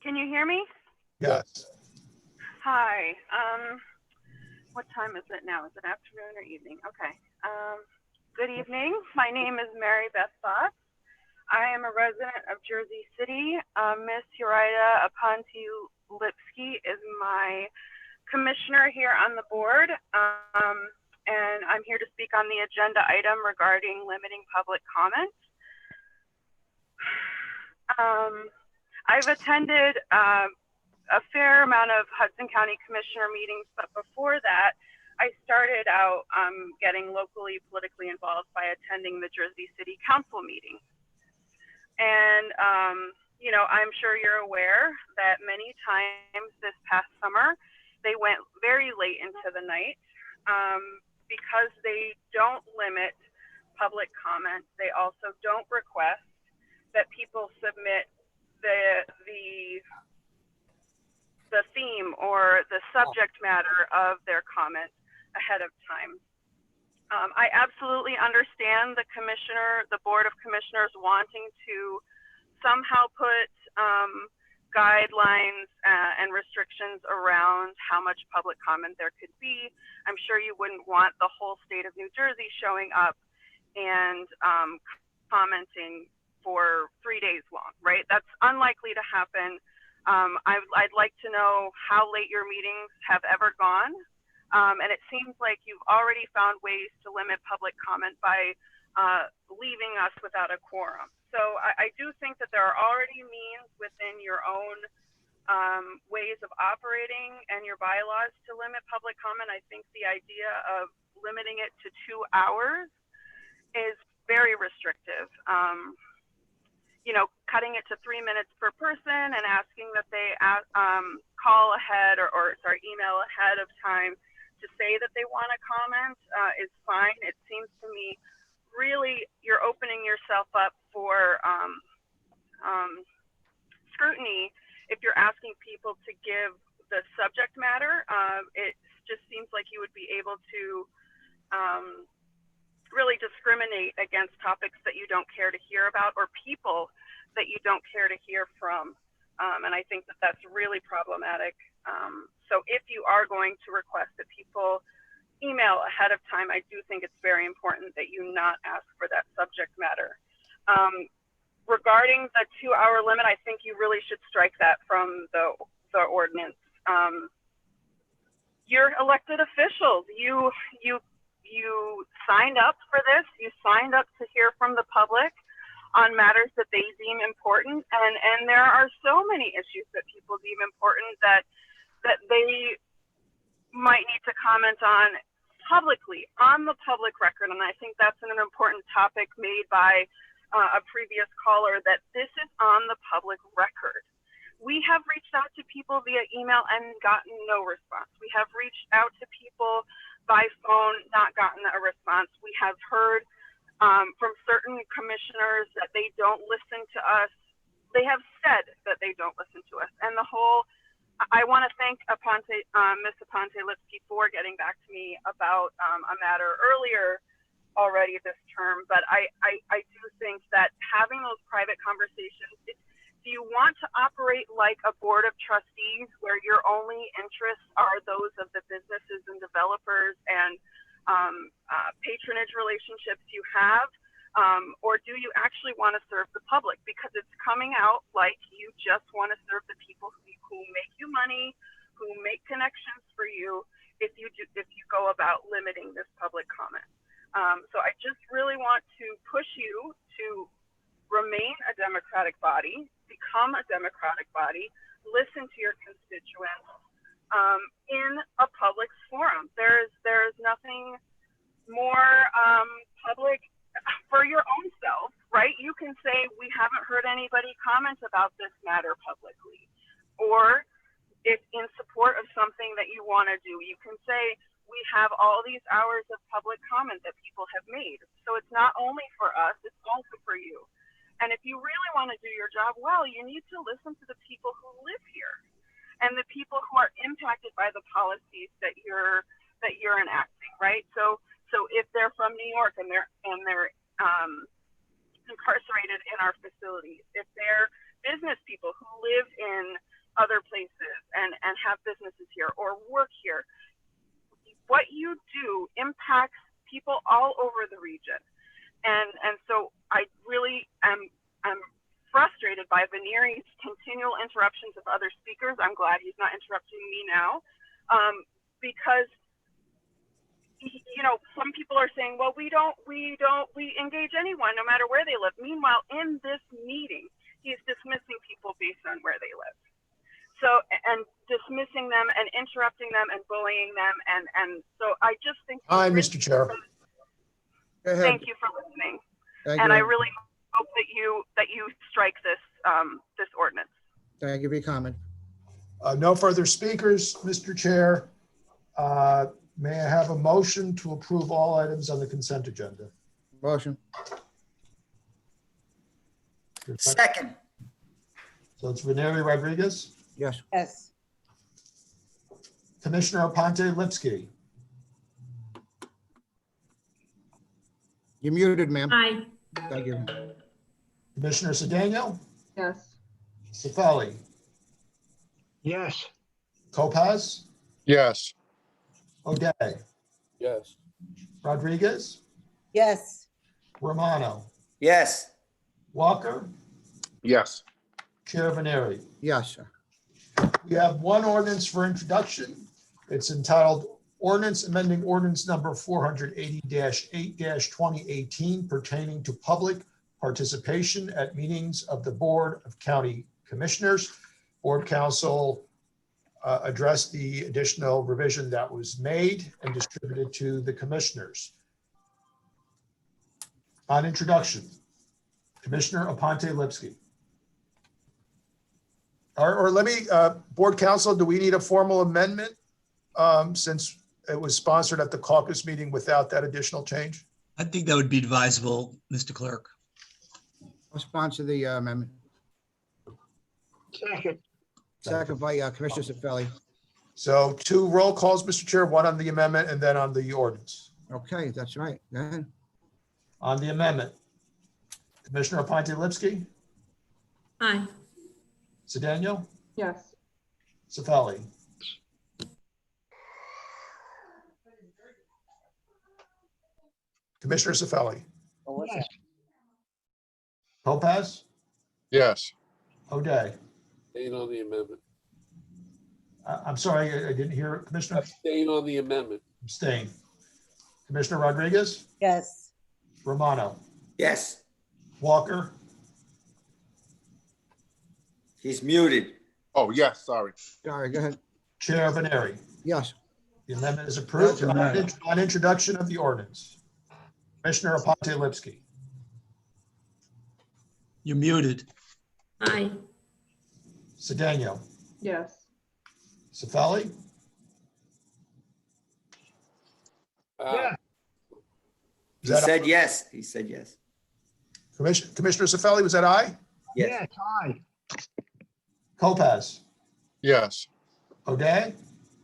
Can you hear me? Yes. Hi. What time is it now? Is it afternoon or evening? Okay. Good evening. My name is Mary Beth Botts. I am a resident of Jersey City. Miss Uriah Aponte-Lipsky is my commissioner here on the board. And I'm here to speak on the agenda item regarding limiting public comment. I've attended a fair amount of Hudson County Commissioner meetings, but before that, I started out getting locally politically involved by attending the Jersey City Council meetings. And, you know, I'm sure you're aware that many times this past summer, they went very late into the night because they don't limit public comment. They also don't request that people submit the theme or the subject matter of their comment ahead of time. I absolutely understand the Board of Commissioners wanting to somehow put guidelines and restrictions around how much public comment there could be. I'm sure you wouldn't want the whole state of New Jersey showing up and commenting for 3 days long, right? That's unlikely to happen. I'd like to know how late your meetings have ever gone. And it seems like you've already found ways to limit public comment by leaving us without a quorum. So I do think that there are already means within your own ways of operating and your bylaws to limit public comment. I think the idea of limiting it to 2 hours is very restrictive. You know, cutting it to 3 minutes per person and asking that they call ahead or email ahead of time to say that they want to comment is fine. It seems to me really you're opening yourself up for scrutiny if you're asking people to give the subject matter. It just seems like you would be able to really discriminate against topics that you don't care to hear about or people that you don't care to hear from. And I think that that's really problematic. So if you are going to request that people email ahead of time, I do think it's very important that you not ask for that subject matter. Regarding the 2 hour limit, I think you really should strike that from the ordinance. You're elected officials. You signed up for this. You signed up to hear from the public on matters that they deem important. And there are so many issues that people deem important that they might need to comment on publicly, on the public record. And I think that's an important topic made by a previous caller, that this is on the public record. We have reached out to people via email and gotten no response. We have reached out to people by phone, not gotten a response. We have heard from certain commissioners that they don't listen to us. They have said that they don't listen to us. And I want to thank Ms. Aponte-Lipsky for getting back to me about a matter earlier already this term. But I do think that having those private conversations, do you want to operate like a board of trustees where your only interests are those of the businesses and developers and patronage relationships you have? Or do you actually want to serve the public? Because it's coming out like you just want to serve the people who make you money, who make connections for you if you go about limiting this public comment. So I just really want to push you to remain a democratic body, become a democratic body, listen to your constituents in a public forum. There's nothing more public for your own self, right? You can say, we haven't heard anybody comment about this matter publicly. Or if in support of something that you want to do, you can say, we have all these hours of public comment that people have made. So it's not only for us, it's also for you. And if you really want to do your job well, you need to listen to the people who live here and the people who are impacted by the policies that you're enacting, right? So if they're from New York and they're incarcerated in our facilities, if they're business people who live in other places and have businesses here or work here, what you do impacts people all over the region. And so I really am frustrated by Vainieri's continual interruptions of other speakers. I'm glad he's not interrupting me now, because some people are saying, well, we engage anyone no matter where they live. Meanwhile, in this meeting, he's dismissing people based on where they live. So, and dismissing them and interrupting them and bullying them. And so I just think. Hi, Mr. Chair. Thank you for listening. Thank and you. I really hope that you strike this ordinance. Thank you for your comment. No further speakers, Mr. Chair. May I have a motion to approve all items on the consent agenda? Motion. Second. So it's Vainieri Rodriguez, Yes. Yes. Commissioner Aponte Lipsky, You're muted, ma'am. Aye. Thank you. Commissioner Cedeno, Yes. Sefeli, Yes. Topaz, Yes. O'Day, Yes. Rodriguez, Yes. Romano, Yes. Walker, Yes. Chair Vainieri. Yes, sir. We have one ordinance for introduction. It's entitled Ordinance Amending Ordinance Number 480-8-2018 pertaining to public participation at meetings of the Board of County Commissioners. Board Counsel addressed the additional revision that was made and distributed to the commissioners. On introduction, Commissioner Aponte Lipsky. Or let me, Board Counsel, do we need a formal amendment since it was sponsored at the caucus meeting without that additional change? I think that would be advisable, Mr. Clerk. I'll sponsor the amendment. Second. Second by Commissioner Cefali. So 2 roll calls, Mr. Chair, 1 on the amendment and then on the ordinance. Okay, that's right. Go ahead. On the amendment, Commissioner Aponte Lipsky, Aye. Cedeno, Yes. Sefeli. Commissioner Sefeli, Yes. Topaz, Yes. O'Day. Abstain on the amendment. I'm sorry, I didn't hear it, Commissioner. Abstain on the amendment. Abstain. Commissioner Rodriguez, Yes. Romano, Yes. Walker, He's muted. Oh, yes, sorry. Sorry, go ahead. Chair Vainieri. Yes. The amendment is approved. On introduction of the ordinance, Commissioner Aponte Lipsky, You're muted. Aye. Cedeno, Yes. Sefeli, Yeah. He said yes. He said yes. Commissioner Sefeli, was that aye? Yes. Yes, aye. Topaz, Yes. O'Day,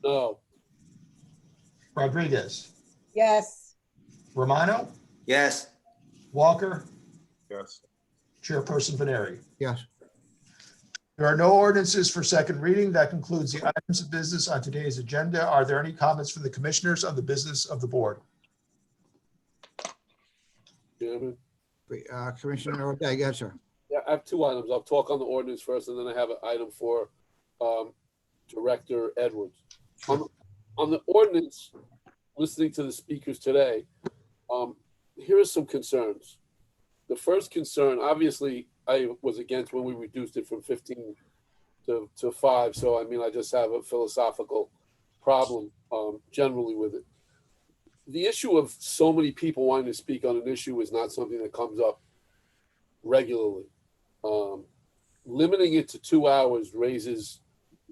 No. Rodriguez, Yes. Romano, Yes. Walker, Yes. Chairperson Vainieri. Yes. There are no ordinances for second reading. That concludes the items of business on today's agenda. Are there any comments from the commissioners on the business of the board? Chairman. Commissioner O'Day, yes, sir. Yeah, I have 2 items. I'll talk on the ordinance first, and then I have an item for Director Edwards. On the ordinance, listening to the speakers today, here are some concerns. The first concern, obviously, I was against when we reduced it from 15 to 5. So, I mean, I just have a philosophical problem generally with it. The issue of so many people wanting to speak on an issue is not something that comes up regularly. Limiting it to 2 hours raises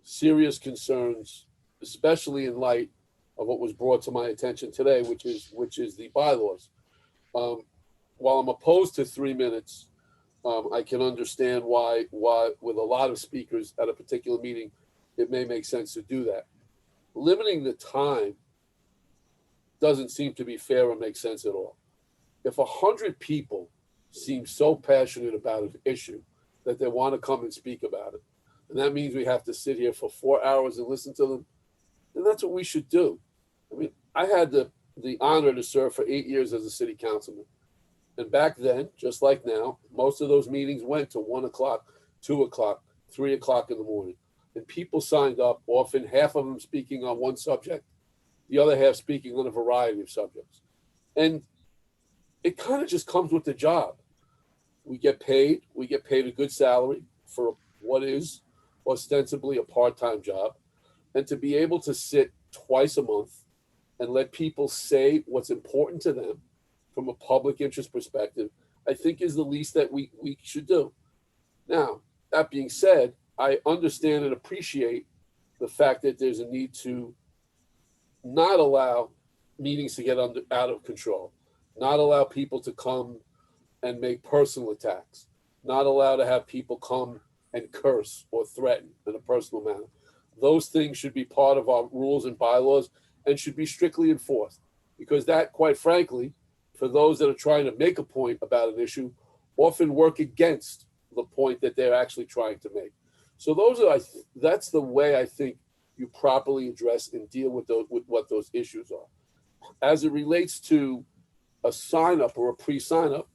serious concerns, especially in light of what was brought to my attention today, which is the bylaws. While I'm opposed to 3 minutes, I can understand why with a lot of speakers at a particular meeting, it may make sense to do that. Limiting the time doesn't seem to be fair or make sense at all. If 100 people seem so passionate about an issue that they want to come and speak about it, and that means we have to sit here for 4 hours and listen to them, then that's what we should do. I mean, I had the honor to serve for 8 years as a city councilman. And back then, just like now, most of those meetings went to 1 o'clock, 2 o'clock, 3 o'clock in the morning. And people signed up, often half of them speaking on one subject, the other half speaking on a variety of subjects. And it kind of just comes with the job. We get paid a good salary for what is ostensibly a part-time job. And to be able to sit twice a month and let people say what's important to them from a public interest perspective, I think is the least that we should do. Now, that being said, I understand and appreciate the fact that there's a need to not allow meetings to get out of control, not allow people to come and make personal attacks, not allow to have people come and curse or threaten in a personal manner. Those things should be part of our rules and bylaws and should be strictly enforced, because that, quite frankly, for those that are trying to make a point about an issue, often work against the point that they're actually trying to make. So that's the way I think you properly address and deal with what those issues are. As it relates to a sign-up or a pre-sign-up,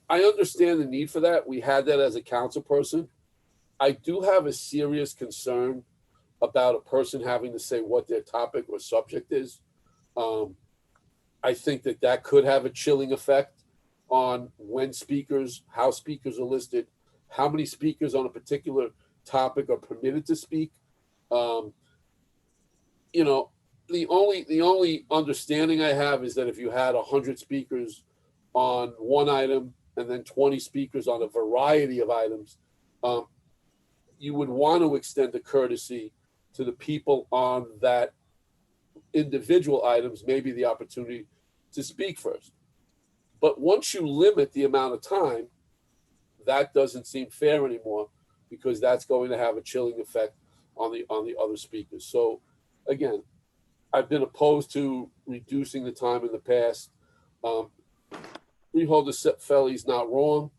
I understand the need for that. We had that as a council person. I do have a serious concern about a person having to say what their topic or subject is. I think that could have a chilling effect on when speakers, how speakers are listed, how many speakers on a particular topic are permitted to speak. The only understanding I have is that if you had 100 speakers on one item and then 20 speakers on a variety of items, you would want to extend the courtesy to the people on that individual items, maybe the opportunity to speak first. But once you limit the amount of time, that doesn't seem fair anymore, because that's going to have a chilling effect on the other speakers. So again, I've been opposed to reducing the time in the past. Freeholder Felly's not wrong.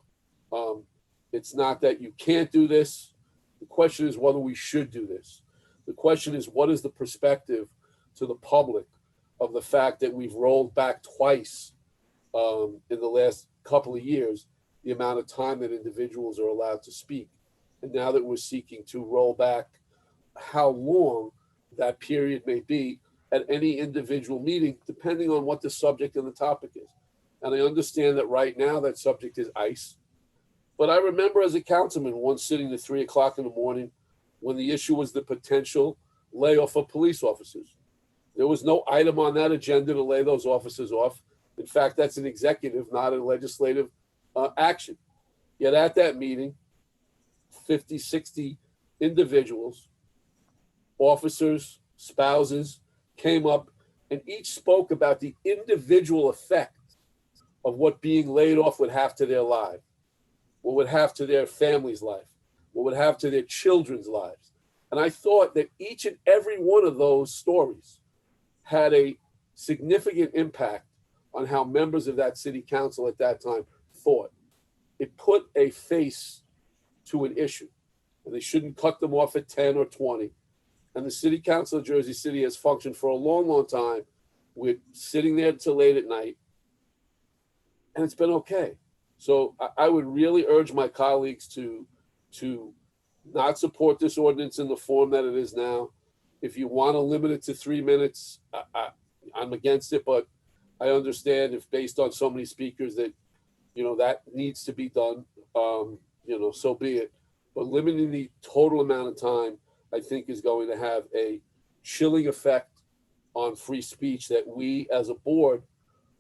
It's not that you can't do this. The question is whether we should do this. The question is, what is the perspective to the public of the fact that we've rolled back twice in the last couple of years the amount of time that individuals are allowed to speak. And now that we're seeking to roll back how long that period may be at any individual meeting, depending on what the subject and the topic is. And I understand that right now that subject is ICE. But I remember as a councilman once sitting at 3 o'clock in the morning when the issue was the potential layoff of police officers. There was no item on that agenda to lay those officers off. In fact, that's an executive, not a legislative action. Yet at that meeting, 50, 60 individuals, officers, spouses, came up and each spoke about the individual effect of what being laid off would have to their life, what would have to their family's life, what would have to their children's lives. And I thought that each and every one of those stories had a significant impact on how members of that city council at that time thought. It put a face to an issue, and they shouldn't cut them off at 10 or 20. And the city council of Jersey City has functioned for a long, long time with sitting there till late at night, and it's been okay. So I would really urge my colleagues to not support this ordinance in the form that it is now. If you want to limit it to 3 minutes, I'm against it, but I understand if based on so many speakers that, that needs to be done, so be it. But limiting the total amount of time, I think, is going to have a chilling effect on free speech that we as a board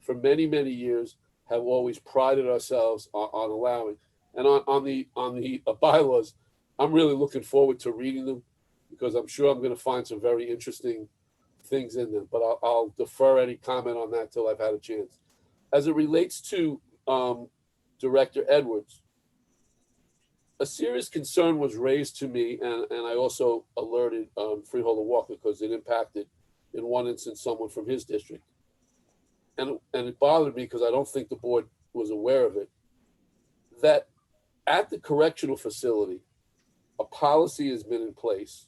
for many, many years have always prided ourselves on allowing. And on the bylaws, I'm really looking forward to reading them because I'm sure I'm going to find some very interesting things in them, but I'll defer any comment on that till I've had a chance. As it relates to Director Edwards, a serious concern was raised to me, and I also alerted Freeholder Walker because it impacted, in one instance, someone from his district. And it bothered me because I don't think the board was aware of it, that at the correctional facility, a policy has been in place,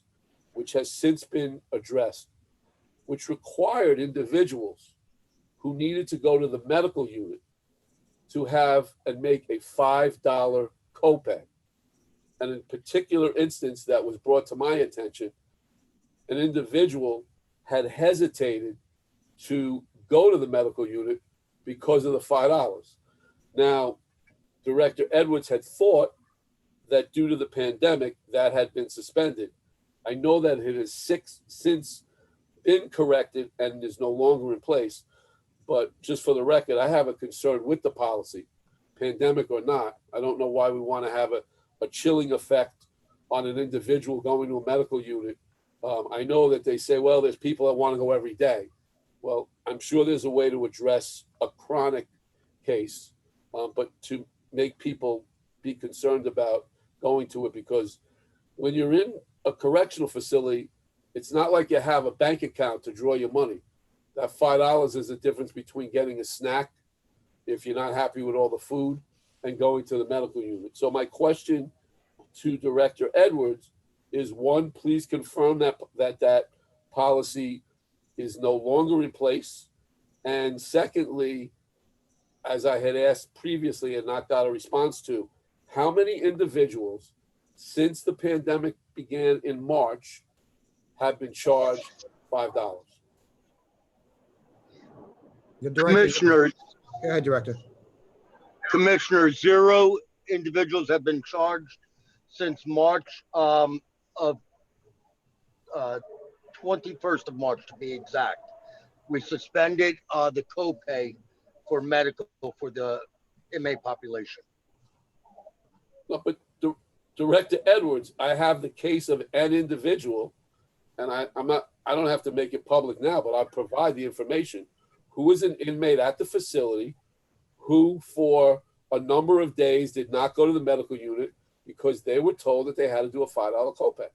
which has since been addressed, which required individuals who needed to go to the medical unit to have and make a $5 copay. And in a particular instance that was brought to my attention, an individual had hesitated to go to the medical unit because of the $5. Now, Director Edwards had thought that due to the pandemic, that had been suspended. I know that it has since been corrected and is no longer in place. But just for the record, I have a concern with the policy, pandemic or not. I don't know why we want to have a chilling effect on an individual going to a medical unit. I know that they say, well, there's people that want to go every day. Well, I'm sure there's a way to address a chronic case, but to make people be concerned about going to it, because when you're in a correctional facility, it's not like you have a bank account to draw your money. That $5 is the difference between getting a snack if you're not happy with all the food and going to the medical unit. So my question to Director Edwards is, one, please confirm that policy is no longer in place. And secondly, as I had asked previously and not got a response to, how many individuals since the pandemic began in March have been charged $5? Commissioner. Go ahead, Director. Commissioner, 0 individuals have been charged since March of 21st of March, to be exact. We suspended the copay for medical for the inmate population. No, but Director Edwards, I have the case of an individual, and I don't have to make it public now, but I'll provide the information, who was an inmate at the facility who for a number of days did not go to the medical unit because they were told that they had to do a $5 copay.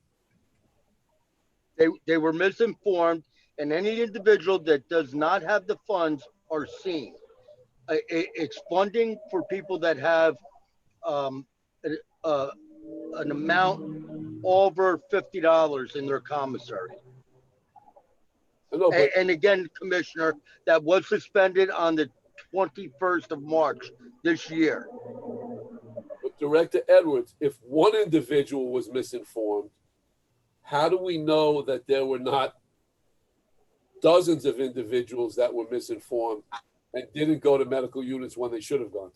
They were misinformed, and any individual that does not have the funds are seen. It's funding for people that have an amount over $50 in their commissary. And again, Commissioner, that was suspended on the 21st of March this year. But Director Edwards, if one individual was misinformed, how do we know that there were not dozens of individuals that were misinformed and didn't go to medical units when they should have gone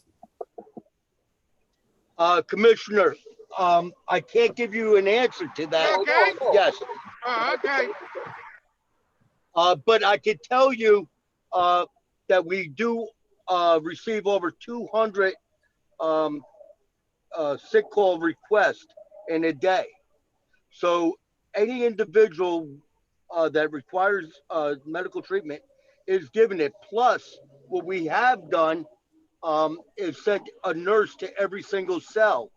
to? Commissioner, I can't give you an answer to that. Okay. Yes. Okay. But I can tell you that we do receive over 200 sick call requests in a day. So any individual that requires medical treatment is given it. Plus, what we have done is sent a nurse to every single cell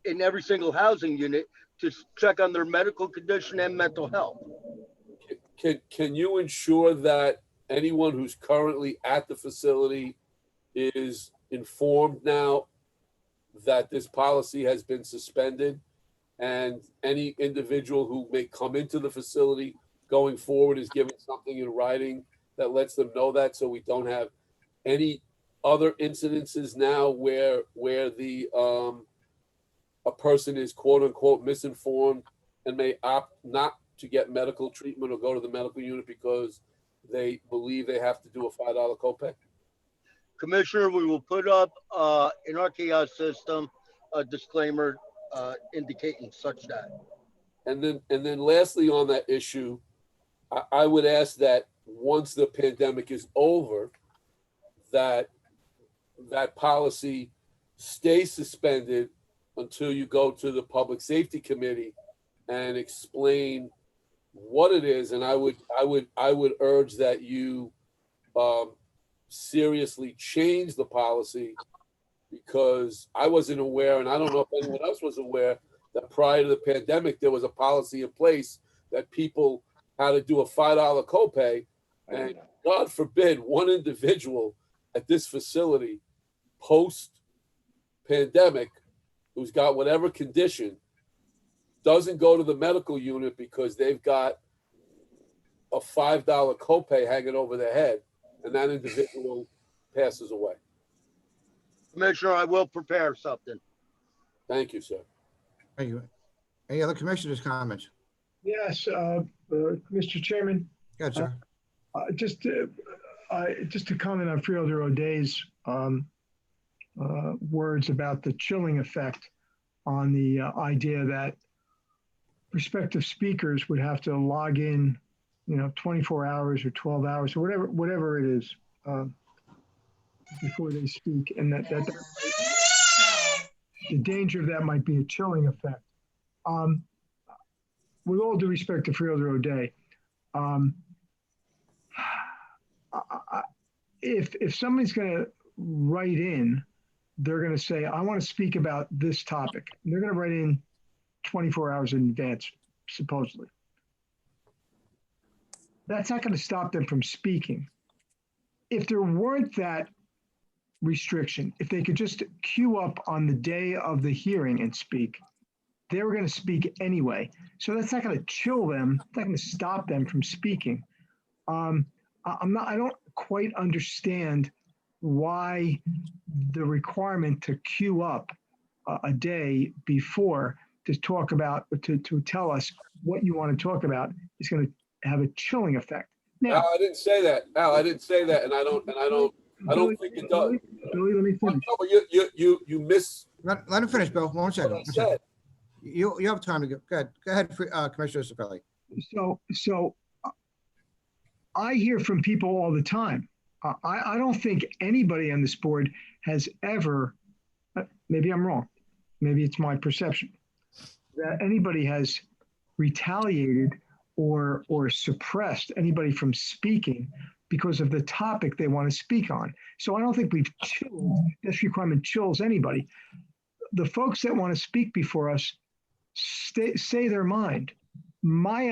in every single housing unit to check on their medical condition and mental health. Can you ensure that anyone who's currently at the facility is informed now that this policy has been suspended, and any individual who may come into the facility going forward is given something in writing that lets them know that, so we don't have any other incidences now where the a person is quote unquote misinformed and may opt not to get medical treatment or go to the medical unit because they believe they have to do a $5 copay? Commissioner, we will put up in our kiosk system a disclaimer indicating such that. And then lastly on that issue, I would ask that once the pandemic is over, that policy stay suspended until you go to the Public Safety Committee and explain what it is. And I would urge that you seriously change the policy, because I wasn't aware, and I don't know if anyone else was aware, that prior to the pandemic, there was a policy in place that people had to do a $5 copay. And God forbid one individual at this facility post-pandemic who's got whatever condition doesn't go to the medical unit because they've got a $5 copay hanging over their head, and that individual passes away. Commissioner, I will prepare something. Thank you, sir. Thank you. Any other commissioners' comments? Yes, Mr. Chairman. Go ahead, sir. Just to comment on Freeholder O'Day's words about the chilling effect on the idea that prospective speakers would have to log in, 24 hours or 12 hours or whatever it is before they speak, and that the danger of that might be a chilling effect. With all due respect to Freeholder O'Day, if somebody's going to write in, they're going to say, I want to speak about this topic. And they're going to write in 24 hours in advance, supposedly. That's not going to stop them from speaking. If there weren't that restriction, if they could just queue up on the day of the hearing and speak, they were going to speak anyway. So that's not going to chill them. It's not going to stop them from speaking. I don't quite understand why the requirement to queue up a day before to talk about, to tell us what you want to talk about is going to have a chilling effect. Now, Al, I didn't say that. Al, I didn't say that, and I don't think it does. Billy, let me finish. No, but you miss. Let him finish, Bill. One second. You have time to go. Go ahead, Commissioner Sapelli. So I hear from people all the time. I don't think anybody on this board has ever, maybe I'm wrong, maybe it's my perception, that anybody has retaliated or suppressed anybody from speaking because of the topic they want to speak on. So I don't think we've chilled, this requirement chills anybody. The folks that want to speak before us say their mind. My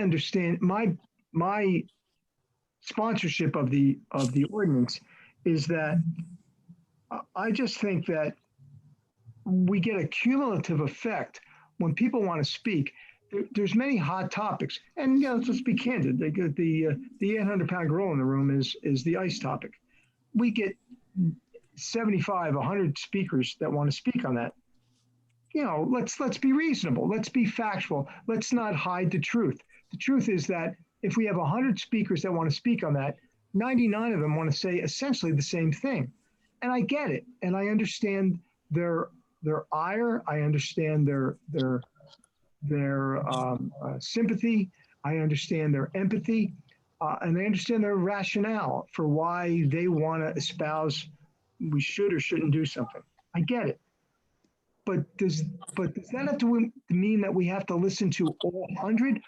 sponsorship of the ordinance is that I just think that we get a cumulative effect when people want to speak. There's many hot topics, and let's be candid. They get the 800-pound gorilla in the room is the ICE topic. We get 75, 100 speakers that want to speak on that. Let's be reasonable. Let's be factual. Let's not hide the truth. The truth is that if we have 100 speakers that want to speak on that, 99 of them want to say essentially the same thing. And I get it. And I understand their ire. I understand their sympathy. I understand their empathy. And I understand their rationale for why they want to espouse we should or shouldn't do something. I get it. But does that have to mean that we have to listen to all 100?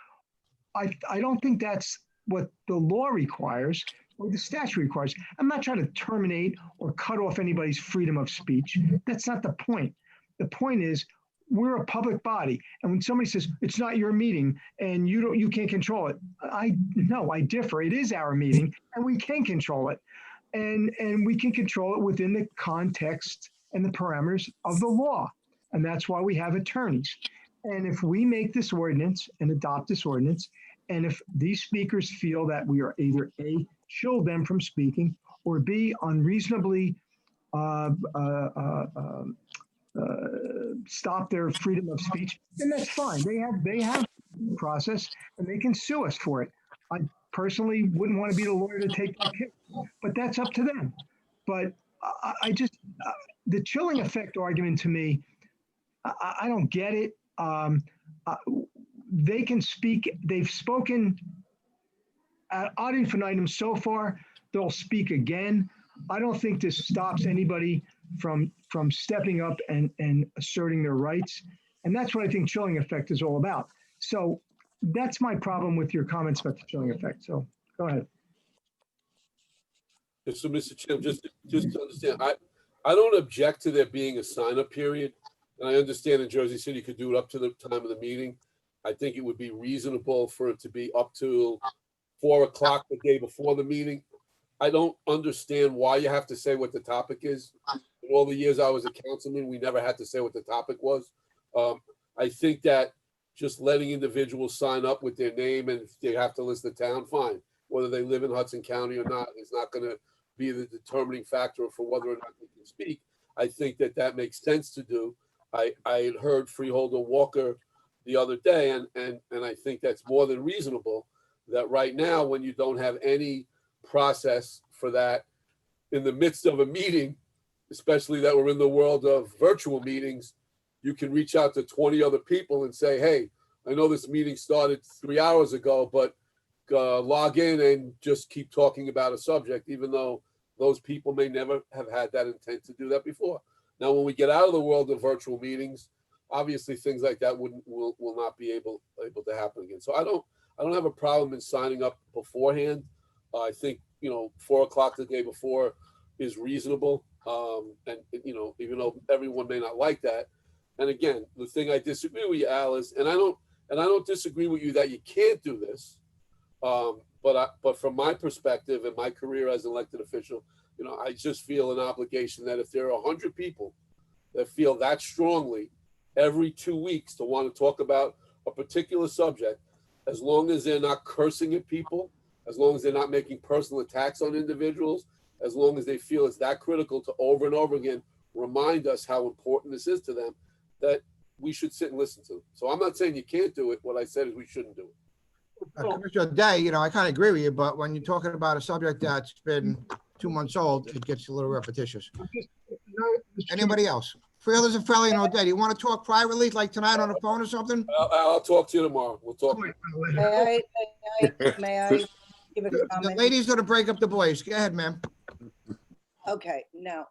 I don't think that's what the law requires or the statute requires. I'm not trying to terminate or cut off anybody's freedom of speech. That's not the point. The point is we're a public body, and when somebody says it's not your meeting and you can't control it, I differ. It is our meeting, and we can control it, and we can control it within the context and the parameters of the law, and that's why we have attorneys. And if we make this ordinance and adopt this ordinance, and if these speakers feel that we are either A, chill them from speaking, or B, unreasonably stop their freedom of speech, then that's fine. They have a process and they can sue us for it. I personally wouldn't want to be the lawyer to take that case, but that's up to them. But I just, the chilling effect argument to me, I don't get it. They can speak, they've spoken ad infinitum so far, they'll speak again. I don't think this stops anybody from stepping up and asserting their rights. And that's what I think chilling effect is all about. So that's my problem with your comments about the chilling effect. So go ahead. So, Mr. Chairman, just to understand, I don't object to there being a sign-up period. And I understand in Jersey City you could do it up to the time of the meeting. I think it would be reasonable for it to be up to 4 o'clock the day before the meeting. I don't understand why you have to say what the topic is. In all the years I was a councilman, we never had to say what the topic was. I think that just letting individuals sign up with their name and if they have to list the town, fine. Whether they live in Hudson County or not is not going to be the determining factor for whether or not they can speak. I think that makes sense to do. I had heard Freeholder Walker the other day, and I think that's more than reasonable that right now, when you don't have any process for that in the midst of a meeting, especially that we're in the world of virtual meetings, you can reach out to 20 other people and say, hey, I know this meeting started 3 hours ago, but log in and just keep talking about a subject, even though those people may never have had that intent to do that before. Now, when we get out of the world of virtual meetings, obviously things like that will not be able to happen again. So I don't have a problem in signing up beforehand. I think 4 o'clock the day before is reasonable, and even though everyone may not like that. And again, the thing I disagree with you, Alice, and I don't disagree with you that you can't do this. But from my perspective and my career as an elected official, I just feel an obligation that if there are 100 people that feel that strongly every 2 weeks to want to talk about a particular subject, as long as they're not cursing at people, as long as they're not making personal attacks on individuals, as long as they feel it's that critical to over and over again remind us how important this is to them, that we should sit and listen to them. So I'm not saying you can't do it. What I said is we shouldn't do it. Commissioner Day, I kind of agree with you, but when you're talking about a subject that's been 2 months old, it gets a little repetitious. Anybody else? Freeholders and Friendly and O'Day, do you want to talk privately, like tonight on the phone or something? I'll talk to you tomorrow. We'll talk. May I give a The comment? lady's going to break up the boys. Go ahead, ma'am. Okay, now,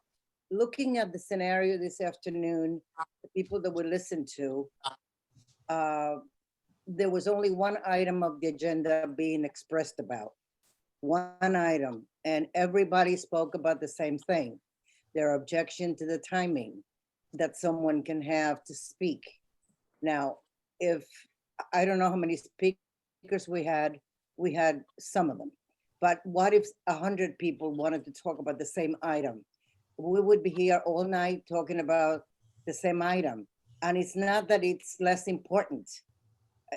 looking at the scenario this afternoon, the people that we listened to, there was only one item of the agenda being expressed about. One item, and everybody spoke about the same thing. Their objection to the timing that someone can have to speak. Now, if, I don't know how many speakers we had some of them, but what if 100 people wanted to talk about the same item? We would be here all night talking about the same item. And it's not that it's less important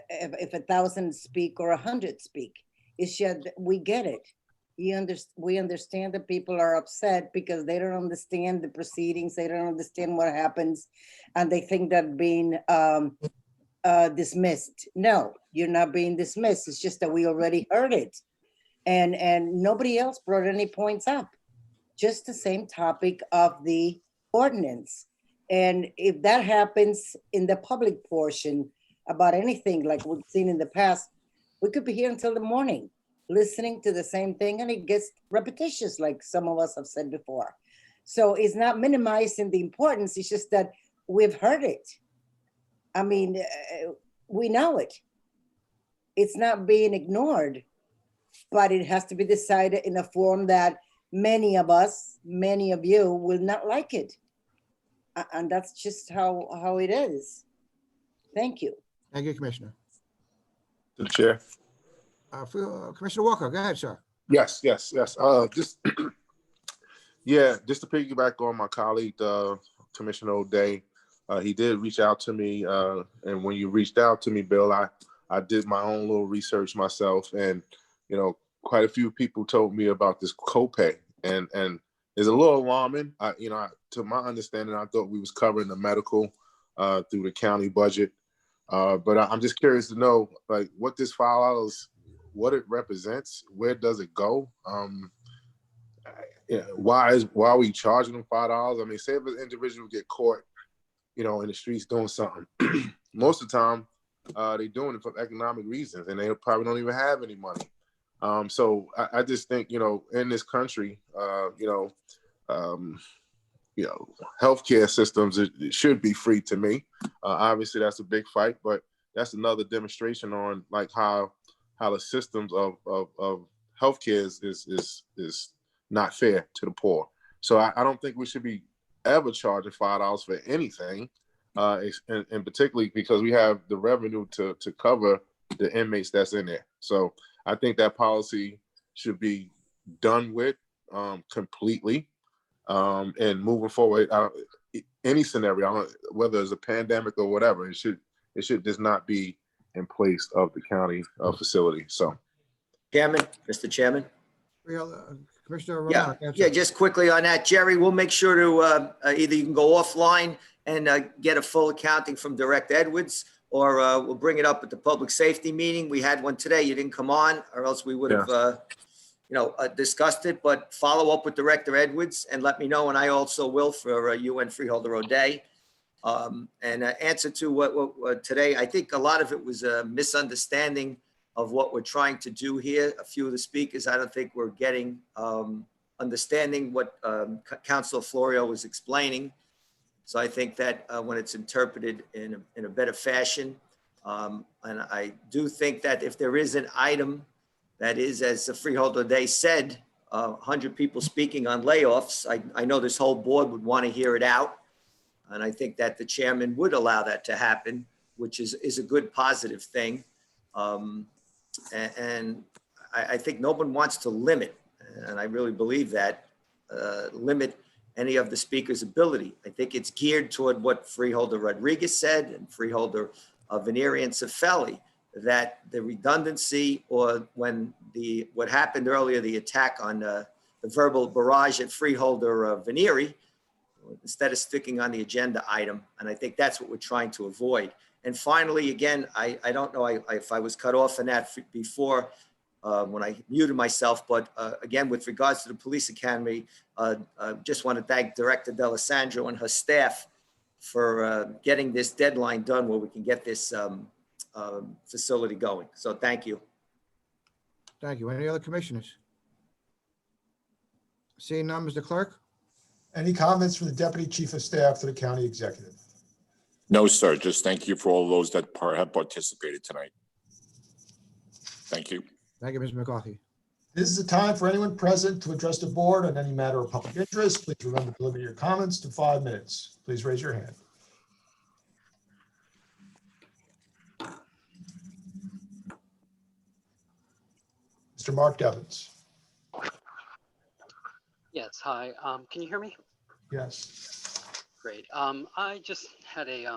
if 1,000 speak or 100 speak. It's just, we get it. We understand that people are upset because they don't understand the proceedings, they don't understand what happens, and they think that being dismissed. No, you're not being dismissed. It's just that we already heard it. And nobody else brought any points up. Just the same topic of the ordinance. And if that happens in the public portion about anything like we've seen in the past, we could be here until the morning listening to the same thing, and it gets repetitious, like some of us have said before. So it's not minimizing the importance, it's just that we've heard it. I mean, we know it. It's not being ignored, but it has to be decided in a form that many of us, many of you will not like it. And that's just how it is. Thank you. Thank you, Commissioner. The chair. Commissioner Walker, go ahead, sir. Yes. Just just to piggyback on my colleague, Commissioner O'Day, he did reach out to me, and when you reached out to me, Bill, I did my own little research myself, and quite a few people told me about this copay, and it's a little alarming. To my understanding, I thought we was covering the medical through the county budget. But I'm just curious to know, like, what this $5, what it represents, where does it go? Why are we charging them $5? I mean, say if an individual get caught, in the streets doing something, most of the time, they're doing it for economic reasons, and they probably don't even have any money. So I just think, in this country, healthcare systems, it should be free to me. Obviously, that's a big fight, but that's another demonstration on like how the systems of healthcare is not fair to the poor. So I don't think we should be ever charging $5 for anything, and particularly because we have the revenue to cover the inmates that's in there. So I think that policy should be done with completely. And moving forward, any scenario, whether it's a pandemic or whatever, it should just not be in place of the county facility. So, Mr. Chairman. Commissioner Romano. Yeah, just quickly on that, Jerry, we'll make sure to either you can go offline and get a full accounting from Director Edwards, or we'll bring it up at the public safety meeting. We had one today. You didn't come on, or else we would have discussed it, but follow up with Director Edwards and let me know, and I also will for UN Freeholder O'Day. And answer to what today, I think a lot of it was a misunderstanding of what we're trying to do here. A few of the speakers, I don't think we're getting understanding what Counsel Florio was explaining. So I think that when it's interpreted in a better fashion, and I do think that if there is an item that is, as the Freeholder Day said, 100 people speaking on layoffs, I know this whole board would want to hear it out. And I think that the chairman would allow that to happen, which is a good positive thing. And I think no one wants to limit, and I really believe that, limit any of the speaker's ability. I think it's geared toward what Freeholder Rodriguez said and Freeholder Vainieri and Cifelli, that the redundancy, or when what happened earlier, the attack on the verbal barrage at Freeholder Vainieri, instead of sticking on the agenda item. And I think that's what we're trying to avoid. And finally, again, I don't know if I was cut off in that before when I muted myself, but again, with regards to the police academy, just want to thank Director D'Alessandro and her staff for getting this deadline done where we can get this facility going. So thank you. Thank you. Any other commissioners? Seeing none, Mr. Clerk? Any comments from the Deputy Chief of Staff to the County Executive? No, sir. Just thank you for all those that have participated tonight. Thank you. Thank you, Mr. McCarthy. This is a time for anyone present to address the board on any matter of public interest. Please remember to limit your comments to 5 minutes. Please raise your hand. Mr. Marc Devens. Yes, hi. Can you hear me? Yes. Great. I just had a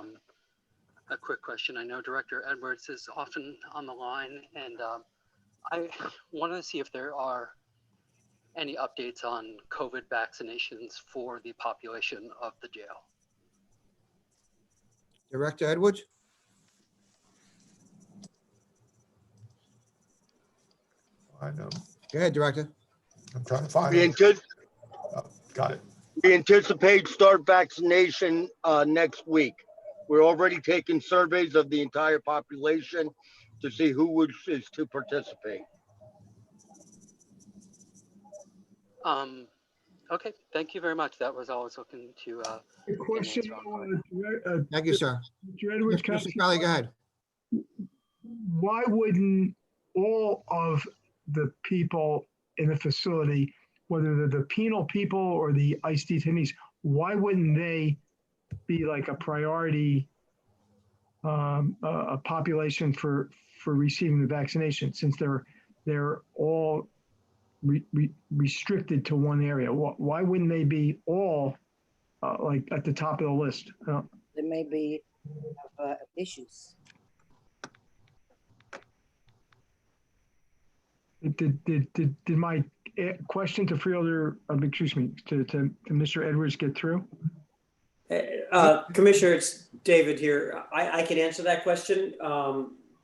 quick question. I know Director Edwards is often on the line, and I wanted to see if there are any updates on COVID vaccinations for the population of the jail. Director Edwards? I know. Go ahead, Director. I'm trying to find it. Got it. We anticipate start vaccination next week. We're already taking surveys of the entire population to see who wishes to participate. Okay, thank you very much. That was all I was looking to. A question. Thank you, sir. Mr. Edwards, Mr. Crowley, go ahead. Why wouldn't all of the people in the facility, whether they're the penal people or the ICE detainees, why wouldn't they be like a priority a population for receiving the vaccination, since they're all restricted to one area? Why wouldn't they be all like at the top of the list? There may be issues. Did my question to Freeholder, excuse me, to Mr. Edwards get through? Commissioner, it's David here. I can answer that question.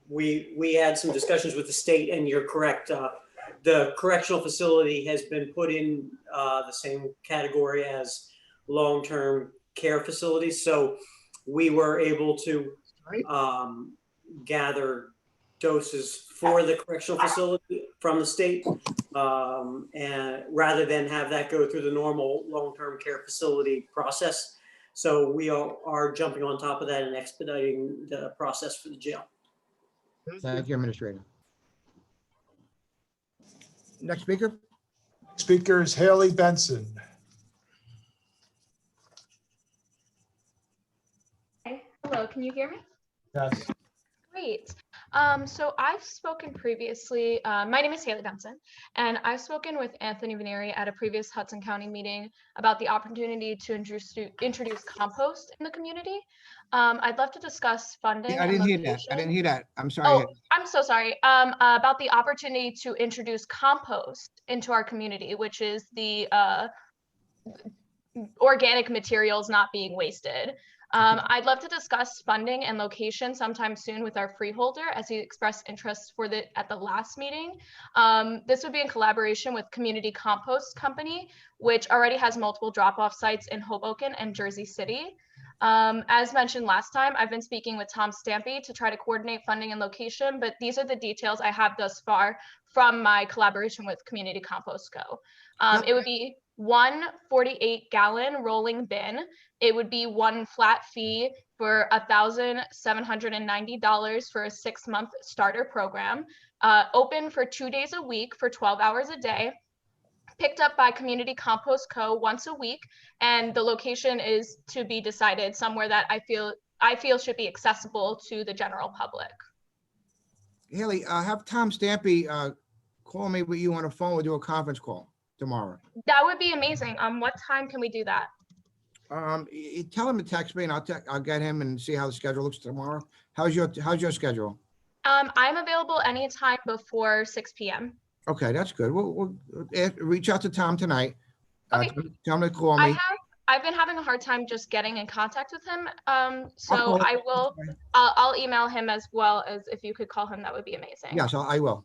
We had some discussions with the state, and you're correct. The correctional facility has been put in the same category as long-term care facilities. So we were able to gather doses for the correctional facility from the state, and rather than have that go through the normal long-term care facility process. So we are jumping on top of that and expediting the process for the jail. Thank you, Administrator. Next speaker. Speaker is Haley Benson. Hello, can you hear me? Yes. Great. So I've spoken previously, my name is Haley Benson, and I've spoken with Anthony Vainieri at a previous Hudson County meeting about the opportunity to introduce compost in the community. I'd love to discuss funding. I didn't hear that. I didn't hear that. I'm sorry. Oh, I'm so sorry. About the opportunity to introduce compost into our community, which is the organic materials not being wasted. I'd love to discuss funding and location sometime soon with our freeholder, as he expressed interest at the last meeting. This would be in collaboration with Community Compost Company, which already has multiple drop-off sites in Hoboken and Jersey City. As mentioned last time, I've been speaking with Tom Stampy to try to coordinate funding and location, but these are the details I have thus far from my collaboration with Community Compost Co. It would be 1 48-gallon rolling bin. It would be one flat fee for $1,790 for a 6-month starter program, open for 2 days a week for 12 hours a day, picked up by Community Compost Co. once a week, and the location is to be decided somewhere that I feel should be accessible to the general public. Haley, have Tom Stampy call me with you on the phone. We'll do a conference call tomorrow. That would be amazing. What time can we do that? Tell him to text me, and I'll get him and see how the schedule looks tomorrow. How's your schedule? I'm available anytime before 6 p.m. Okay, that's good. We'll reach out to Tom tonight. Okay. Tell him to call me. I've been having a hard time just getting in contact with him. So I'll email him as well, as if you could call him, that would be amazing. Yes, I will.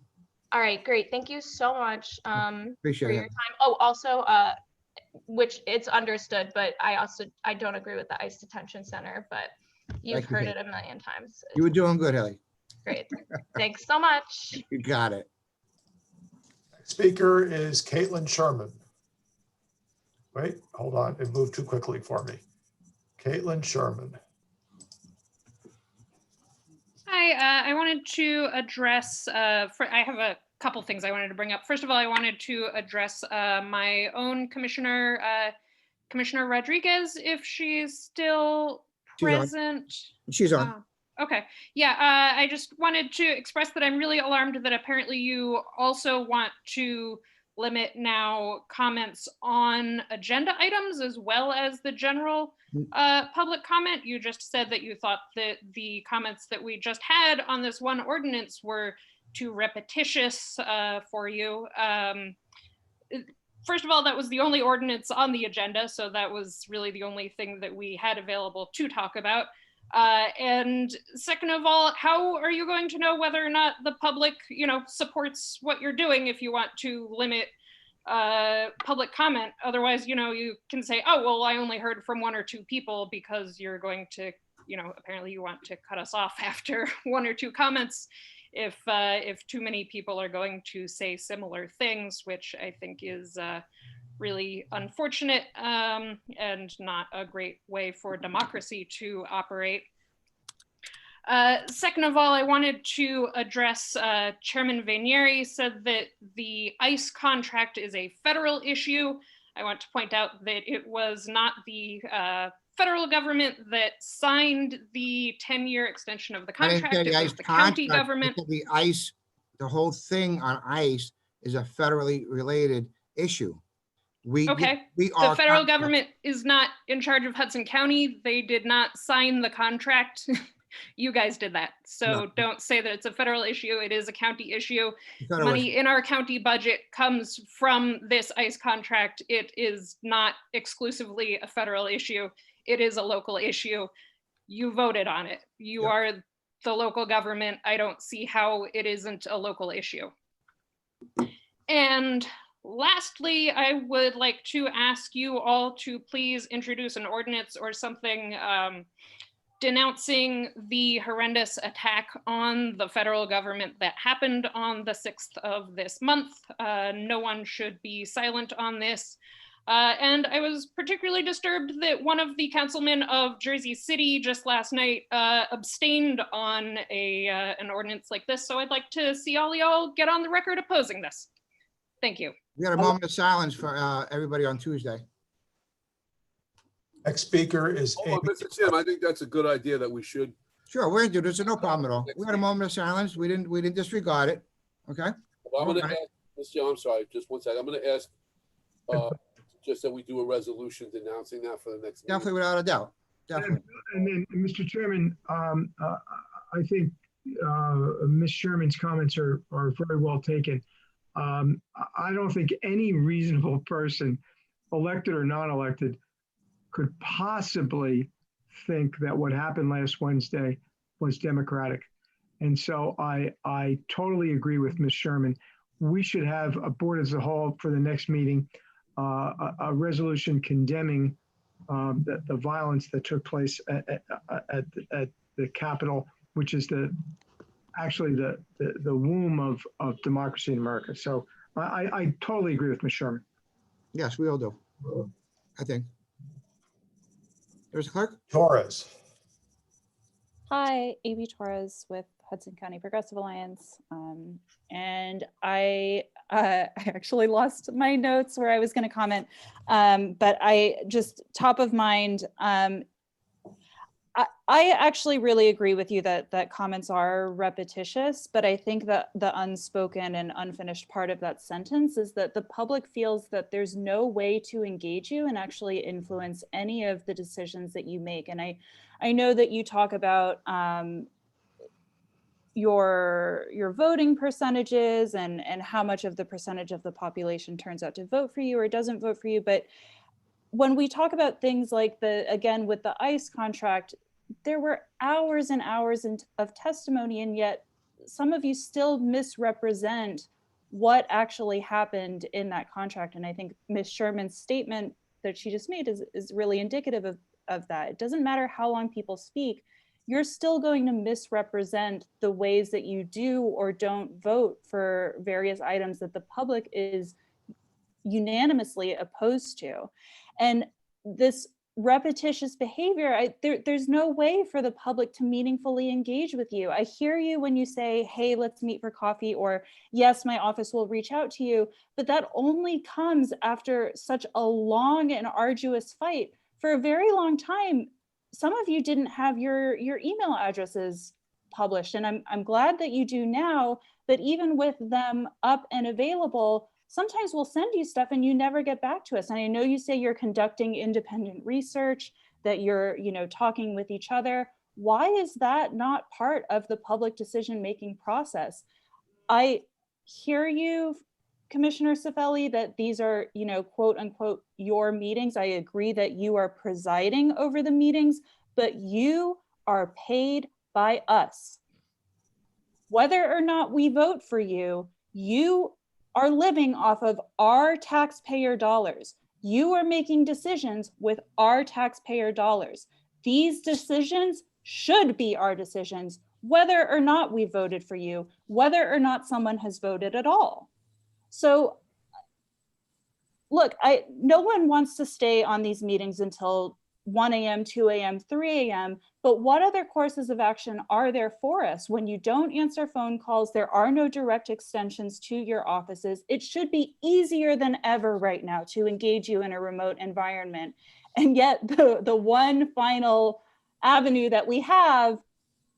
All right, great. Thank you so much Appreciate for your it. time. Oh, also, which it's understood, but I don't agree with the ICE detention center, but you've heard it a million times. You were doing good, Haley. Great. Thanks so much. You got it. Speaker is Caitlin Sherman. Wait, hold on. It moved too quickly for me. Caitlin Sherman. Hi, I wanted to address, I have a couple things I wanted to bring up. First of all, I wanted to address my own Commissioner Rodriguez, if she's still present. She's on. Okay, yeah, I just wanted to express that I'm really alarmed that apparently you also want to limit now comments on agenda items as well as the general public comment. You just said that you thought that the comments that we just had on this one ordinance were too repetitious for you. First of all, that was the only ordinance on the agenda, so that was really the only thing that we had available to talk about. And second of all, how are you going to know whether or not the public, supports what you're doing if you want to limit public comment? Otherwise, you can say, oh, well, I only heard from 1 or 2 people, because you're going to, apparently you want to cut us off after 1 or 2 comments if too many people are going to say similar things, which I think is really unfortunate and not a great way for democracy to operate. Second of all, I wanted to address Chairman Vainieri said that the ICE contract is a federal issue. I want to point out that it was not the federal government that signed the 10-year extension of the contract. It was the county government. The ICE, the whole thing on ICE is a federally related issue. The federal government is not in charge of Hudson County. They did not sign the contract. You guys did that. So don't say that it's a federal issue. It is a county issue. Money in our county budget comes from this ICE contract. It is not exclusively a federal issue. it is a local issue. You voted on it. You are the local government. I don't see how it isn't a local issue. And lastly, I would like to ask you all to please introduce an ordinance or something denouncing the horrendous attack on the federal government that happened on the 6th of this month. No one should be silent on this. And I was particularly disturbed that one of the councilmen of Jersey City just last night abstained on an ordinance like this. So I'd like to see all y'all get on the record opposing this. Thank you. We got a moment of silence for everybody on Tuesday. Next speaker is Hold on, Mr. Jim, I think that's a good idea that we should. Sure, we're gonna do this. No problem at all. We had a moment of silence. We didn't disregard it. Okay. Well, I'm going to ask, Mr. Jim, I'm sorry, just one second. I'm going to ask just that we do a resolution denouncing that for the next meeting. Definitely, without a doubt. Definitely. And then, Mr. Chairman, I think Ms. Sherman's comments are very well taken. I don't think any reasonable person, elected or non-elected, could possibly think that what happened last Wednesday was democratic. And so I totally agree with Ms. Sherman. We should have a board as a whole for the next meeting, a resolution condemning the violence that took place at the Capitol, which is actually the womb of democracy in America. So I totally agree with Ms. Sherman. Yes, we all do. I think. There's a clerk. Torres. Hi, A.B. Torres with Hudson County Progressive Alliance. And I actually lost my notes where I was going to comment, but I just top of mind, I actually really agree with you that comments are repetitious, but I think that the unspoken and unfinished part of that sentence is that the public feels that there's no way to engage you and actually influence any of the decisions that you make. And I know that you talk about your voting percentages and how much of the percentage of the population turns out to vote for you or doesn't vote for you. But when we talk about things like again, with the ICE contract, there were hours and hours of testimony, and yet some of you still misrepresent what actually happened in that contract. And I think Ms. Sherman's statement that she just made is really indicative of that. It doesn't matter how long people speak, you're still going to misrepresent the ways that you do or don't vote for various items that the public is unanimously opposed to. And this repetitious behavior, there's no way for the public to meaningfully engage with you. I hear you when you say, hey, let's meet for coffee, or yes, my office will reach out to you, but that only comes after such a long and arduous fight. For a very long time, some of you didn't have your email addresses published, and I'm glad that you do now, but even with them up and available, sometimes we'll send you stuff and you never get back to us. And I know you say you're conducting independent research, that you're, talking with each other. Why is that not part of the public decision-making process? I hear you, Commissioner Cifelli, that these are, quote unquote, your meetings. I agree that you are presiding over the meetings, but you are paid by us. Whether or not we vote for you, you are living off of our taxpayer dollars. You are making decisions with our taxpayer dollars. These decisions should be our decisions, whether or not we voted for you, whether or not someone has voted at all. So look, no one wants to stay on these meetings until 1 a.m., 2 a.m., 3 a.m., but what other courses of action are there for us? When you don't answer phone calls, there are no direct extensions to your offices. It should be easier than ever right now to engage you in a remote environment. And yet the one final avenue that we have,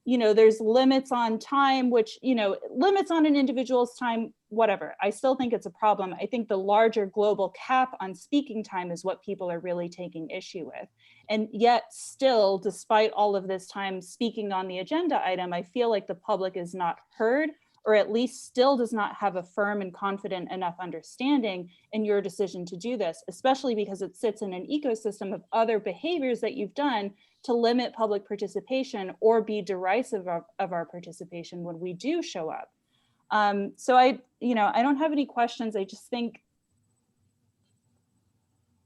there's limits on time, which, limits on an individual's time, whatever. I still think it's a problem. I think the larger global cap on speaking time is what people are really taking issue with. And yet still, despite all of this time speaking on the agenda item, I feel like the public is not heard or at least still does not have a firm and confident enough understanding in your decision to do this, especially because it sits in an ecosystem of other behaviors that you've done to limit public participation or be derisive of our participation when we do show up. So I don't have any questions. I just think,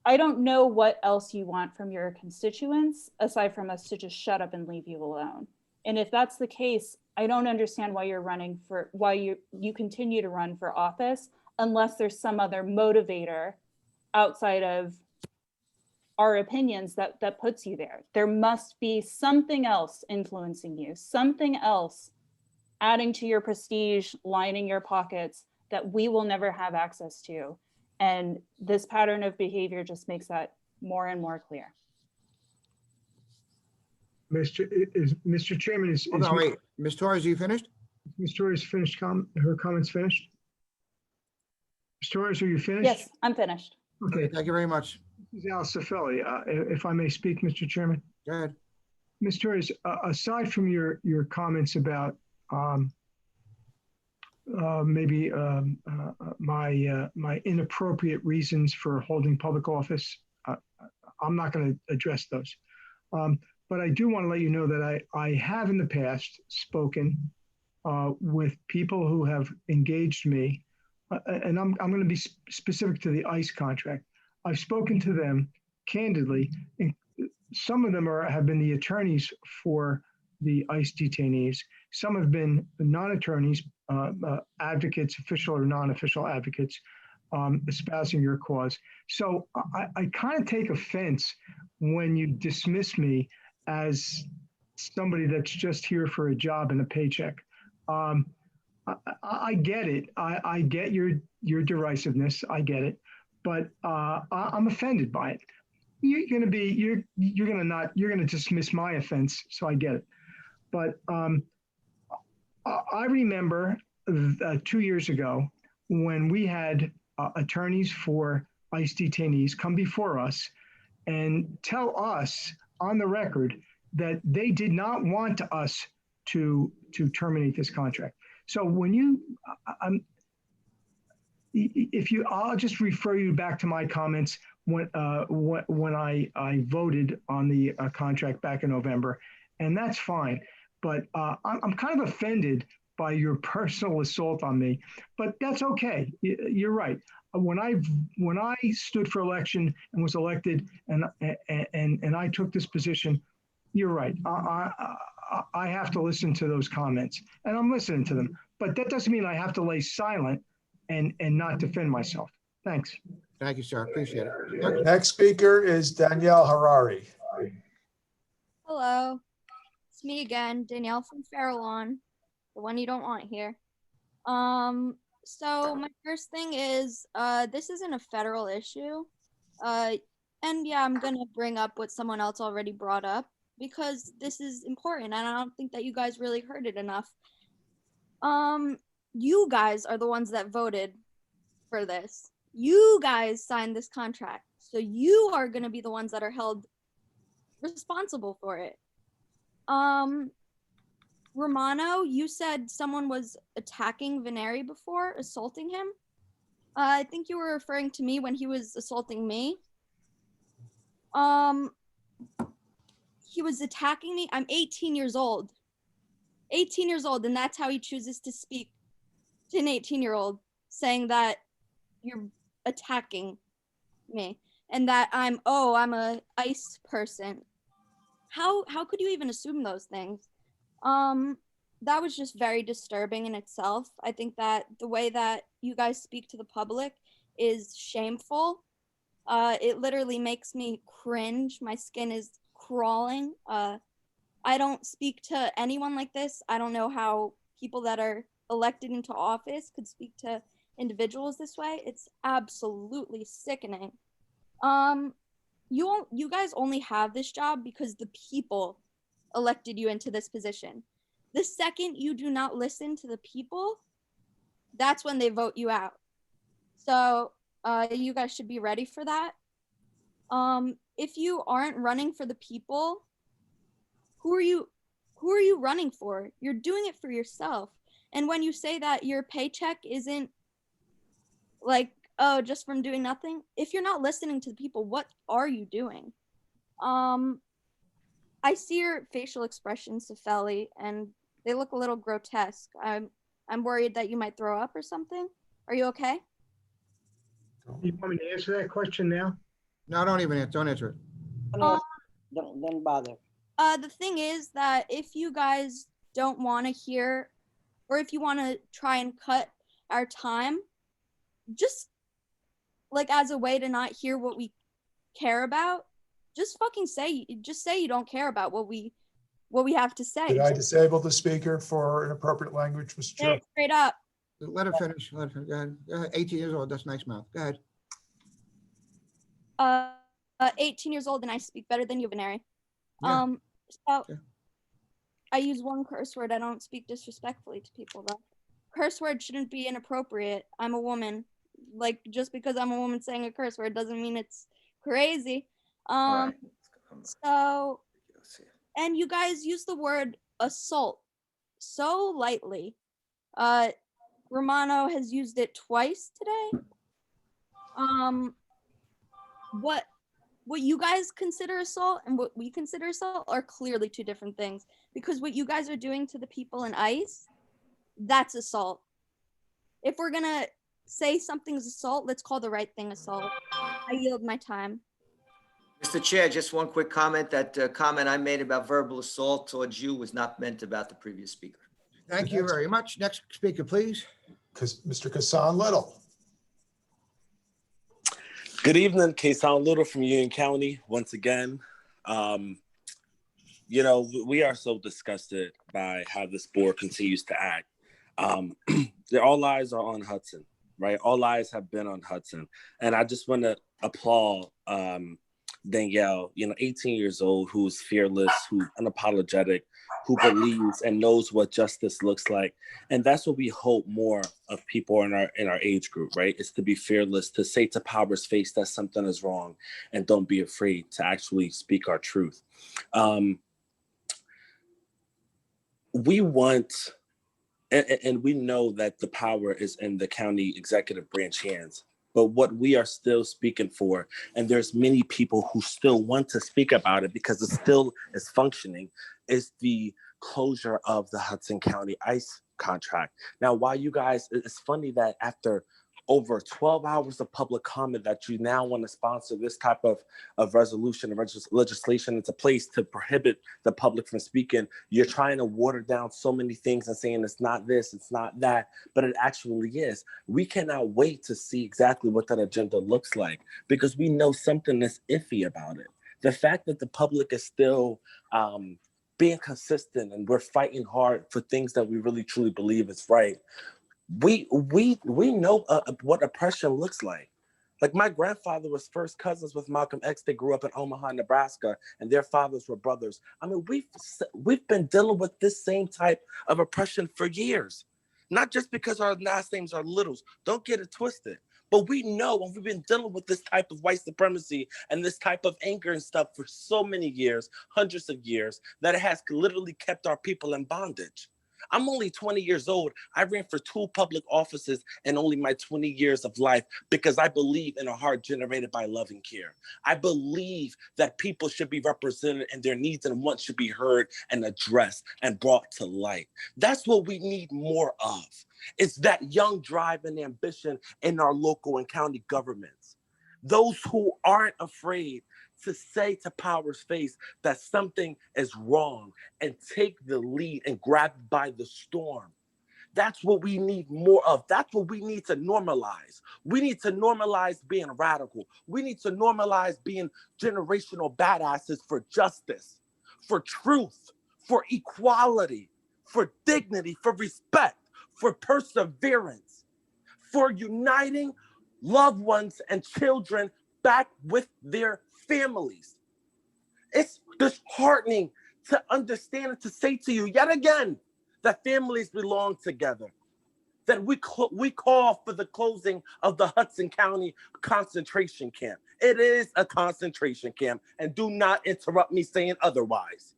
I don't know what else you want from your constituents aside from us to just shut up and leave you alone. And if that's the case, I don't understand why you continue to run for office unless there's some other motivator outside of our opinions that puts you there. There must be something else influencing you, something else adding to your prestige, lining your pockets that we will never have access to. And this pattern of behavior just makes that more and more clear. Mr. Chairman, Hold on, wait. Ms. Torres, are you finished? Ms. Torres finished her comments finished? Ms. Torres, are you finished? Yes, I'm finished. Okay. Thank you very much. This is Al Cifelli. If I may speak, Mr. Chairman. Go ahead. Ms. Torres, aside from your comments about maybe my inappropriate reasons for holding public office, I'm not going to address those. But I do want to let you know that I have in the past spoken with people who have engaged me, and I'm going to be specific to the ICE contract. I've spoken to them candidly, and some of them have been the attorneys for the ICE detainees. Some have been non-attorneys, advocates, official or non-official advocates, espousing your cause. So I kind of take offense when you dismiss me as somebody that's just here for a job and a paycheck. I get it. I get your derisiveness. I get it, but I'm offended by it. You're gonna dismiss my offense, so I get it. But I remember 2 years ago when we had attorneys for ICE detainees come before us and tell us on the record that they did not want us to terminate this contract. So when I'll just refer you back to my comments when I voted on the contract back in November, and that's fine. But I'm kind of offended by your personal assault on me, but that's okay. You're right. When I stood for election and was elected, and I took this position, you're right. I have to listen to those comments, and I'm listening to them. But that doesn't mean I have to lay silent and not defend myself. Thanks. Thank you, sir. Appreciate it. Next speaker is Danielle Harari. Hello, it's me again, Danielle from Farallon, the one you don't want here. So my first thing is, this isn't a federal issue. And yeah, I'm gonna bring up what someone else already brought up because this is important and I don't think that you guys really heard it enough. You guys are the ones that voted for this. You guys signed this contract. So you are gonna be the ones that are held responsible for it. Romano, you said someone was attacking Vainieri before, assaulting him. I think you were referring to me when he was assaulting me. He was attacking me. I'm 18 years old. 18 years old, and that's how he chooses to speak to an 18-year-old, saying that you're attacking me and that I'm a ICE person. How could you even assume those things? That was just very disturbing in itself. I think that the way that you guys speak to the public is shameful. It literally makes me cringe. My skin is crawling. I don't speak to anyone like this. I don't know how people that are elected into office could speak to individuals this way. It's absolutely sickening. You guys only have this job because the people elected you into this position. The second you do not listen to the people, that's when they vote you out. So you guys should be ready for that. If you aren't running for the people, who are you running for? You're doing it for yourself. And when you say that your paycheck isn't like, oh, just from doing nothing, if you're not listening to the people, what are you doing? I see your facial expressions, Sefeli, and they look a little grotesque. I'm worried that you might throw up or something. Are you okay? You want me to answer that question now? No, don't even answer. Don't answer it. Don't bother. The thing is that if you guys don't want to hear, or if you want to try and cut our time, just like as a way to not hear what we care about, just say you don't care about what we have to say. Did I disable the speaker for inappropriate language, Mr. Chair? Straight up. Let her finish. Let her, go ahead. Go ahead. 18 years old. That's nice mouth. Go ahead. 18 years old and I speak better than you, Vainieri. Yeah. So I use one curse word. I don't speak disrespectfully to people though. Curse word shouldn't be inappropriate. I'm a woman. Like, just because I'm a woman saying a curse word doesn't mean it's crazy. So, and you guys use the word assault so lightly. Romano has used it twice today. What you guys consider assault and what we consider assault are clearly two different things, because what you guys are doing to the people in ICE, that's assault. If we're gonna say something's assault, let's call the right thing assault. I yield my time. Mr. Chair, just one quick comment. That comment I made about verbal assault towards you was not meant about the previous speaker. Thank you very much. Next speaker, please. Mr. Counsel Little. Good evening, Counsel Little from Union County. Once again, you know, we are so disgusted by how this board continues to act. All eyes are on Hudson, right? All eyes have been on Hudson. And I just want to applaud Danielle, 18 years old, who's fearless, who's unapologetic, who believes and knows what justice looks like. And that's what we hope more of people in our age group, right? Is to be fearless, to say to power's face that something is wrong, and don't be afraid to actually speak our truth. We want, and we know that the power is in the county executive branch hands. But what we are still speaking for, and there's many people who still want to speak about it because it still is functioning, is the closure of the Hudson County ICE contract. Now, while you guys, it's funny that after over 12 hours of public comment that you now want to sponsor this type of resolution and legislation into place to prohibit the public from speaking. You're trying to water down so many things and saying it's not this, it's not that, but it actually is. We cannot wait to see exactly what that agenda looks like because we know something is iffy about it. The fact that the public is still being consistent and we're fighting hard for things that we really truly believe is right. We know what oppression looks like. Like my grandfather was first cousins with Malcolm X. They grew up in Omaha, Nebraska, and their fathers were brothers. I mean, we've been dealing with this same type of oppression for years. Not just because our last names are Littles. Don't get it twisted. But we know, and we've been dealing with this type of white supremacy and this type of anger and stuff for so many years, hundreds of years, that it has literally kept our people in bondage. I'm only 20 years old. I ran for 2 public offices in only my 20 years of life because I believe in a heart generated by love and care. I believe that people should be represented and their needs and wants should be heard and addressed and brought to light. That's what we need more of. It's that young drive and ambition in our local and county governments. Those who aren't afraid to say to power's face that something is wrong and take the lead and grab by the storm. That's what we need more of. That's what we need to normalize. We need to normalize being radical. We need to normalize being generational badasses for justice, for truth, for equality, for dignity, for respect, for perseverance, for uniting loved ones and children back with their families. It's disheartening to understand and to say to you yet again that families belong together, that we call for the closing of the Hudson County concentration camp. It is a concentration camp, and do not interrupt me saying otherwise.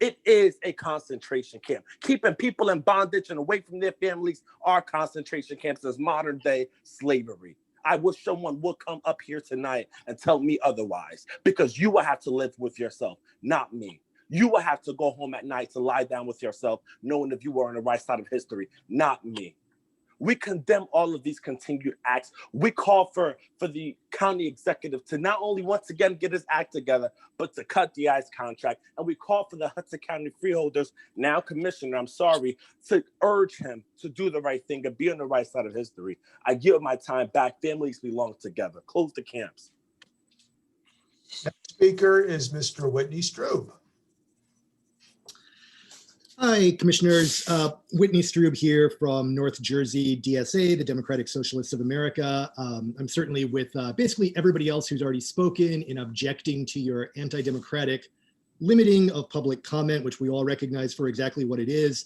It is a concentration camp. Keeping people in bondage and away from their families are concentration camps as modern day slavery. I wish someone would come up here tonight and tell me otherwise, because you will have to live with yourself, not me. You will have to go home at night to lie down with yourself, knowing if you were on the right side of history, not me. We condemn all of these continued acts. We call for the county executive to not only once again get his act together, but to cut the ICE contract. And we call for the Hudson County freeholders, now commissioner, I'm sorry, to urge him to do the right thing and be on the right side of history. I give my time back. Families belong together. Close the camps. Next speaker is Mr. Whitney Strube. Hi, Commissioners. Whitney Strube here from North Jersey DSA, the Democratic Socialists of America. I'm certainly with basically everybody else who's already spoken in objecting to your anti-democratic limiting of public comment, which we all recognize for exactly what it is.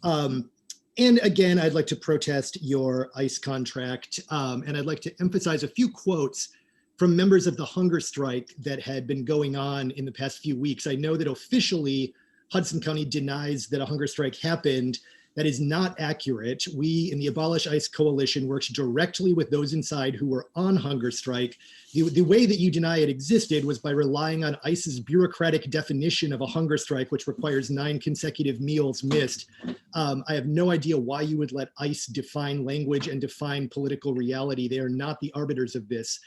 And again, I'd like to protest your ICE contract. And I'd like to emphasize a few quotes from members of the hunger strike that had been going on in the past few weeks. I know that officially Hudson County denies that a hunger strike happened. That is not accurate. We in the Abolish ICE Coalition worked directly with those inside who were on hunger strike. The way that you deny it existed was by relying on ICE's bureaucratic definition of a hunger strike, which requires 9 consecutive meals missed. I have no idea why you would let ICE define language and define political reality. They are not the arbiters of this.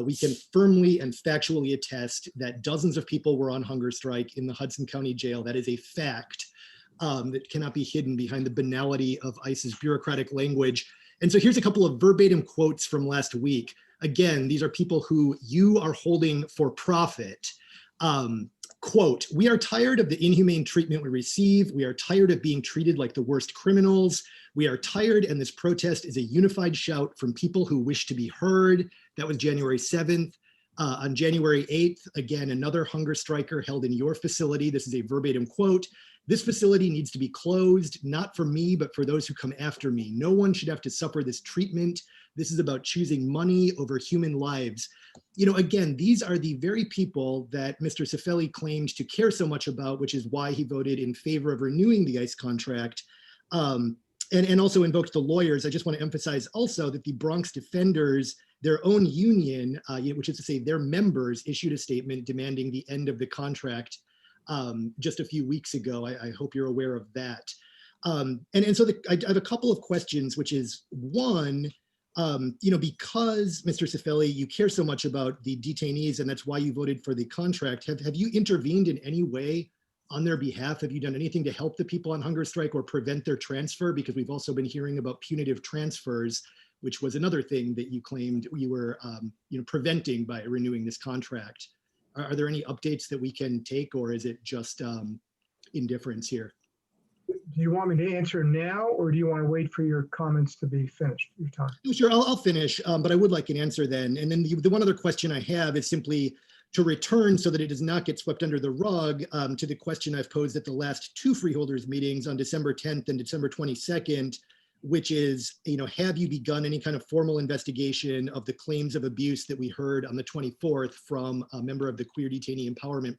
We can firmly and factually attest that dozens of people were on hunger strike in the Hudson County Jail. That is a fact that cannot be hidden behind the banality of ICE's bureaucratic language. And so here's a couple of verbatim quotes from last week. Again, these are people who you are holding for profit. Quote, "We are tired of the inhumane treatment we receive. We are tired of being treated like the worst criminals. We are tired, and this protest is a unified shout from people who wish to be heard." That was January 7th. On January 8th, again, another hunger striker held in your facility. This is a verbatim quote. "This facility needs to be closed, not for me, but for those who come after me. No one should have to suffer this treatment. This is about choosing money over human lives." You know, again, these are the very people that Mr. Cifelli claimed to care so much about, which is why he voted in favor of renewing the ICE contract. And also invoked the lawyers. I just want to emphasize also that the Bronx Defenders, their own union, which is to say their members, issued a statement demanding the end of the contract just a few weeks ago. I hope you're aware of that. And so I have a couple of questions, which is one, because Mr. Cifelli, you care so much about the detainees and that's why you voted for the contract, have you intervened in any way on their behalf? Have you done anything to help the people on hunger strike or prevent their transfer? Because we've also been hearing about punitive transfers, which was another thing that you claimed you were preventing by renewing this contract. Are there any updates that we can take, or is it just indifference here? Do you want me to answer now, or do you want to wait for your comments to be finished? Your time. Sure, I'll finish, but I would like an answer then. And then the one other question I have is simply to return so that it does not get swept under the rug to the question I've posed at the last 2 freeholders meetings on December 10th and December 22nd, which is, have you begun any kind of formal investigation of the claims of abuse that we heard on the 24th from a member of the Queer Detainee Empowerment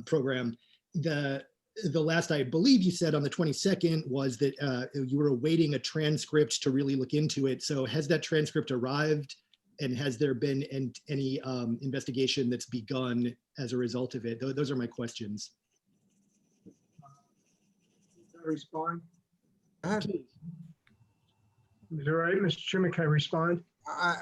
Program? The last I believe you said on the 22nd was that you were awaiting a transcript to really look into it. So has that transcript arrived? And has there been any investigation that's begun as a result of it? Those are my questions. Respond. Is it all right, Mr. Chairman? Can I respond?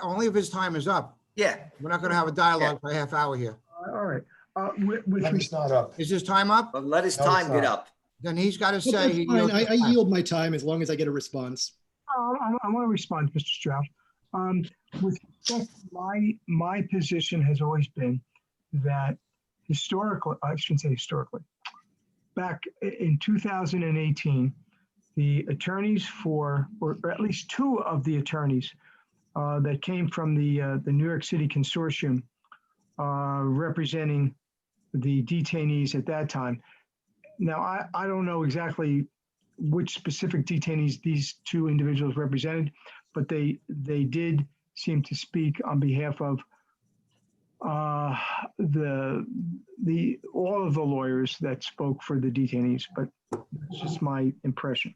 Only if his time is up. Yeah. We're not going to have a dialogue for a half hour here. All right. Time's not up. Is his time up? But let his No, time it's get not. up. Then he's got to say. That's he fine. yields his I time. yield my time as long as I get a response. I want to respond, Mr. Strauss. With respect, my position has always been that historically, I shouldn't say historically, back in 2018, the attorneys or at least 2 of the attorneys that came from the New York City consortium representing the detainees at that time. Now, I don't know exactly which specific detainees these 2 individuals represented, but they did seem to speak on behalf of all of the lawyers that spoke for the detainees, but it's just my impression.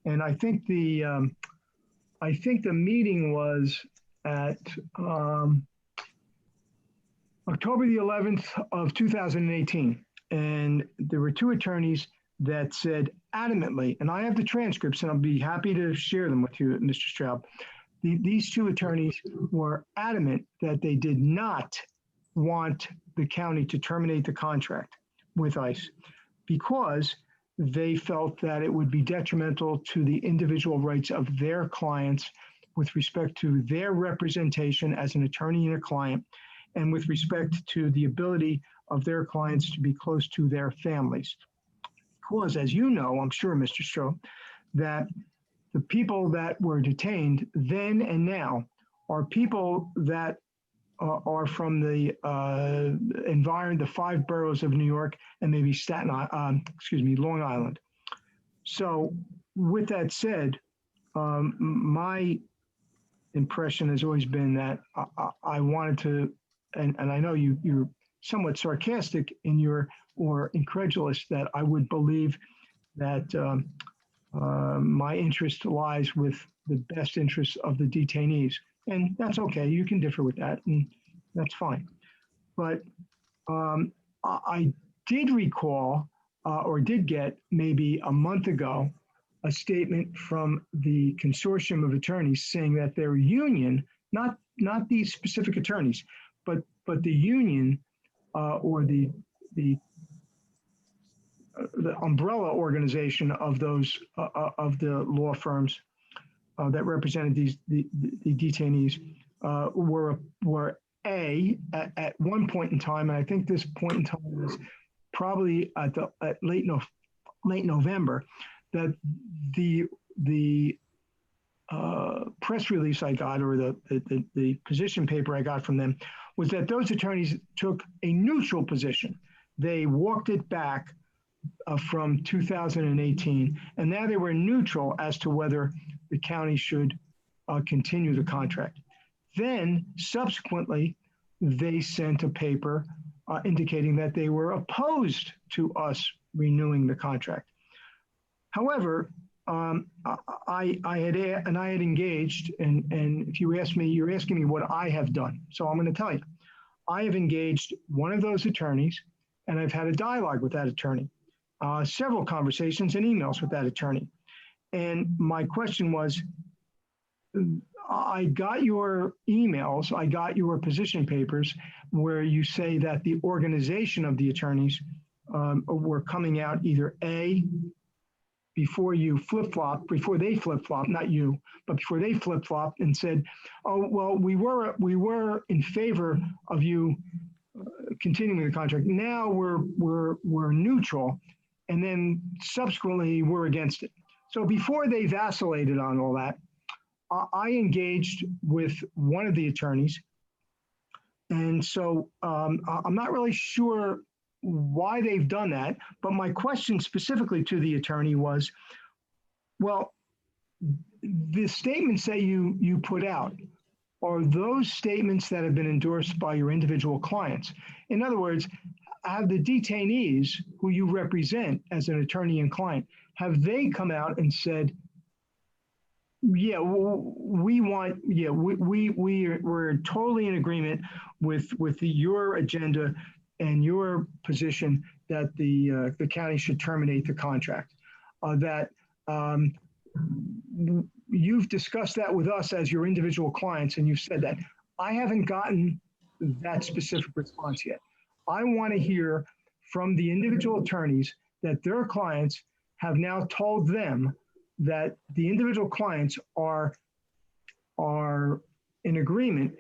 And I think the meeting was at October the 11th of 2018. And there were two attorneys that said adamantly, and I have the transcripts and I'll be happy to share them with you, Mr. Straub. These two attorneys were adamant that they did not want the county to terminate the contract with ICE because they felt that it would be detrimental to the individual rights of their clients with respect to their representation as an attorney and a client, and with respect to the ability of their clients to be close to their families. Because, as you know, I'm sure, Mr. Stroh, that the people that were detained then and now are people that are from the the 5 boroughs of New York and maybe Long Island. So with that said, my impression has always been that I wanted to, and I know you're somewhat sarcastic in your, or incredulous that I would believe that my interest lies with the best interests of the detainees. And that's okay. You can differ with that, and that's fine. But I did recall or did get maybe a month ago a statement from the consortium of attorneys saying that their union, not these specific attorneys, but the union or the umbrella organization of those of the law firms that represented the detainees were at one point in time, and I think this point in time was probably at late November, that the press release I got, or the position paper I got from them, was that those attorneys took a neutral position. They walked it back from 2018, and now they were neutral as to whether the county should continue the contract. Then subsequently, they sent a paper indicating that they were opposed to us renewing the contract. However, I had engaged, and if you ask me, you're asking me what I have done. So I'm going to tell you, I have engaged one of those attorneys, and I've had a dialogue with that attorney, several conversations and emails with that attorney. And my question was, I got your emails, I got your position papers where you say that the organization of the attorneys were coming out either A, before they flip-flop, not you, but before they flip-flopped and said, oh, well, we were in favor of you continuing the contract. Now we're neutral, and then subsequently we're against it. So before they vacillated on all that, I engaged with one of the attorneys. And so I'm not really sure why they've done that, but my question specifically to the attorney was, well, the statements that you put out, are those statements that have been endorsed by your individual clients? In other words, have the detainees who you represent as an attorney and client, have they come out and said, yeah, we're totally in agreement with your agenda and your position that the county should terminate the contract? You've discussed that with us as your individual clients, and you've said that. I haven't gotten that specific response yet. I want to hear from the individual attorneys that their clients have now told them that the individual clients are in agreement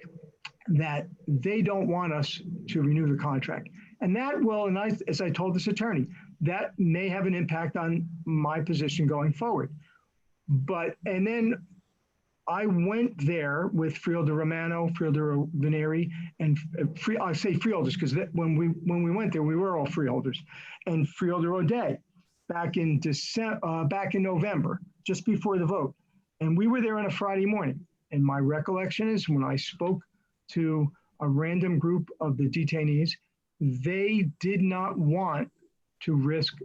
that they don't want us to renew the contract. And that will, and as I told this attorney, that may have an impact on my position going forward. And then I went there with Freeholder Romano, Freeholder Vainieri, and I say freeholders because when we went there, we were all freeholders, and Freeholder O'Day back in November, just before the vote. And we were there on a Friday morning. And my recollection is when I spoke to a random group of the detainees. They did not want to risk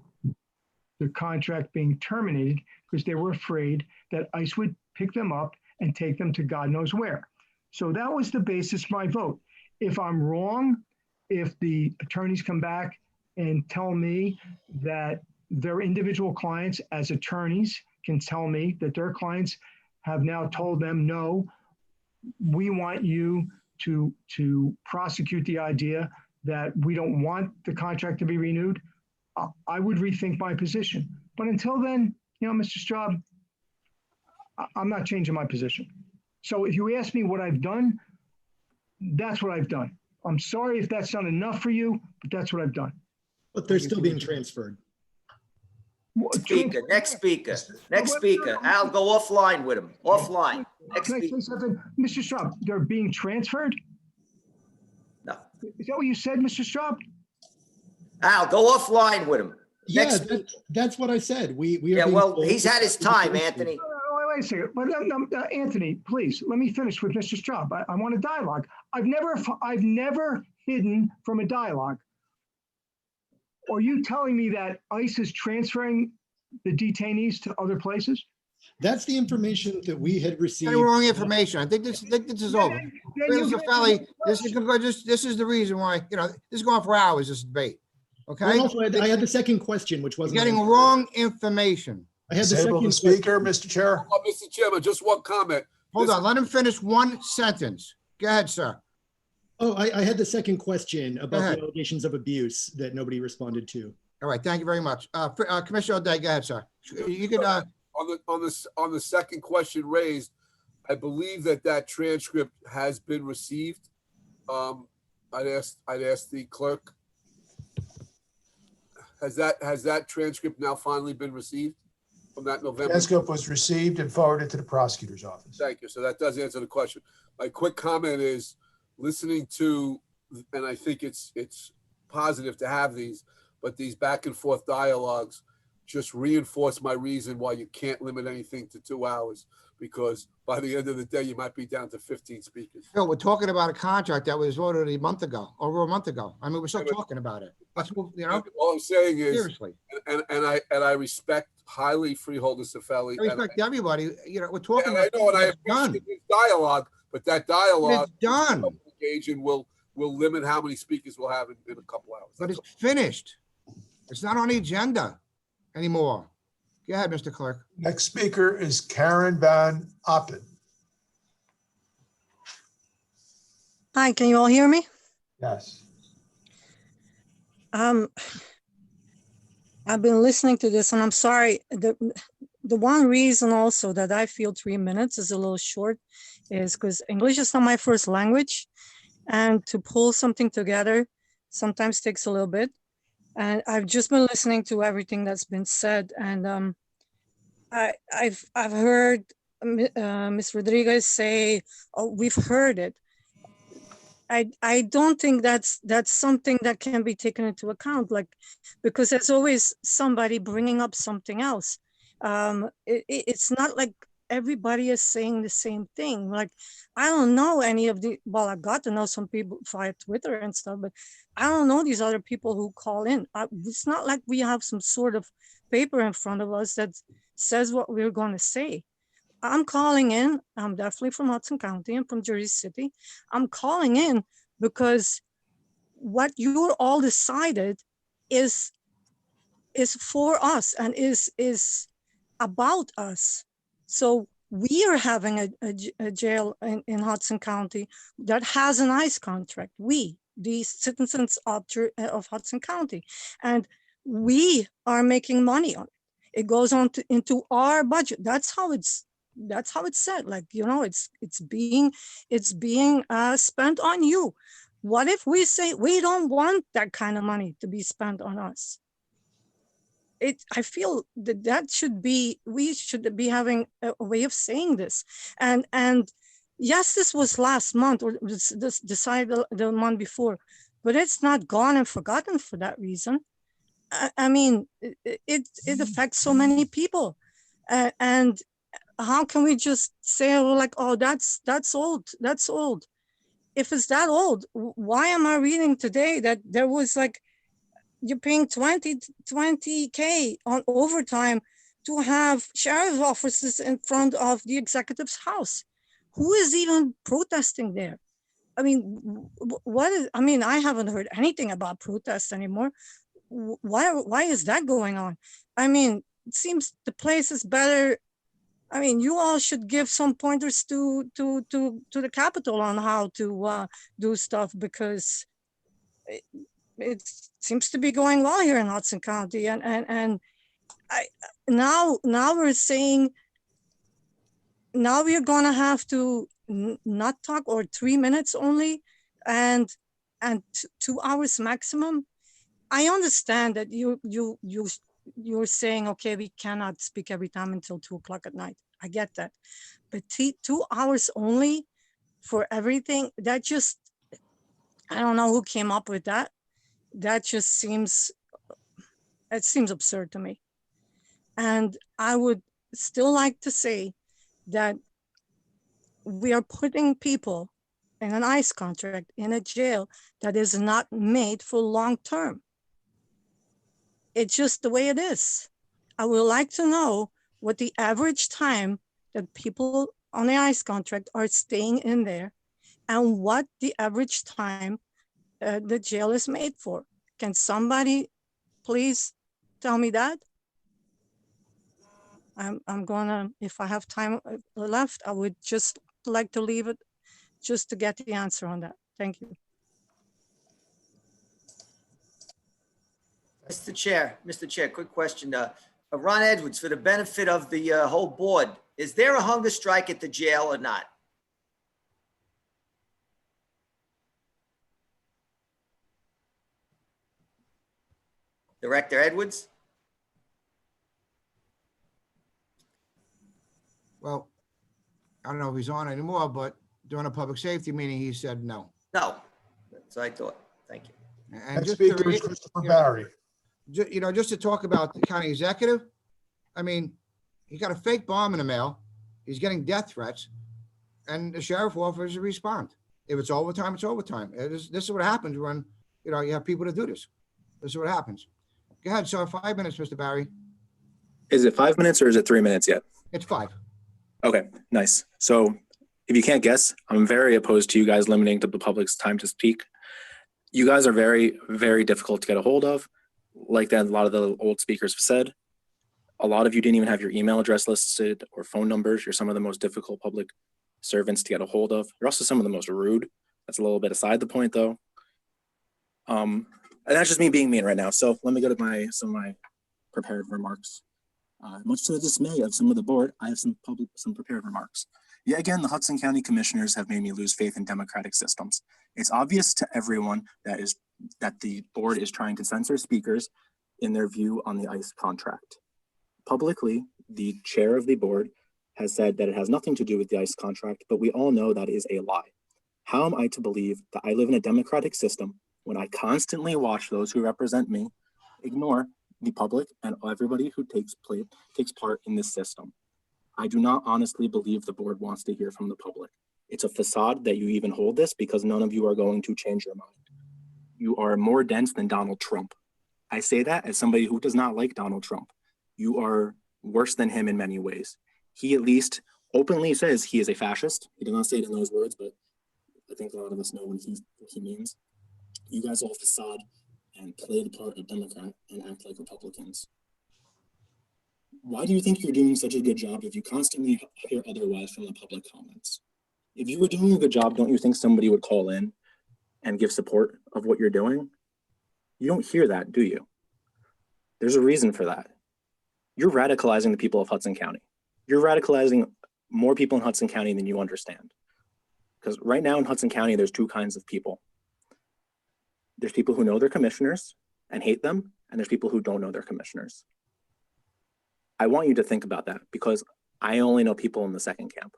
the contract being terminated because they were afraid that ICE would pick them up and take them to God knows where. So that was the basis of my vote. If I'm wrong, if the attorneys come back and tell me that their individual clients as attorneys can tell me that their clients have now told them, no, we want you to prosecute the idea that we don't want the contract to be renewed, I would rethink my position. But until then, Mr. Straub, I'm not changing my position. So if you ask me what I've done, that's what I've done. I'm sorry if that's not enough for you, but that's what I've done. But they're still being transferred. Speaker, next speaker, next speaker. Al, go offline with him, offline. Next Can I speaker. say something? Mr. Straub, they're being transferred? No. Is that what you said, Mr. Straub? Al, go offline with him. Yeah, that's what I said. We are Yeah, being well, told he's had his time, Anthony. Wait a second. But, Anthony, please, let me finish with Mr. Straub. I want a dialogue. I've never hidden from a dialogue. Are you telling me that ICE is transferring the detainees to other places? That's the information that we had received. Any wrong information. I think this is over. Mr. Felly, this is the reason why, this is going for hours, this debate. Okay? Well, also, I had the second question, which wasn't. You're getting wrong information. I had the Disable second the speaker, Mr. Chair. Mr. Chairman, just one comment. Hold on, let him finish one sentence. Go ahead, sir. Oh, I had the second question about ahead. the allegations of abuse that nobody responded to. All right, thank you very much. Commissioner O'Day, go ahead, sir. You can, On the second question raised, I believe that transcript has been received. I'd ask the clerk. Has that transcript now finally been received from that November? Transcript was received and forwarded to the prosecutor's office. Thank you. So that does answer the question. My quick comment is listening to, and I think it's positive to have these, but these back and forth dialogues just reinforce my reason why you can't limit anything to 2 hours, because by the end of the day, you might be down to 15 speakers. Phil, we're talking about a contract that was voted over a month ago. I mean, we're still talking about it. Let's move, All I'm saying is, seriously. and I respect highly Freeholder Cifelli. I respect everybody. We're talking I about know, and I it's done. appreciate this dialogue, but that dialogue It's done. and will limit how many speakers we'll have in a couple hours. But it's finished. It's not on the agenda anymore. Go ahead, Mr. Clerk. Next speaker is Karen Van Oppen. Hi, can you all hear me? Yes. I've been listening to this and I'm sorry. The one reason also that I feel 3 minutes is a little short is because English is not my first language, and to pull something together sometimes takes a little bit. And I've just been listening to everything that's been said, and I've heard Ms. Rodriguez say, "Oh, we've heard it." I don't think that's something that can be taken into account, because there's always somebody bringing up something else. It's not like everybody is saying the same thing. Like, I don't know any of the, well, I got to know some people via Twitter and stuff, but I don't know these other people who call in. It's not like we have some sort of paper in front of us that says what we're going to say. I'm calling in. I'm definitely from Hudson County and from Jersey City. I'm calling in because what you all decided is for us and is about us. So we are having a jail in Hudson County that has an ICE contract. We, the citizens of Hudson County, and we are making money on it. It goes on into our budget. That's how it's said. Like, it's being spent on you. What if we say we don't want that kind of money to be spent on us? I feel that we should be having a way of saying this. And yes, this was last month, or this decided the month before, but it's not gone and forgotten for that reason. I mean, it affects so many people, and how can we just say, oh, like, oh, that's old. if it's that old, why am I reading today that there was like, you're paying 20K on overtime to have sheriff's offices in front of the executive's house? Who is even protesting there? I mean, what is, I mean, I haven't heard anything about protests anymore. Why is that going on? I mean, it seems the place is better. I mean, you all should give some pointers to the Capitol on how to do stuff, because it seems to be going well here in Hudson County. And now we're saying, now we're gonna have to not talk, or 3 minutes only, and 2 hours maximum. I understand that you're saying, okay, we cannot speak every time until 2 o'clock at night. I get that, but 2 hours only for everything, that just, I don't know who came up with that. That just seems, it seems absurd to me. And I would still like to say that we are putting people in an ICE contract in a jail that is not made for long term. It's just the way it is. I would like to know what the average time that people on the ICE contract are staying in there, and what the average time the jail is made for. Can somebody please tell me that? I'm gonna, if I have time left, I would just like to leave it just to get the answer on that. Thank you. Mr. Chair, quick question. Ron Edwards, for the benefit of the whole board, is there a hunger strike at the jail or not? Director Edwards? Well, I don't know if he's on anymore, but during a public safety meeting, he said no. No, that's what I thought. Thank you. And Next just speaker to, is Christopher Barry. you know, just to talk about the county executive, I mean, he got a fake bomb in the mail. He's getting death threats, and the sheriff offers to respond. If it's overtime, it's overtime. This is what happens when, you know, you have people to do this. This is what happens. Go ahead, sir. 5 minutes, Mr. Barry. Is it 5 minutes or is it 3 minutes yet? It's 5. Okay, nice. So if you can't guess, I'm very opposed to you guys limiting the public's time to speak. You guys are very, very difficult to get a hold of. Like that, a lot of the old speakers have said. A lot of you didn't even have your email address listed or phone numbers. You're some of the most difficult public servants to get a hold of. You're also some of the most rude. That's a little bit aside the point, though. And that's just me being mean right now. So let me go to some of my prepared remarks. Much to the dismay of some of the board, I have some prepared remarks. Yet again, the Hudson County Commissioners have made me lose faith in democratic systems. It's obvious to everyone that the board is trying to censor speakers in their view on the ICE contract. Publicly, the chair of the board has said that it has nothing to do with the ICE contract, but we all know that is a lie. How am I to believe that I live in a democratic system when I constantly watch those who represent me ignore the public and everybody who takes part in this system? I do not honestly believe the board wants to hear from the public. It's a facade that you even hold this because none of you are going to change your mind. You are more dense than Donald Trump. I say that as somebody who does not like Donald Trump. You are worse than him in many ways. He at least openly says he is a fascist. He did not say it in those words, but I think a lot of us know what he means. You guys all facade and play the part of Democrat and act like Republicans. Why do you think you're doing such a good job if you constantly hear otherwise from the public comments? If you were doing a good job, don't you think somebody would call in and give support of what you're doing? You don't hear that, do you? There's a reason for that. You're radicalizing the people of Hudson County. You're radicalizing more people in Hudson County than you understand. Because right now in Hudson County, there's two kinds of people. There's people who know their commissioners and hate them, and there's people who don't know their commissioners. I want you to think about that because I only know people in the second camp.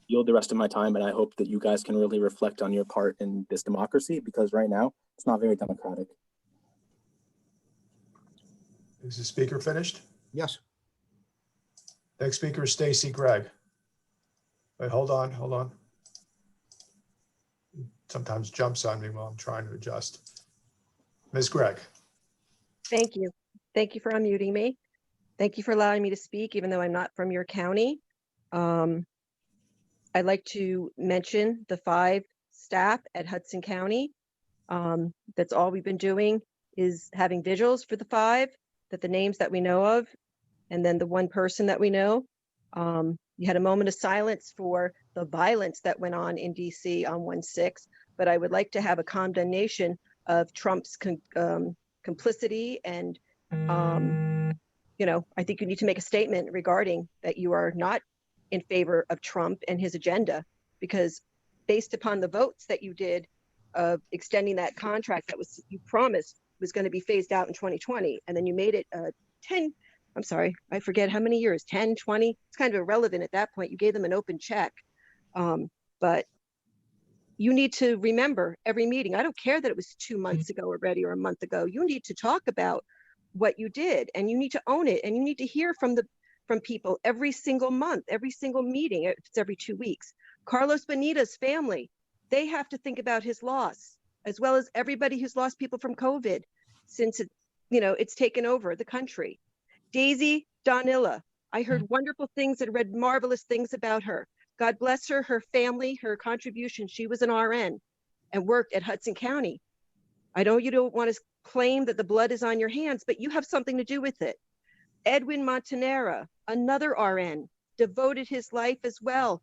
Yield the rest of my time, and I hope that you guys can really reflect on your part in this democracy because right now it's not very democratic. Is the speaker finished? Yes. Next speaker is Stacy Gregg. Wait, hold on. Sometimes jumps on me while I'm trying to adjust. Ms. Gregg. Thank you. Thank you for unmuting me. Thank you for allowing me to speak, even though I'm not from your county. I'd like to mention the 5 staff at Hudson County. That's all we've been doing is having vigils for the 5, that the names that we know of, and then the 1 person that we know. You had a moment of silence for the violence that went on in DC on 1/6, but I would like to have a condemnation of Trump's complicity and, I think you need to make a statement regarding that you are not in favor of Trump and his agenda, because based upon the votes that you did of extending that contract that you promised was going to be phased out in 2020, and then you made it 10, I'm sorry, I forget how many years, 10, 20, it's kind of irrelevant at that point. You gave them an open check, but you need to remember every meeting. I don't care that it was 2 months ago already or a month ago. You need to talk about what you did, and you need to own it, and you need to hear from people every single month, every single meeting. If it's every 2 weeks. Carlos Bonita's family, they have to think about his loss, as well as everybody who's lost people from COVID since it's taken over the country. Daisy Donilla, I heard wonderful things and read marvelous things about her. God bless her, her family, her contribution. She was an RN and worked at Hudson County. I know you don't want to claim that the blood is on your hands, but you have something to do with it. Edwin Montanera, another RN, devoted his life as well,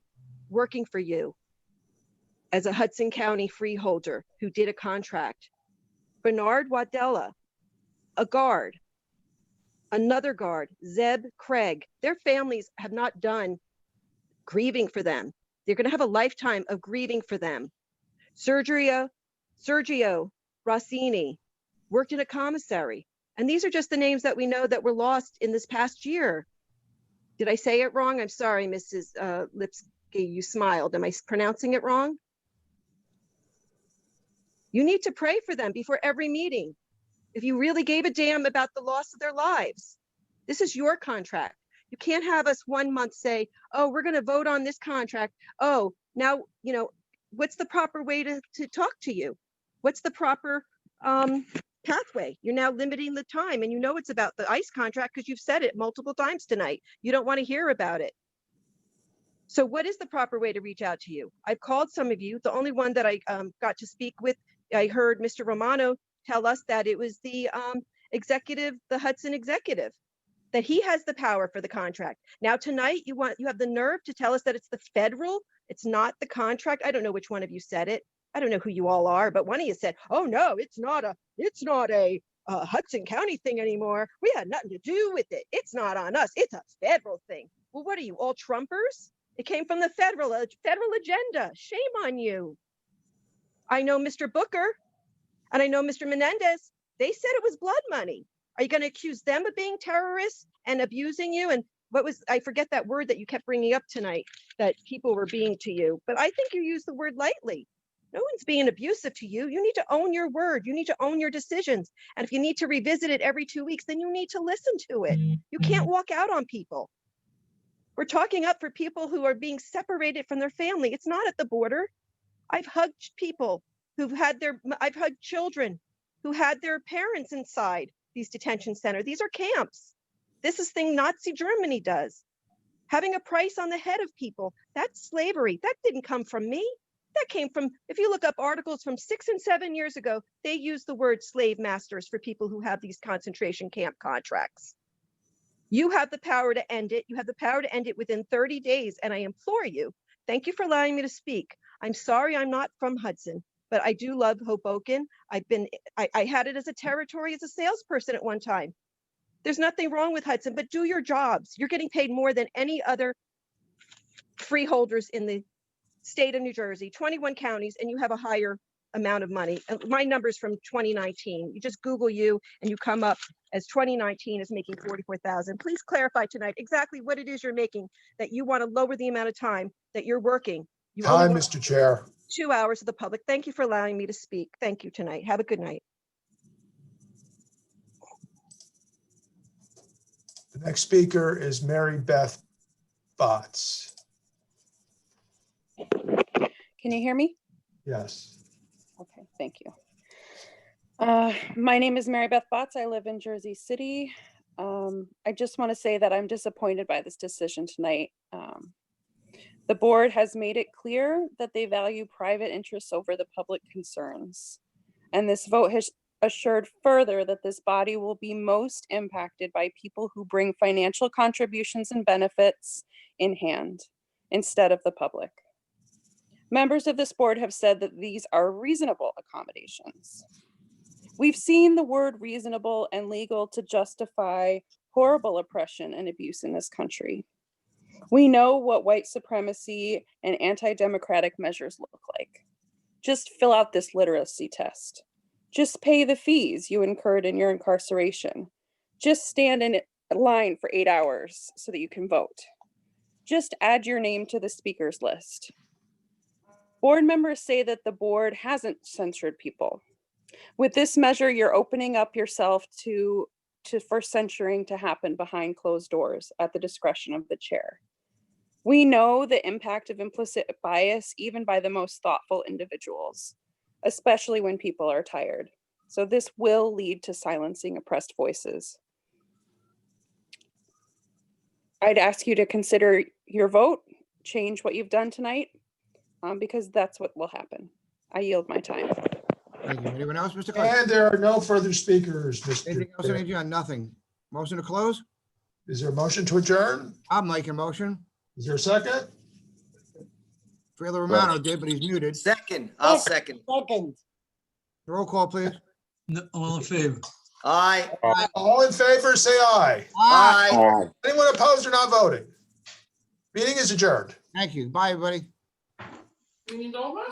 working for you as a Hudson County freeholder who did a contract. Bernard Wadella, a guard, another guard, Zeb Craig. Their families have not done grieving for them. They're going to have a lifetime of grieving for them. Sergio Rossini worked in a commissary. And these are just the names that we know that were lost in this past year. Did I say it wrong? I'm sorry, Mrs. Lipsky, you smiled. Am I pronouncing it wrong? You need to pray for them before every meeting. If you really gave a damn about the loss of their lives, this is your contract. You can't have us 1 month say, oh, we're going to vote on this contract. Oh, now, what's the proper way to talk to you? What's the proper pathway? You're now limiting the time, and it's about the ICE contract because you've said it multiple times tonight. You don't want to hear about it. So what is the proper way to reach out to you? I've called some of you. The only one that I got to speak with, I heard Mr. Romano tell us that it was the Hudson executive, that he has the power for the contract. Now tonight you have the nerve to tell us that it's the federal, it's not the contract. I don't know which one of you said it. I don't know who you all are, but one of you said, oh no, it's not a Hudson County thing anymore. We had nothing to do with it. It's not on us. It's a federal thing. Well, what are you, all Trumpers? It came from the federal agenda. Shame on you. I know Mr. Booker and I know Mr. Menendez. They said it was blood money. Are you going to accuse them of being terrorists and abusing you? And I forget that word that you kept bringing up tonight, that people were being to you, but I think you used the word lightly. No one's being abusive to you. You need to own your word. You need to own your decisions. And if you need to revisit it every 2 weeks, then you need to listen to it. You can't walk out on people. We're talking up for people who are being separated from their family. It's not at the border. I've hugged people I've hugged children who had their parents inside these detention centers. These are camps. This is thing Nazi Germany does. Having a price on the head of people, that's slavery. That didn't come from me. That came from, if you look up articles from 6 and 7 years ago, they use the word slave masters for people who have these concentration camp contracts. You have the power to end it. You have the power to end it within 30 days. And I implore you, thank you for allowing me to speak. I'm sorry I'm not from Hudson, but I do love Hoboken. I had it as a territory as a salesperson at one time. There's nothing wrong with Hudson, but do your jobs. You're getting paid more than any other freeholders in the state of New Jersey, 21 counties, and you have a higher amount of money. My number's from 2019. You just Google you and you come up as 2019 is making $44,000. Please clarify tonight exactly what it is you're making, that you want to lower the amount of time that you're working. Time, Mr. Chair. 2 hours of the public. Thank you for allowing me to speak. Thank you tonight. Have a good night. The next speaker is Mary Beth Botts. Can you hear me? Yes. Okay, thank you. My name is Mary Beth Botts. I live in Jersey City. I just want to say that I'm disappointed by this decision tonight. The board has made it clear that they value private interests over the public concerns. And this vote has assured further that this body will be most impacted by people who bring financial contributions and benefits in hand instead of the public. Members of this board have said that these are reasonable accommodations. We've seen the word reasonable and legal to justify horrible oppression and abuse in this country. We know what white supremacy and anti-democratic measures look like. Just fill out this literacy test. Just pay the fees you incurred in your incarceration. Just stand in line for 8 hours so that you can vote. Just add your name to the speakers list. Board members say that the board hasn't censored people. With this measure, you're opening up yourself for censoring to happen behind closed doors at the discretion of the chair. We know the impact of implicit bias, even by the most thoughtful individuals, especially when people are tired. So this will lead to silencing oppressed voices. I'd ask you to consider your vote, change what you've done tonight, because that's what will happen. I yield my time. Thank you. Anyone else, Mr. Clerk? And there are no further speakers, Mr. Anything else on the agenda? Nothing. Motion to close? Is there a motion to adjourn? I'll make a motion. Is there a second? Trailer Romano did, but he's muted. Second, I'll second. Second. Roll call, please. All in favor? Aye. All in favor, say aye. Aye. Anyone opposed or not voting? Meeting is adjourned. Thank you. Bye, everybody. Meeting's over?